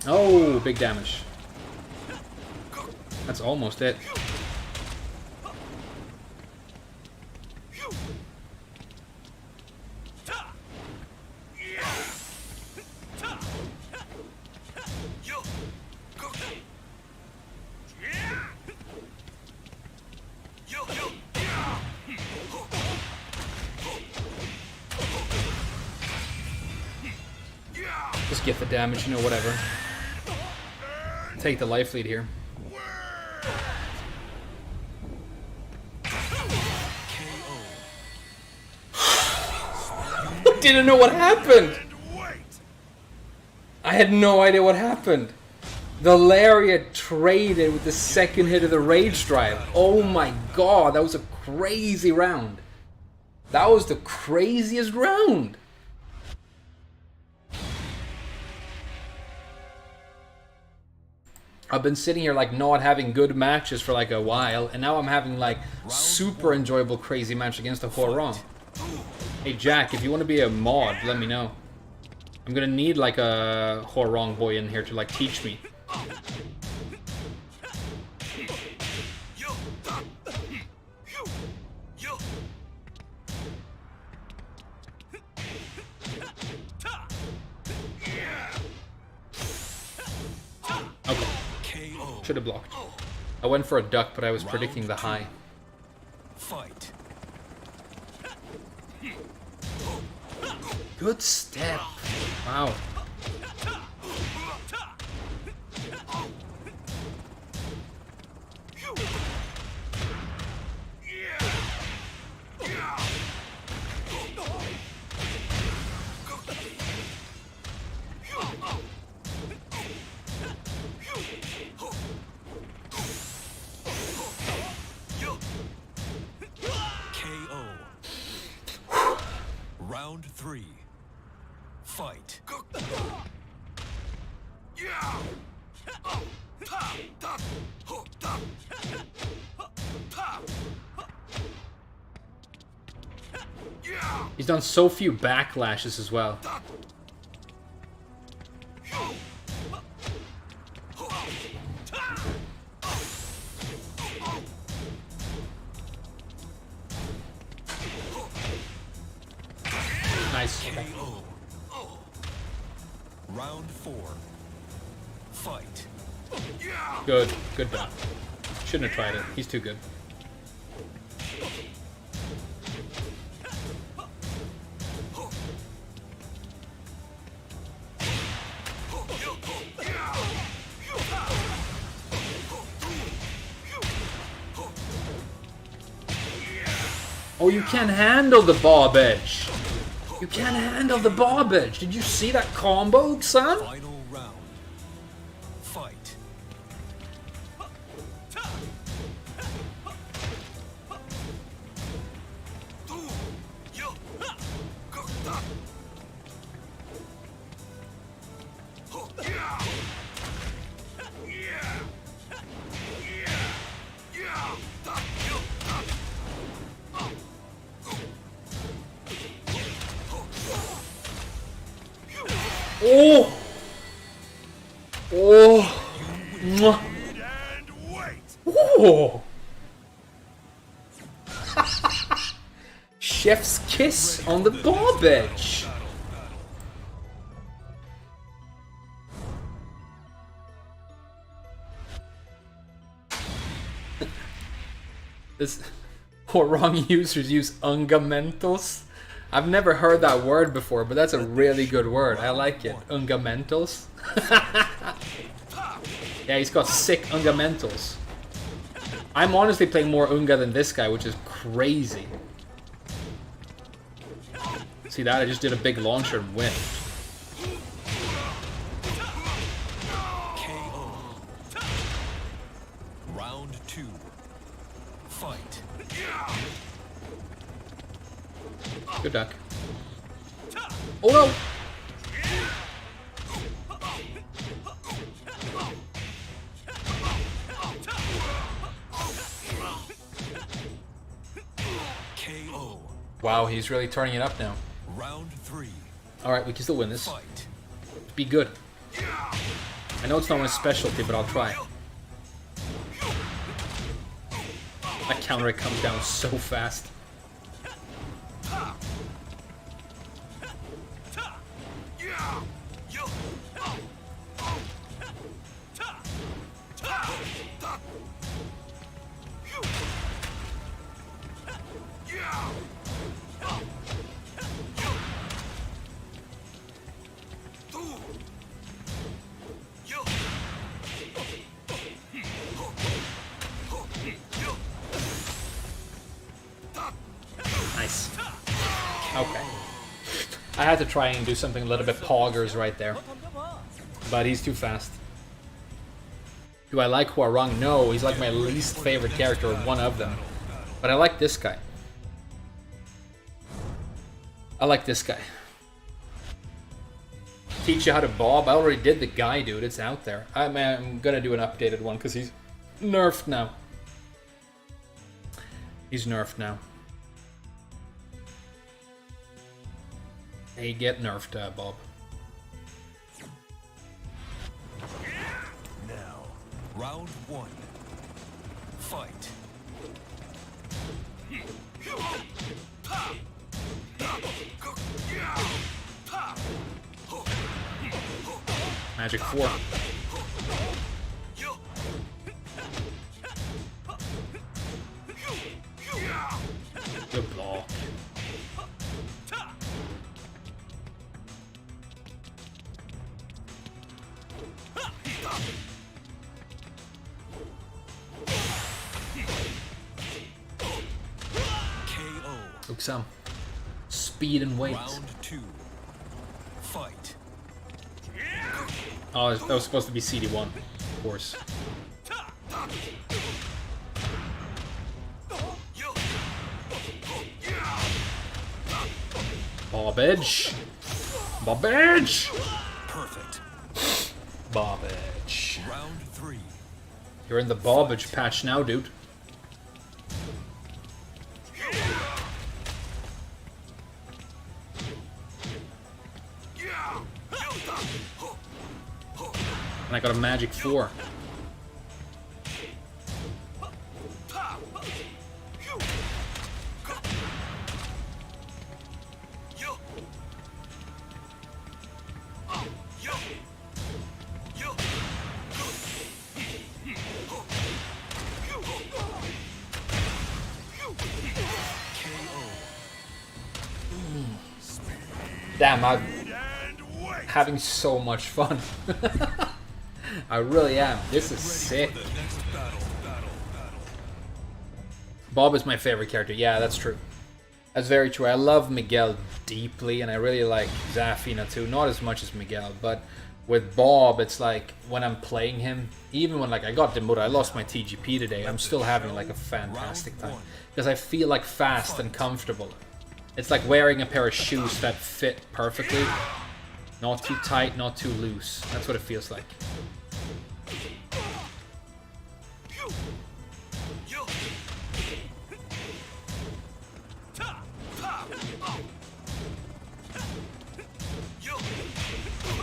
Oh, big damage. That's almost it. Just get the damage, you know, whatever. Take the life lead here. Didn't know what happened. I had no idea what happened. The lariat traded with the second hit of the rage drive. Oh my god, that was a crazy round. That was the craziest round. I've been sitting here like not having good matches for like a while, and now I'm having like super enjoyable crazy match against a Horong. Hey Jack, if you want to be a mod, let me know. I'm gonna need like a Horong boy in here to like teach me. Okay. Should have blocked. I went for a duck, but I was predicting the high. Fight. Good step. Wow. Round 3. Fight. He's done so few backlashes as well. Nice. Round 4. Fight. Good. Good block. Shouldn't have tried it. He's too good. Oh, you can't handle the bob edge. You can't handle the bob edge. Did you see that combo, son? Final round. Fight. Oh! Oh! Mwah. Oh! Chef's kiss on the bob edge. This Horong users use ungamentals. I've never heard that word before, but that's a really good word. I like it. Ungamentals. Yeah, he's got sick ungamentals. I'm honestly playing more Unga than this guy, which is crazy. See that? I just did a big launcher and win. KO. Round 2. Fight. Good duck. Oh no! KO. Wow, he's really turning it up now. Round 3. Alright, we can still win this. Fight. Be good. I know it's not my specialty, but I'll try. That counter rate comes down so fast. Nice. Okay. I had to try and do something a little bit poggers right there. But he's too fast. Do I like Huarong? No, he's like my least favorite character, or one of them. But I like this guy. I like this guy. Teach you how to bob? I already did the guy, dude. It's out there. I'm gonna do an updated one because he's nerfed now. He's nerfed now. Hey, get nerfed, Bob. Now, round 1. Fight. Magic 4. Good block. KO. Look some speed and weight. Round 2. Fight. Oh, that was supposed to be CD1, of course. Bobbage. Bobbage. Perfect. Bobbage. Round 3. You're in the bobbage patch now, dude. And I got a magic 4. Damn, I'm having so much fun. I really am. This is sick. Bob is my favorite character. Yeah, that's true. That's very true. I love Miguel deeply, and I really like Zafina too. Not as much as Miguel, but with Bob, it's like when I'm playing him, even when like I got demoted, I lost my TGP today, I'm still having like a fantastic time. Because I feel like fast and comfortable. It's like wearing a pair of shoes that fit perfectly. Not too tight, not too loose. That's what it feels like.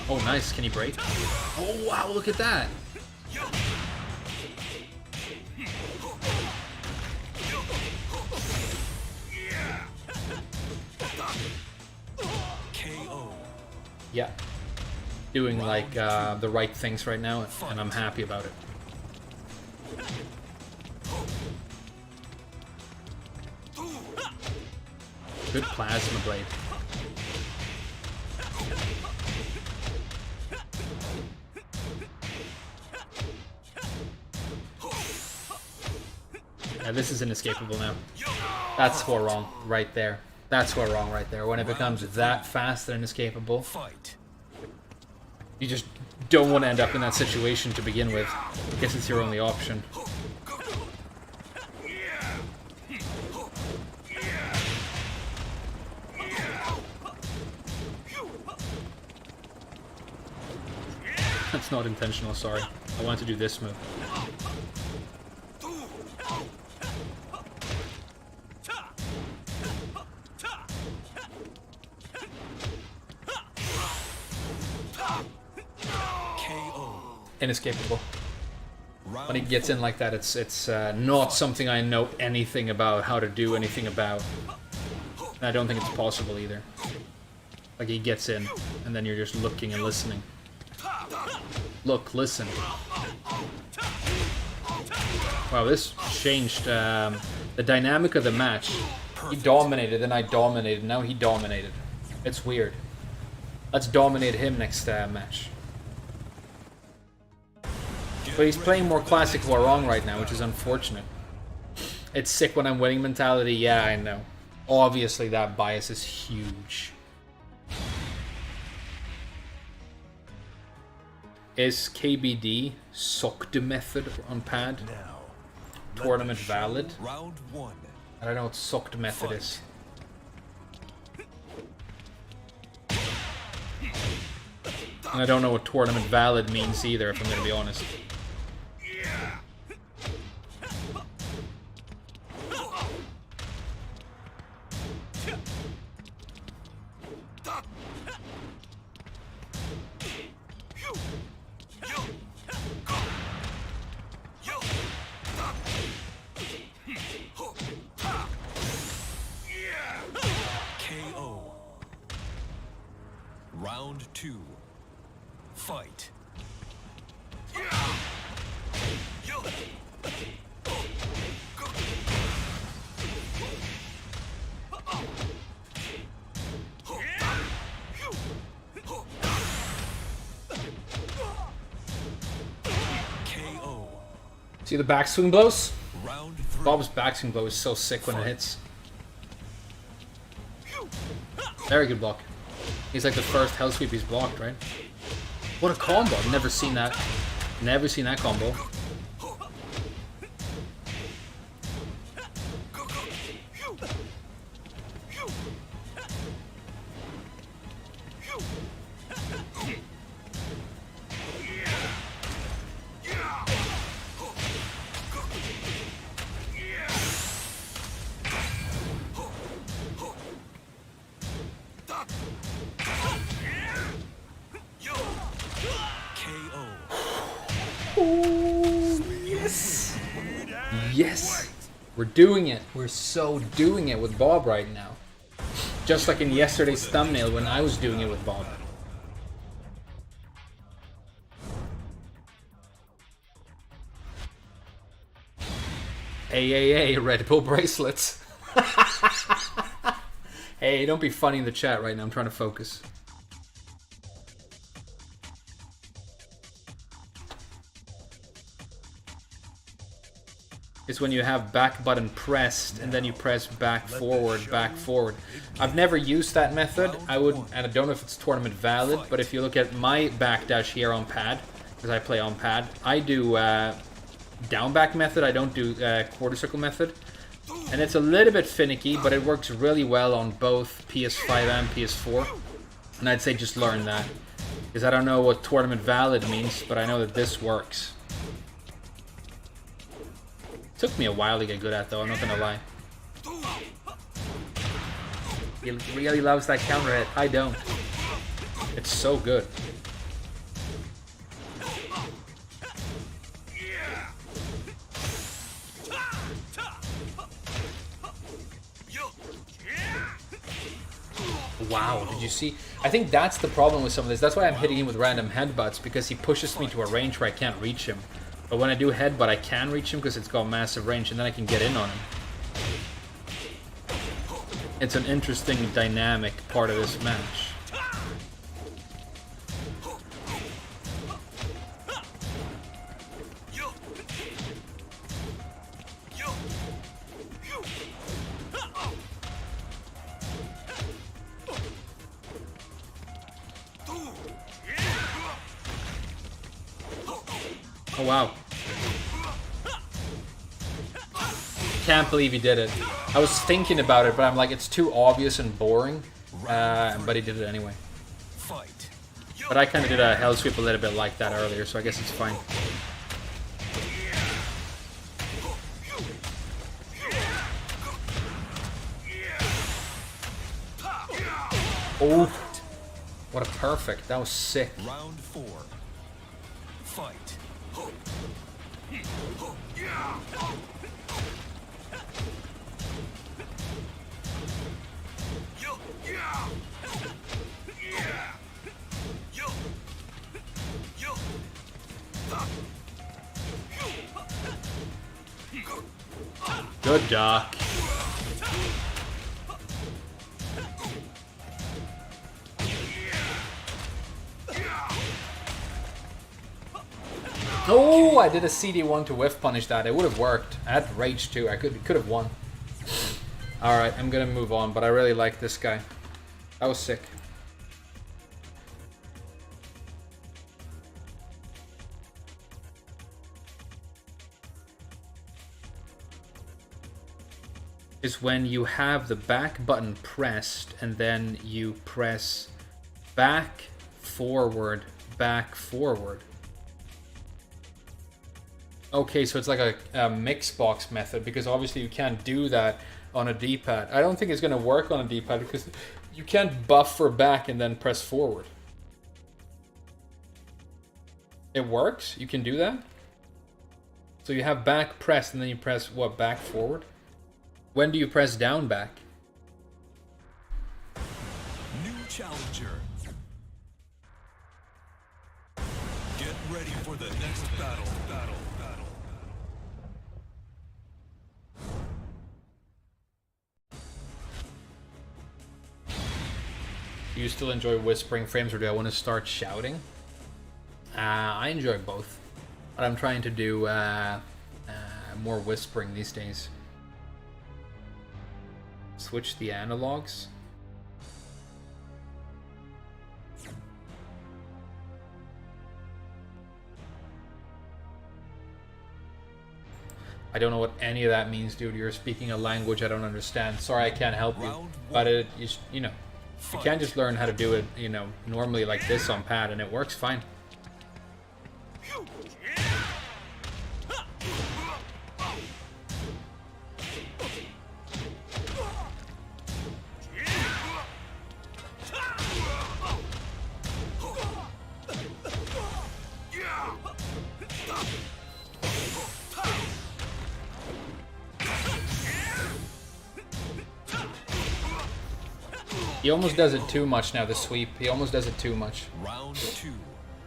Oh, nice. Can he break? Oh, wow. Look at that. KO. Yeah. Doing like the right things right now, and I'm happy about it. Good plasma blade. This is inescapable now. That's what wrong right there. That's what wrong right there. When it becomes that fast and inescapable, you just don't want to end up in that situation to begin with. I guess it's your only option. That's not intentional, sorry. I want to do this move. Inescapable. When he gets in like that, it's not something I know anything about, how to do anything about. And I don't think it's possible either. Like, he gets in, and then you're just looking and listening. Look, listen. Wow, this changed the dynamic of the match. He dominated, then I dominated, now he dominated. It's weird. Let's dominate him next match. But he's playing more classic Warong right now, which is unfortunate. It's sick when I'm winning mentality, yeah, I know. Obviously that bias is huge. Is KBD Sokde method on pad tournament valid? I don't know what Sokde method is. And I don't know what tournament valid means either, if I'm going to be honest. Round 2. Fight. KO. See the backswing blows? Round 3. Bob's backswing blow is so sick when it hits. Very good block. He's like the first hell sweep he's blocked, right? What a combo! I've never seen that. Never seen that combo. Yes! Yes! We're doing it. We're so doing it with Bob right now. Just like in yesterday's thumbnail when I was doing it with Bob. Hey, Red Bull bracelets. Hey, don't be funny in the chat right now. I'm trying to focus. Is when you have back button pressed and then you press back forward, back forward. I've never used that method. I don't know if it's tournament valid, but if you look at my backdash here on pad, because I play on pad, I do down back method. I don't do quarter circle method. And it's a little bit finicky, but it works really well on both PS5 and PS4. And I'd say just learn that. Because I don't know what tournament valid means, but I know that this works. Took me a while to get good at, though, I'm not gonna lie. He really loves that counter hit. I don't. It's so good. Wow, did you see? I think that's the problem with some of this. That's why I'm hitting him with random headbutts, because he pushes me to a range where I can't reach him. But when I do headbutt, I can reach him because it's got massive range, and then I can get in on him. It's an interesting dynamic part of this match. Oh wow. Can't believe he did it. I was thinking about it, but I'm like, it's too obvious and boring. But he did it anyway. Fight. But I kind of did a hell sweep a little bit like that earlier, so I guess it's fine. Oh, what a perfect. That was sick. Round 4. Fight. Good Doc. Oh, I did a CD1 to whiff punish that. It would have worked. I had rage too. I could have won. Alright, I'm gonna move on, but I really like this guy. That was sick. Is when you have the back button pressed and then you press back, forward, back, forward. Okay, so it's like a mix box method, because obviously you can't do that on a D-pad. I don't think it's going to work on a D-pad because you can't buff for back and then press forward. It works? You can do that? So you have back pressed and then you press, what, back, forward? When do you press down, back? New challenger. Get ready for the next battle. Do you still enjoy whispering frames, or do I want to start shouting? I enjoy both, but I'm trying to do more whispering these days. Switch the analogs. I don't know what any of that means, dude. You're speaking a language I don't understand. Sorry, I can't help you. But you know, you can't just learn how to do it, you know, normally like this on pad, and it works fine. He almost does it too much now, the sweep. He almost does it too much. Round 2.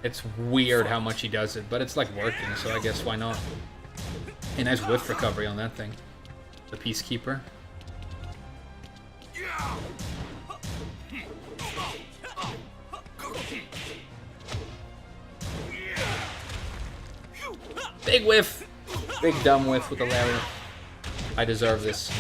It's weird how much he does it, but it's like working, so I guess why not? A nice whiff recovery on that thing. The Peacekeeper. Big whiff! Big dumb whiff with the lariat. I deserve this.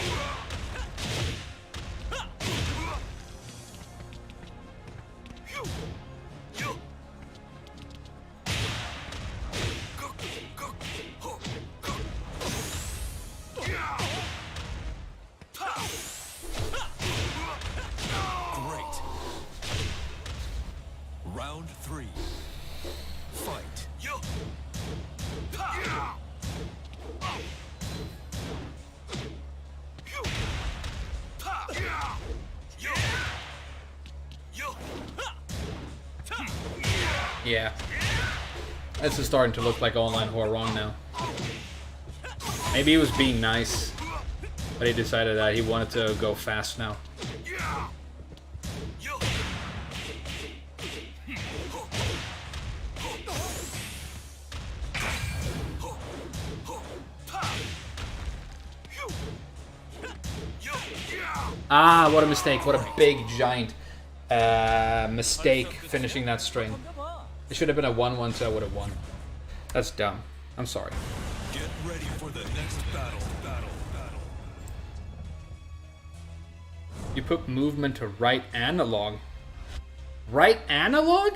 Round 3. Fight. Yeah. This is starting to look like online horror wrong now. Maybe he was being nice, but he decided that he wanted to go fast now. Ah, what a mistake. What a big, giant mistake finishing that string. It should have been a 1-1, so I would have won. That's dumb. I'm sorry. Get ready for the next battle. You put movement to right analog. Right analog?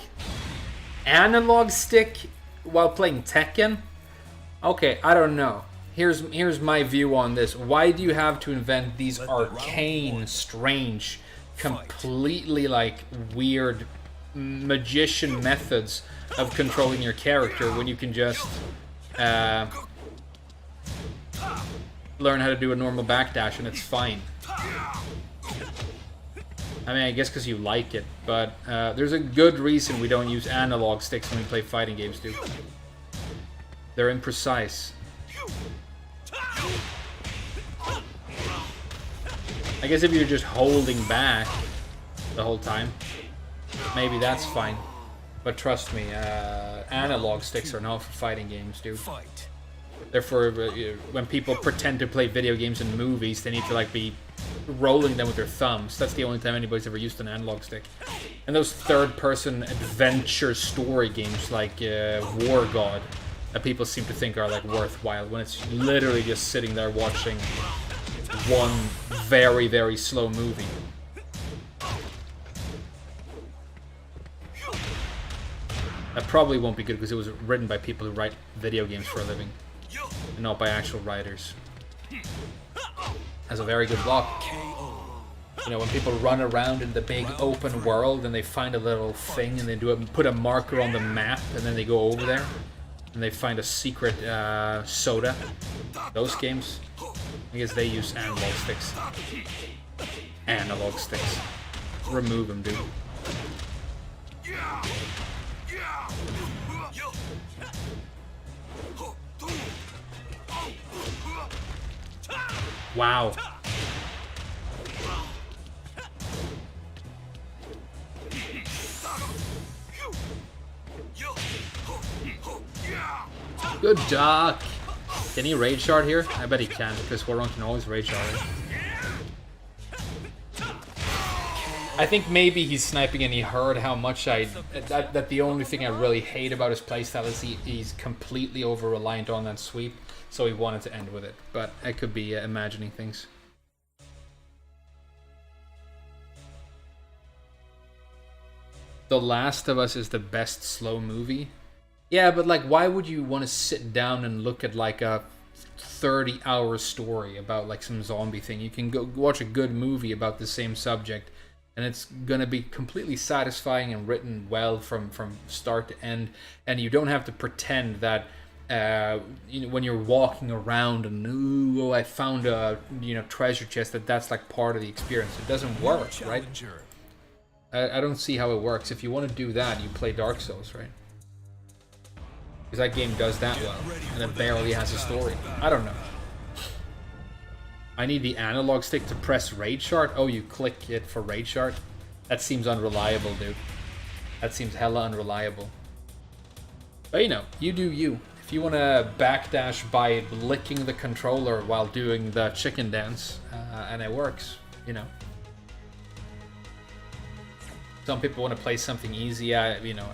Analog stick while playing Tekken? Okay, I don't know. Here's my view on this. Why do you have to invent these arcane, strange, completely like weird magician methods of controlling your character when you can just learn how to do a normal backdash and it's fine? I mean, I guess because you like it, but there's a good reason we don't use analog sticks when we play fighting games, dude. They're imprecise. I guess if you're just holding back the whole time, maybe that's fine. But trust me, analog sticks are not for fighting games, dude. Therefore, when people pretend to play video games in movies, they need to like be rolling them with their thumbs. That's the only time anybody's ever used an analog stick. And those third-person adventure story games like War God, that people seem to think are like worthwhile, when it's literally just sitting there watching one very, very slow movie. That probably won't be good because it was written by people who write video games for a living, and not by actual writers. Has a very good block. You know, when people run around in the big open world and they find a little thing and they do it, put a marker on the map, and then they go over there and they find a secret soda. Those games, I guess they use analog sticks. Analog sticks. Remove them, dude. Wow. Good duck. Can he rage shard here? I bet he can, because Warron can always rage shard. I think maybe he's sniping and he heard how much that the only thing I really hate about his playstyle is he's completely over-reliant on that sweep, so he wanted to end with it. But I could be imagining things. The Last of Us is the best slow movie. Yeah, but like, why would you want to sit down and look at like a 30-hour story about like some zombie thing? You can go watch a good movie about the same subject, and it's gonna be completely satisfying and written well from start to end. And you don't have to pretend that you know, when you're walking around and ooh, I found a treasure chest, that's like part of the experience. It doesn't work, right? I don't see how it works. If you want to do that, you play Dark Souls, right? Because that game does that well, and it barely has a story. I don't know. I need the analog stick to press Raid Shard? Oh, you click it for Raid Shard? That seems unreliable, dude. That seems hella unreliable. But you know, you do you. If you want to backdash by licking the controller while doing the chicken dance, and it works, you know. Some people want to play something easy, you know.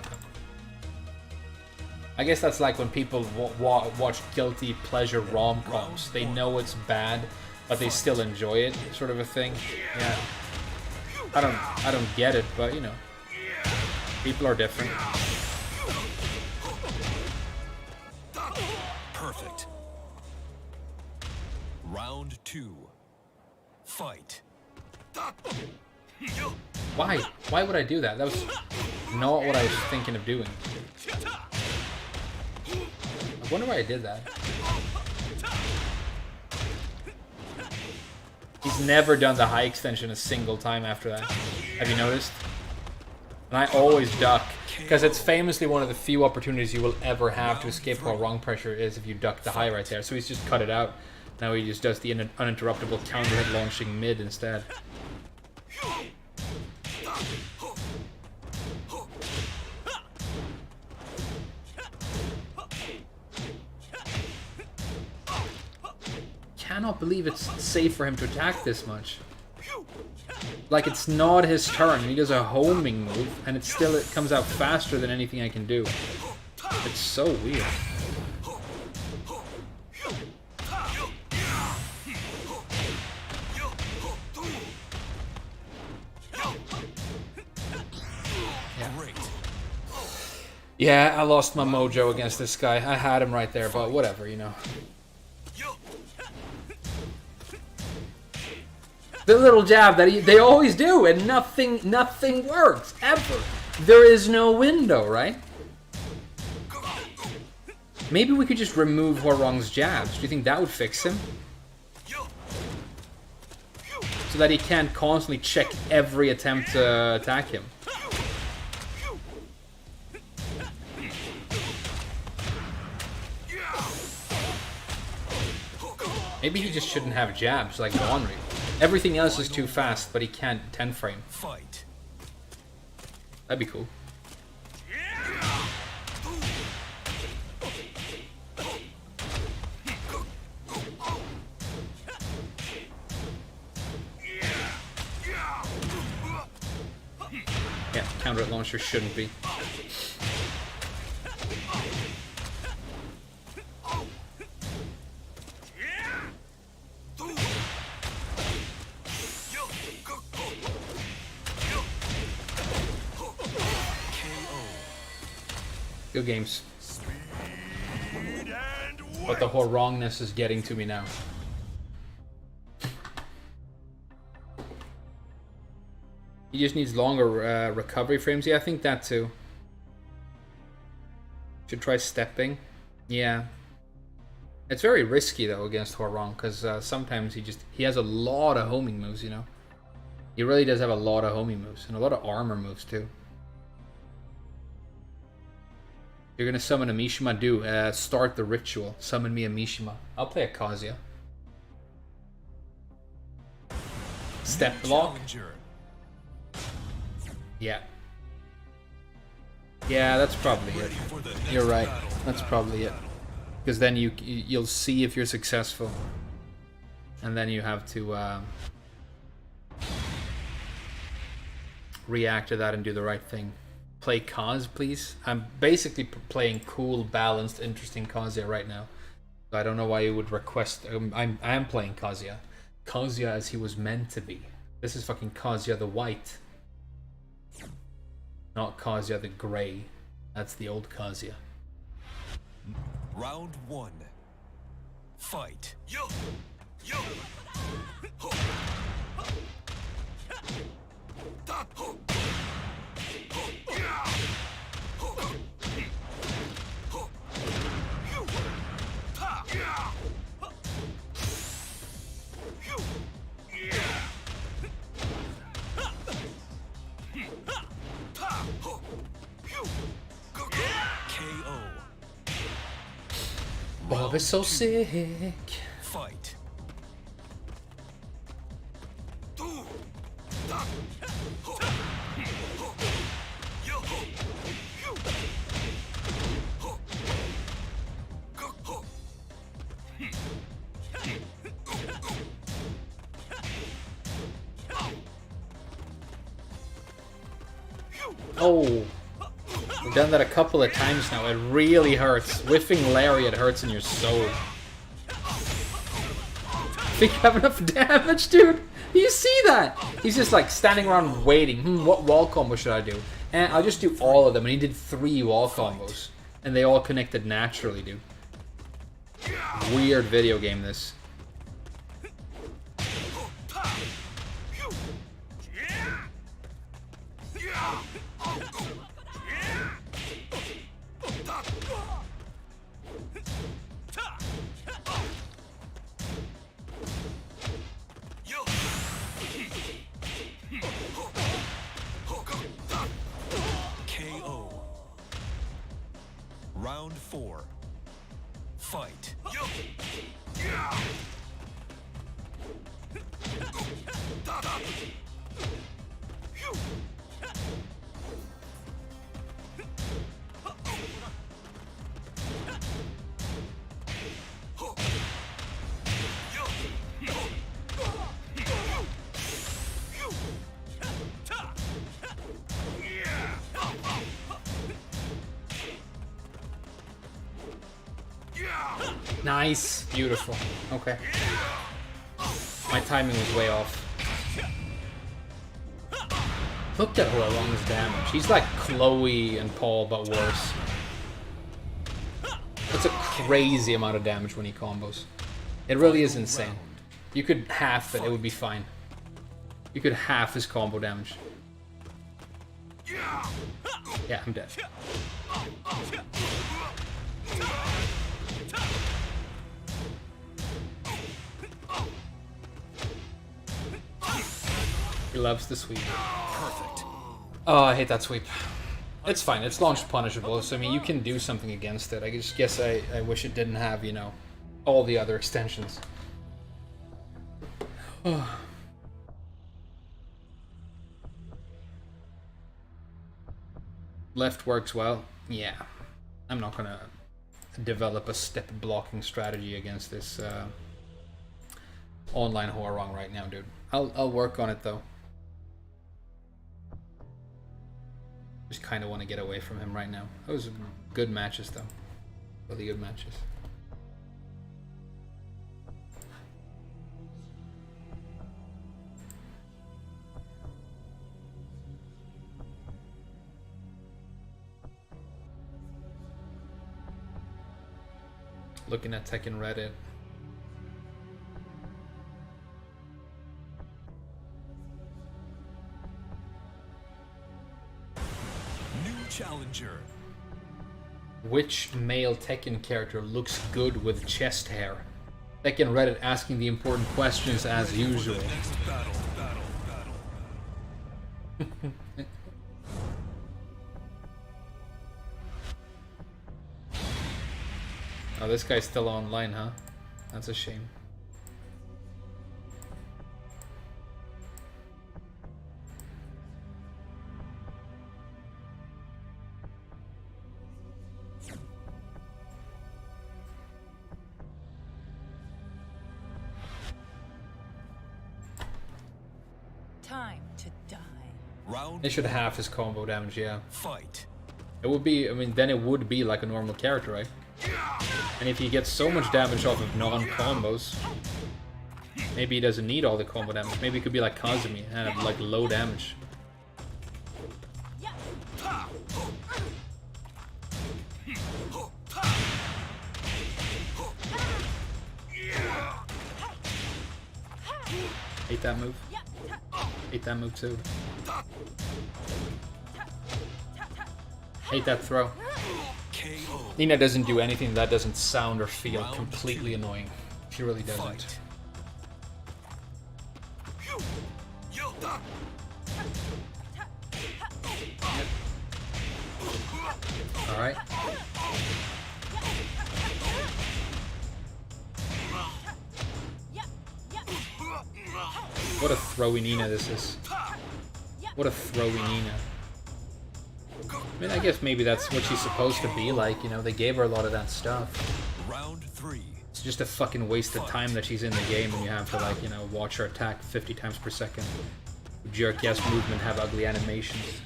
I guess that's like when people watch guilty pleasure rom-coms. They know it's bad, but they still enjoy it, sort of a thing. Yeah. I don't get it, but you know, people are different. Perfect. Round 2. Fight. Why? Why would I do that? That was not what I was thinking of doing. I wonder why I did that. He's never done the high extension a single time after that. Have you noticed? And I always duck, because it's famously one of the few opportunities you will ever have to escape while wrong pressure is if you duck the high right there. So he's just cut it out. Now he just does the uninterruptible counter hit launching mid instead. Cannot believe it's safe for him to attack this much. Like, it's not his turn, and he does a homing move, and it comes out faster than anything I can do. It's so weird. Yeah, I lost my mojo against this guy. I had him right there, but whatever, you know. The little jab that they always do, and nothing works, ever. There is no window, right? Maybe we could just remove Hwoarang's jabs. Do you think that would fix him? So that he can't constantly check every attempt to attack him. Maybe he just shouldn't have jabs like Gonri. Everything else is too fast, but he can't 10 frame. Fight. That'd be cool. Yeah, counter at launcher shouldn't be. Good games. But the Hwoarangness is getting to me now. He just needs longer recovery frames. Yeah, I think that too. Should try stepping. Yeah. It's very risky though against Hwoarang because sometimes he has a lot of homing moves, you know. He really does have a lot of homing moves and a lot of armor moves too. You're gonna summon a Mishima? Do start the ritual. Summon me a Mishima. I'll play a Kazuya. Step block. Yeah. Yeah, that's probably it. You're right. That's probably it. Because then you'll see if you're successful, and then you have to react to that and do the right thing. Play Kaz, please. I'm basically playing cool, balanced, interesting Kazuya right now. So I don't know why you would request. I am playing Kazuya. Kazuya as he was meant to be. This is fucking Kazuya the white. Not Kazuya the grey. That's the old Kazuya. Round one. Fight. Yo. Bob is so sick. Fight. Oh. We've done that a couple of times now. It really hurts. Whiffing Lariat hurts in your soul. Think you have enough damage, dude? Do you see that? He's just like standing around waiting. What wall combo should I do? And I'll just do all of them. And he did 3 wall combos. And they all connected naturally, dude. Weird video game, this. Round 4. Fight. Nice. Beautiful. Okay. My timing was way off. Look at Hwoarang's damage. He's like Chloe and Paul, but worse. crazy amount of damage when he combos. It really is insane. You could half it, it would be fine. You could half his combo damage. Yeah, I'm dead. He loves the sweep. Perfect. Oh, I hate that sweep. It's fine. It's launch punishable, so I mean, you can do something against it. I just guess I wish it didn't have, you know, all the other extensions. Left works well. Yeah. I'm not gonna develop a step blocking strategy against this online Horrong right now, dude. I'll work on it though. Just kind of want to get away from him right now. Those are good matches though. Really good matches. Looking at Tekken Reddit. New challenger. Which male Tekken character looks good with chest hair? Tekken Reddit asking the important questions as usual. Next battle. Oh, this guy's still online, huh? That's a shame. Time to die. Round. They should half his combo damage, yeah. Fight. It would be, I mean, then it would be like a normal character, right? And if he gets so much damage off of non-combos, maybe he doesn't need all the combo damage. Maybe it could be like Kazumi and have like low damage. Hate that move. Hate that move too. Hate that throw. KO. Nina doesn't do anything that doesn't sound or feel completely annoying. She really doesn't. Fight. Alright. What a throwy Nina this is. What a throwy Nina. I mean, I guess maybe that's what she's supposed to be like, you know, they gave her a lot of that stuff. Round 3. It's just a fucking waste of time that she's in the game and you have to, like, you know, watch her attack 50 times per second. Jerk-ass movement, have ugly animations,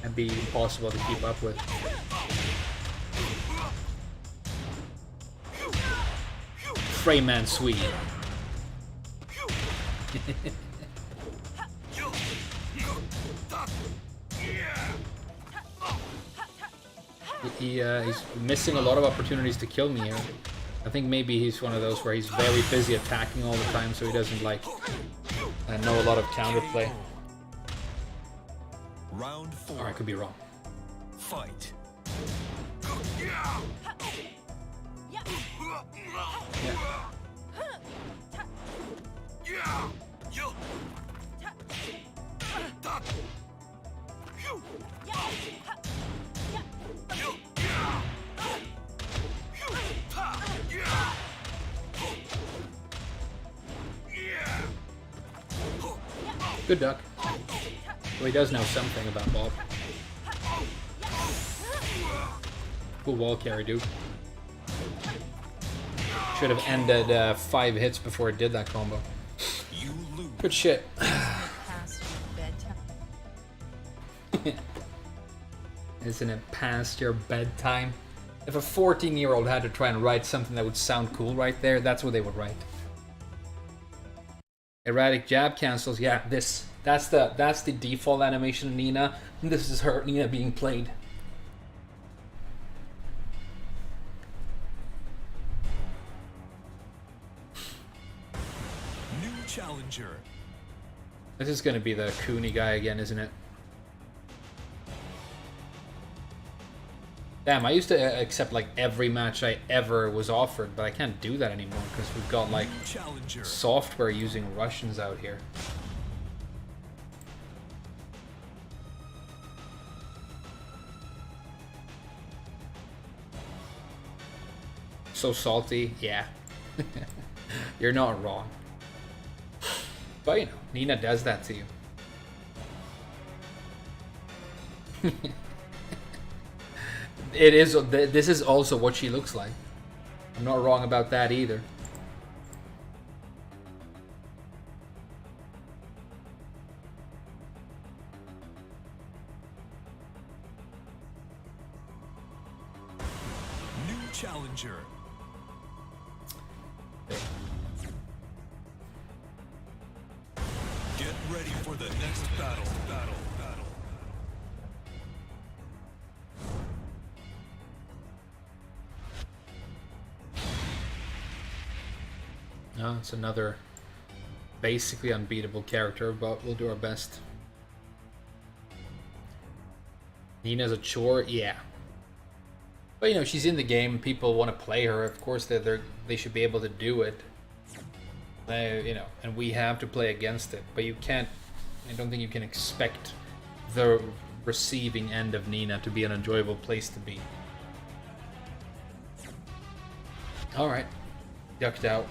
and be impossible to keep up with. Freyman sweet. He's missing a lot of opportunities to kill me here. I think maybe he's one of those where he's very busy attacking all the time, so he doesn't like know a lot of counterplay. Round 4. Or I could be wrong. Fight. Yeah. Good duck. Well, he does know something about Bob. Cool wall carry, dude. Should have ended 5 hits before it did that combo. You lose. Good shit. Past bedtime. Isn't it past your bedtime? If a 14-year-old had to try and write something that would sound cool right there, that's what they would write. Erratic jab cancels. Yeah, that's the default animation of Nina. And this is her Nina being played. challenger. This is gonna be the Cooney guy again, isn't it? Damn, I used to accept like every match I ever was offered, but I can't do that anymore because we've got like Challenger. software using Russians out here. So salty, yeah. You're not wrong. But you know, Nina does that to you. It is. This is also what she looks like. I'm not wrong about that either. New challenger. Get ready for the next battle. No, it's another basically unbeatable character, but we'll do our best. Nina's a chore, yeah. But you know, she's in the game. People want to play her. Of course, they should be able to do it. You know, and we have to play against it. But you can't. I don't think you can expect the receiving end of Nina to be an enjoyable place to be. All right, ducked out.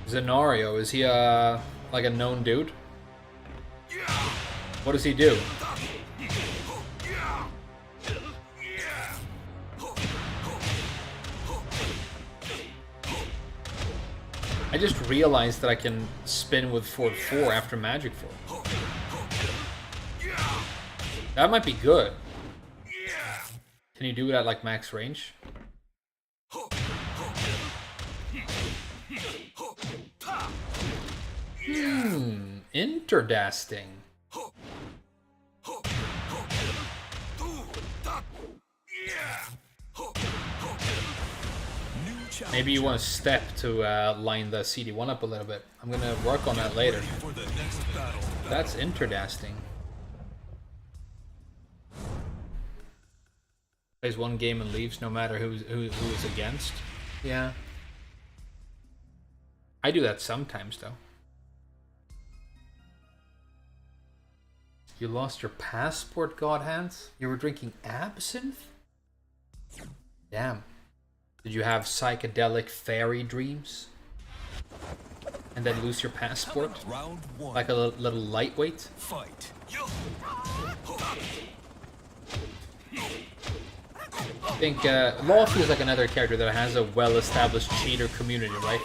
Zenario, is he like a known dude? What does he do? I just realized that I can spin with Ford 4 after Magic 4. That might be good. Can you do it at like max range? Interdasting. Maybe you want to step to line the CD1 up a little bit. I'm gonna work on that later. That's interdasting. Plays one game and leaves no matter who is against. Yeah. I do that sometimes though. You lost your passport, God Hands? You were drinking absinthe? Damn. Did you have psychedelic fairy dreams? And then lose your passport? Round one. Like a little lightweight? Fight. I think Lawful is like another character that has a well-established cheater community, right?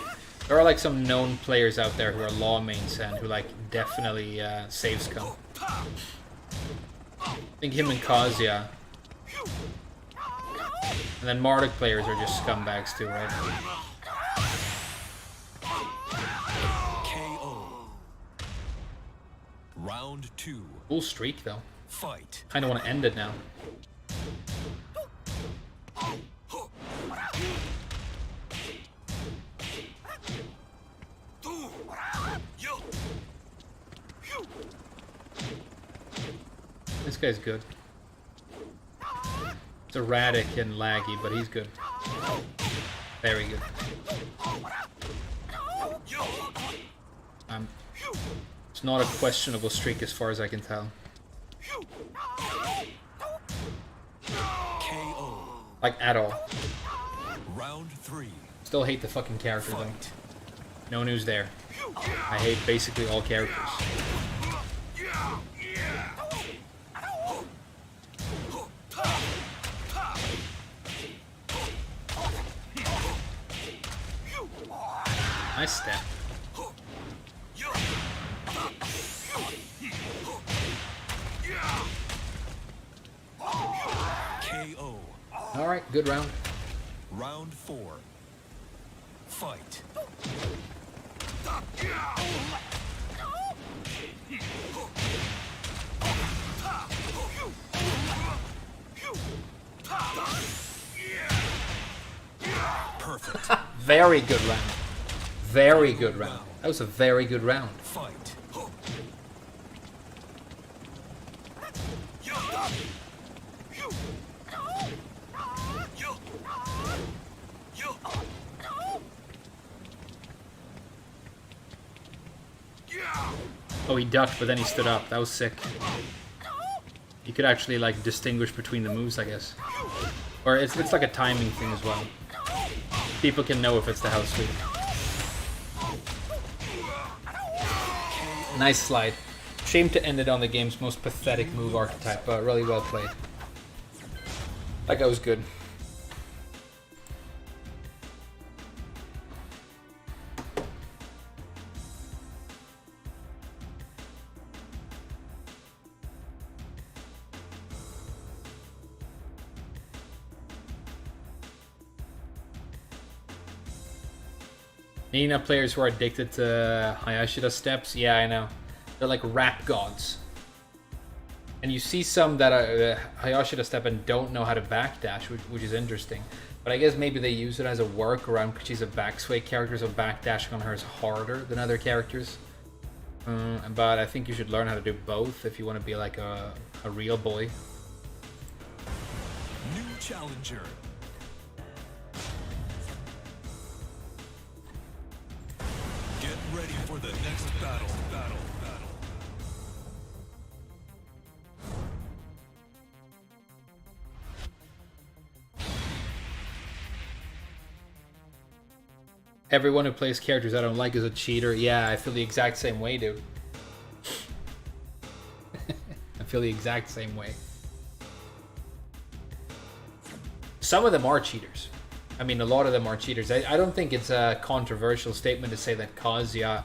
There are like some known players out there who are Law mains and who like definitely save scum. I think him and Kazuya. And then Marduk players are just scumbags too, right? KO. Round two. Cool streak though. Fight. Kinda wanna end it now. This guy's good. It's erratic and laggy, but he's good. Very good. It's not a questionable streak as far as I can tell. KO. Like, at all. Round three. Still hate the fucking character, though. Fight. No news there. I hate basically all characters. Nice step. KO. Alright, good round. Round four. Fight. very good round. Very good round. That was a very good round. Fight. Oh, he ducked, but then he stood up. That was sick. You could actually like distinguish between the moves, I guess. Or it's like a timing thing as well. People can know if it's the house sweep. Nice slide. Shame to end it on the game's most pathetic move archetype, but really well played. That guy was good. Nina players who are addicted to Hayashida steps, yeah, I know. They're like rap gods. And you see some that are Hayashida step and don't know how to backdash, which is interesting. But I guess maybe they use it as a workaround because she's a backsway character, so backdashing on her is harder than other characters. But I think you should learn how to do both if you want to be like a real boy. New challenger. Get ready for the next battle. Everyone who plays characters I don't like is a cheater. Yeah, I feel the exact same way, dude. I feel the exact same way. Some of them are cheaters. I mean, a lot of them are cheaters. I don't think it's a controversial statement to say that Kazuya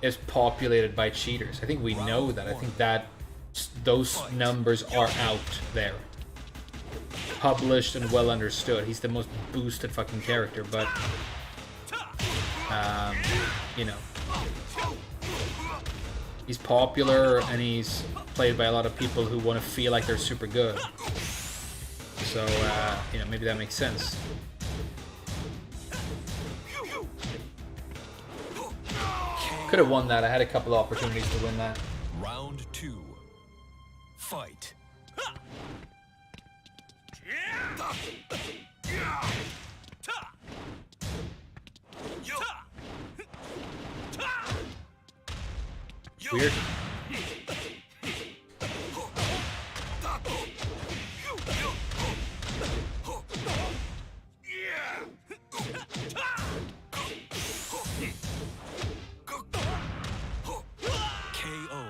is populated by cheaters. I think we know that. I think that those numbers are out there. Published and well understood. He's the most boosted fucking character, but... you know, he's popular and he's played by a lot of people who want to feel like they're super good. So, you know, maybe that makes sense. Could have won that. I had a couple of opportunities to win that. Round 2. Fight. Weird. KO.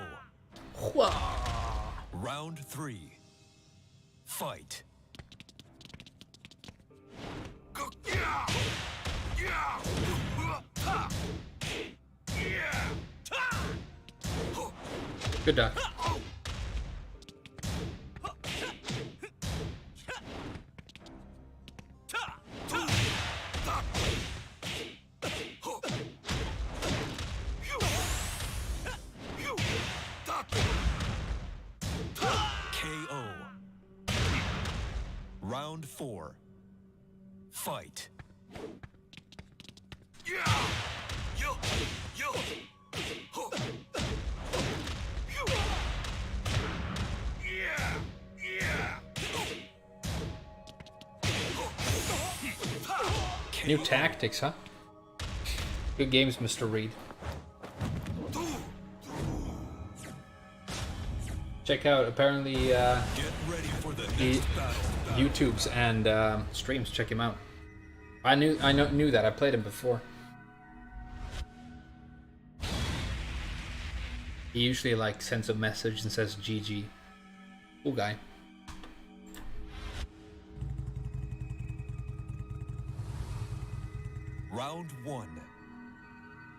Round 3. Fight. Good duck. KO. Round 4. Fight. New tactics, huh? Good games, Mr. Reed. Check out apparently Get ready for the next battle. YouTubes and streams. Check him out. I knew that. I played him before. He usually like sends a message and says GG. Cool guy. Round 1.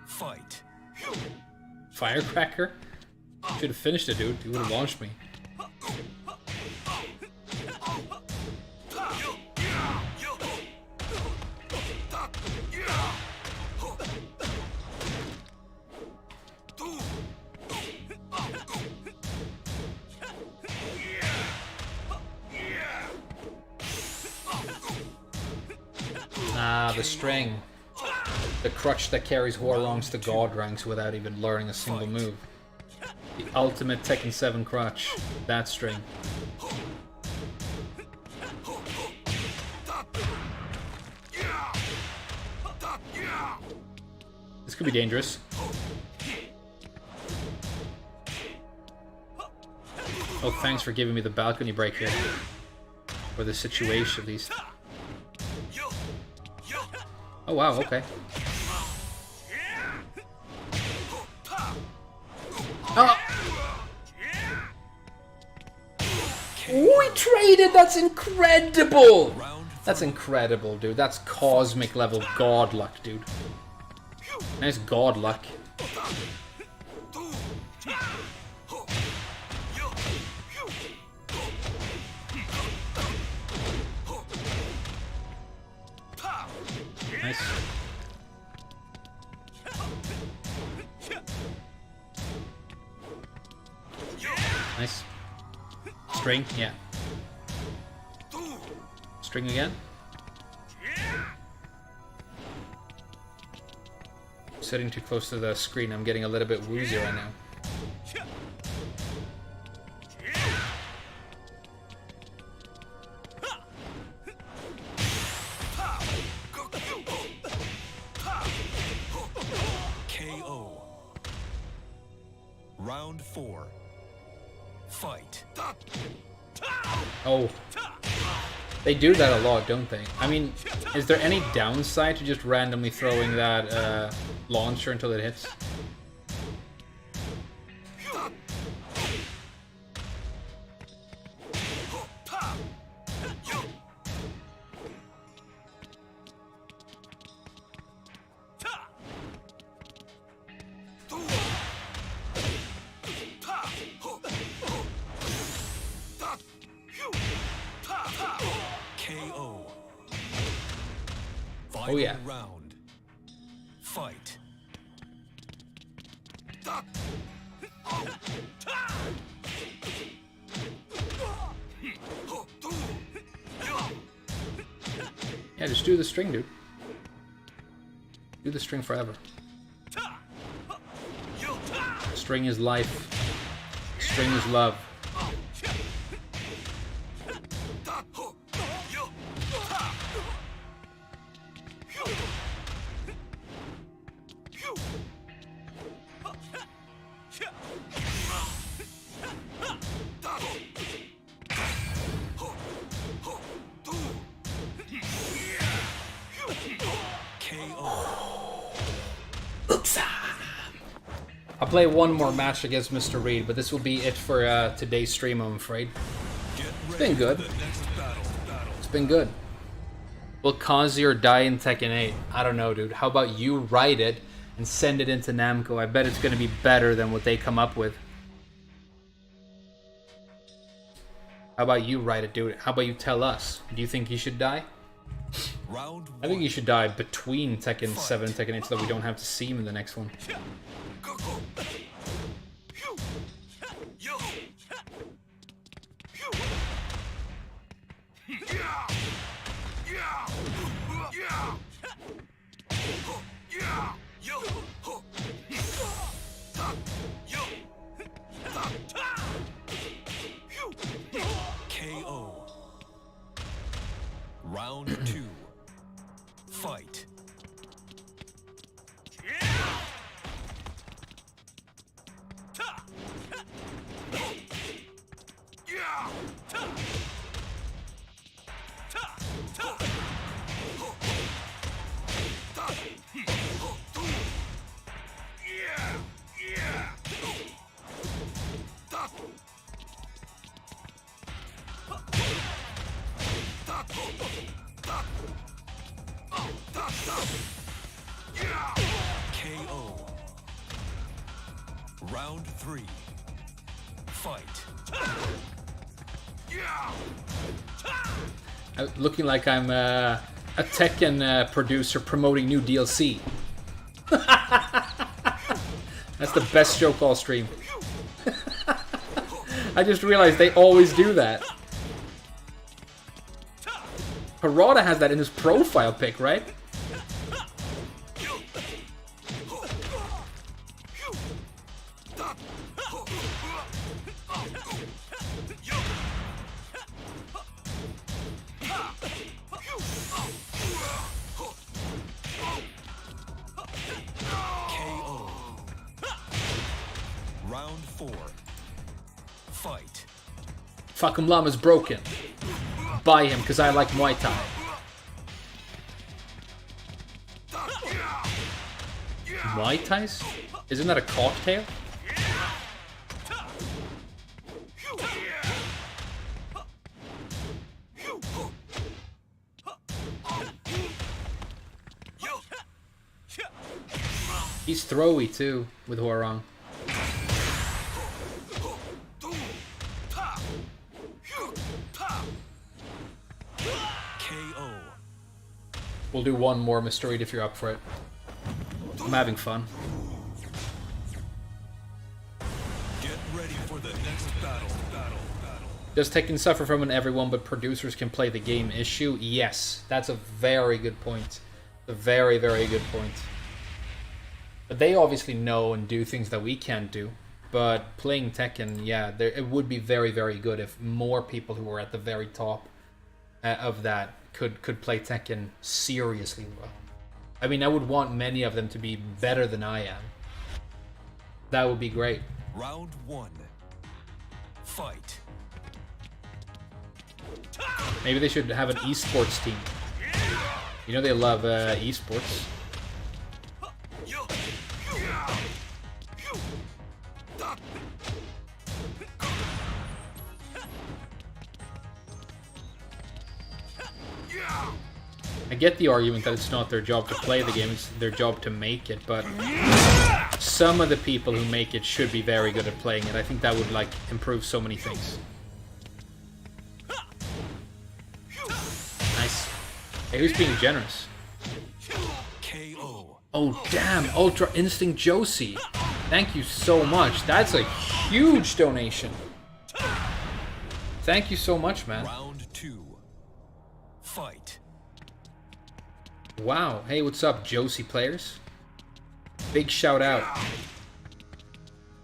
Fight. Firecracker? Should have finished it, dude. He would have launched me. Ah, the string. The crutch that carries Huarongs to God ranks without even learning a single move. The ultimate Tekken 7 crutch. That string. This could be dangerous. Oh, thanks for giving me the balcony break here. For the situation, at least. Oh, wow, okay. Oh. We traded! That's incredible! That's incredible, dude. That's cosmic level god luck, dude. Nice god luck. Nice. Nice. String, yeah. String again. Sitting too close to the screen, I'm getting a little bit woozy right now. KO. Round 4. Fight. Oh. They do that a lot, don't they? I mean, is there any downside to just randomly throwing that launcher until it hits? KO. Oh yeah. Round. Fight. Yeah, just do the string, dude. Do the string forever. String is life. String is love. I'll play one more match against Mr. Reed, but this will be it for today's stream, I'm afraid. It's been good. It's been good. Will Kazuya die in Tekken 8? I don't know, dude. How about you write it and send it into Namco? I bet it's going to be better than what they come up with. How about you write it, dude? How about you tell us? Do you think he should die? I think he should die between Tekken 7 and Tekken 8 so that we don't have to see him in the next one. KO. Round 2. Fight. KO. Round 3. Fight. Looking like I'm a Tekken producer promoting new DLC. That's the best joke all stream. I just realized they always do that. Harada has that in his profile pic, right? Fight. Fuck him, Llama's broken. Buy him, because I like Muay Thai. Muay Thais? Isn't that a cocktail? He's throwy too, with Huarong. KO. We'll do one more Mr. Reed if you're up for it. I'm having fun. Get ready for the next battle. Does Tekken suffer from an everyone but producers can play the game issue? Yes, that's a very good point. A very, very good point. But they obviously know and do things that we can't do. But playing Tekken, yeah, it would be very, very good if more people who are at the very top of that could play Tekken seriously well. I mean, I would want many of them to be better than I am. That would be great. Round 1. Fight. Maybe they should have an esports team. You know they love esports. I get the argument that it's not their job to play the game, it's their job to make it, but some of the people who make it should be very good at playing it. I think that would, like, improve so many things. Nice. Hey, who's being generous? KO. Oh, damn, Ultra Instinct Josie. Thank you so much. That's a huge donation. Thank you so much, man. Round 2. Fight. Wow. Hey, what's up, Josie players? Big shout out.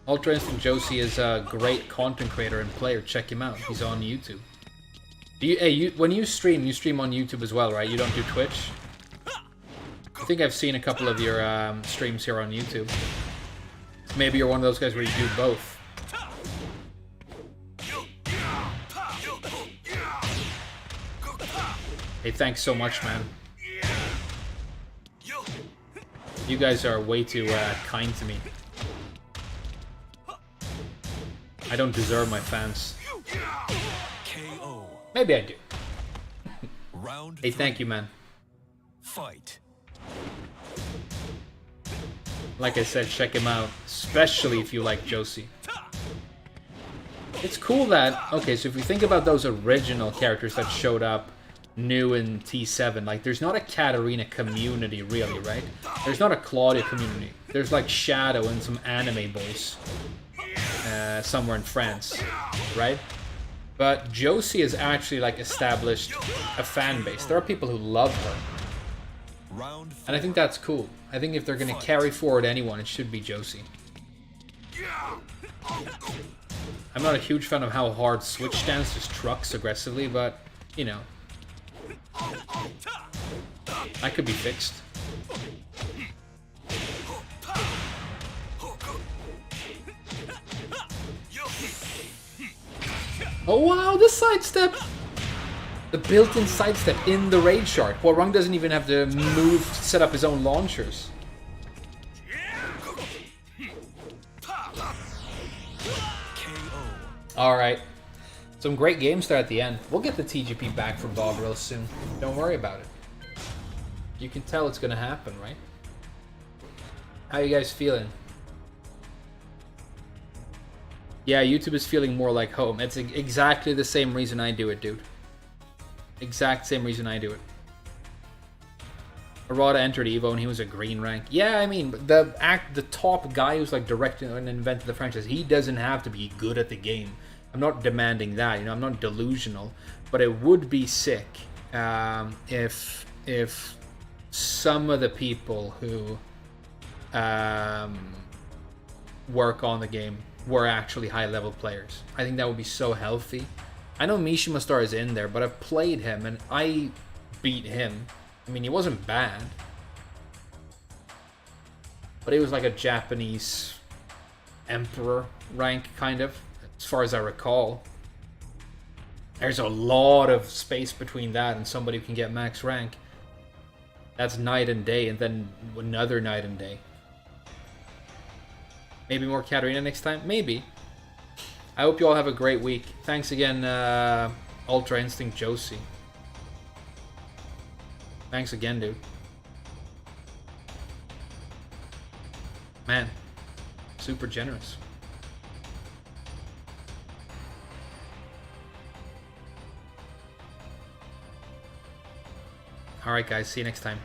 Ultra Instinct Josie is a great content creator and player. Check him out. He's on YouTube. When you stream on YouTube as well, right? You don't do Twitch? I think I've seen a couple of your streams here on YouTube. Maybe you're one of those guys where you do both. Hey, thanks so much, man. You guys are way too kind to me. I don't deserve my fans. KO. Maybe I do. Round Hey, 3. thank you, man. Fight. Like I said, check him out, especially if you like Josie. It's cool that, okay, so if you think about those original characters that showed up new in T7, like, there's not a Katarina community, really, right? There's not a Claudia community. There's, like, Shadow and some anime boys somewhere in France, right? But Josie has actually, like, established a fan base. There are people who love her. Round 4. And I think that's cool. I think if they're going to carry forward anyone, it should be Josie. I'm not a huge fan of how hard Switch Stance just trucks aggressively, but, you know. That could be fixed. Oh wow, the sidestep! The built-in sidestep in the raid shard. Huarong doesn't even have to move to set up his own launchers. Alright. Some great games there at the end. We'll get the TGP back from Bob real soon. Don't worry about it. You can tell it's gonna happen, right? How you guys feeling? Yeah, YouTube is feeling more like home. It's exactly the same reason I do it, dude. Exact same reason I do it. Arata entered Evo and he was a green rank. Yeah, I mean, the top guy who's like directing and invented the franchise, he doesn't have to be good at the game. I'm not demanding that, you know, I'm not delusional. But it would be sick if some of the people who work on the game were actually high-level players. I think that would be so healthy. I know Mishima Star is in there, but I've played him and I beat him. I mean, he wasn't bad. But he was like a Japanese emperor rank, kind of. as far as I recall. There's a lot of space between that and somebody who can get max rank. That's night and day, and then another night and day. Maybe more Katarina next time? Maybe. I hope you all have a great week. Thanks again, Ultra Instinct Josie. Thanks again, dude. Man, super generous. Alright guys, see you next time.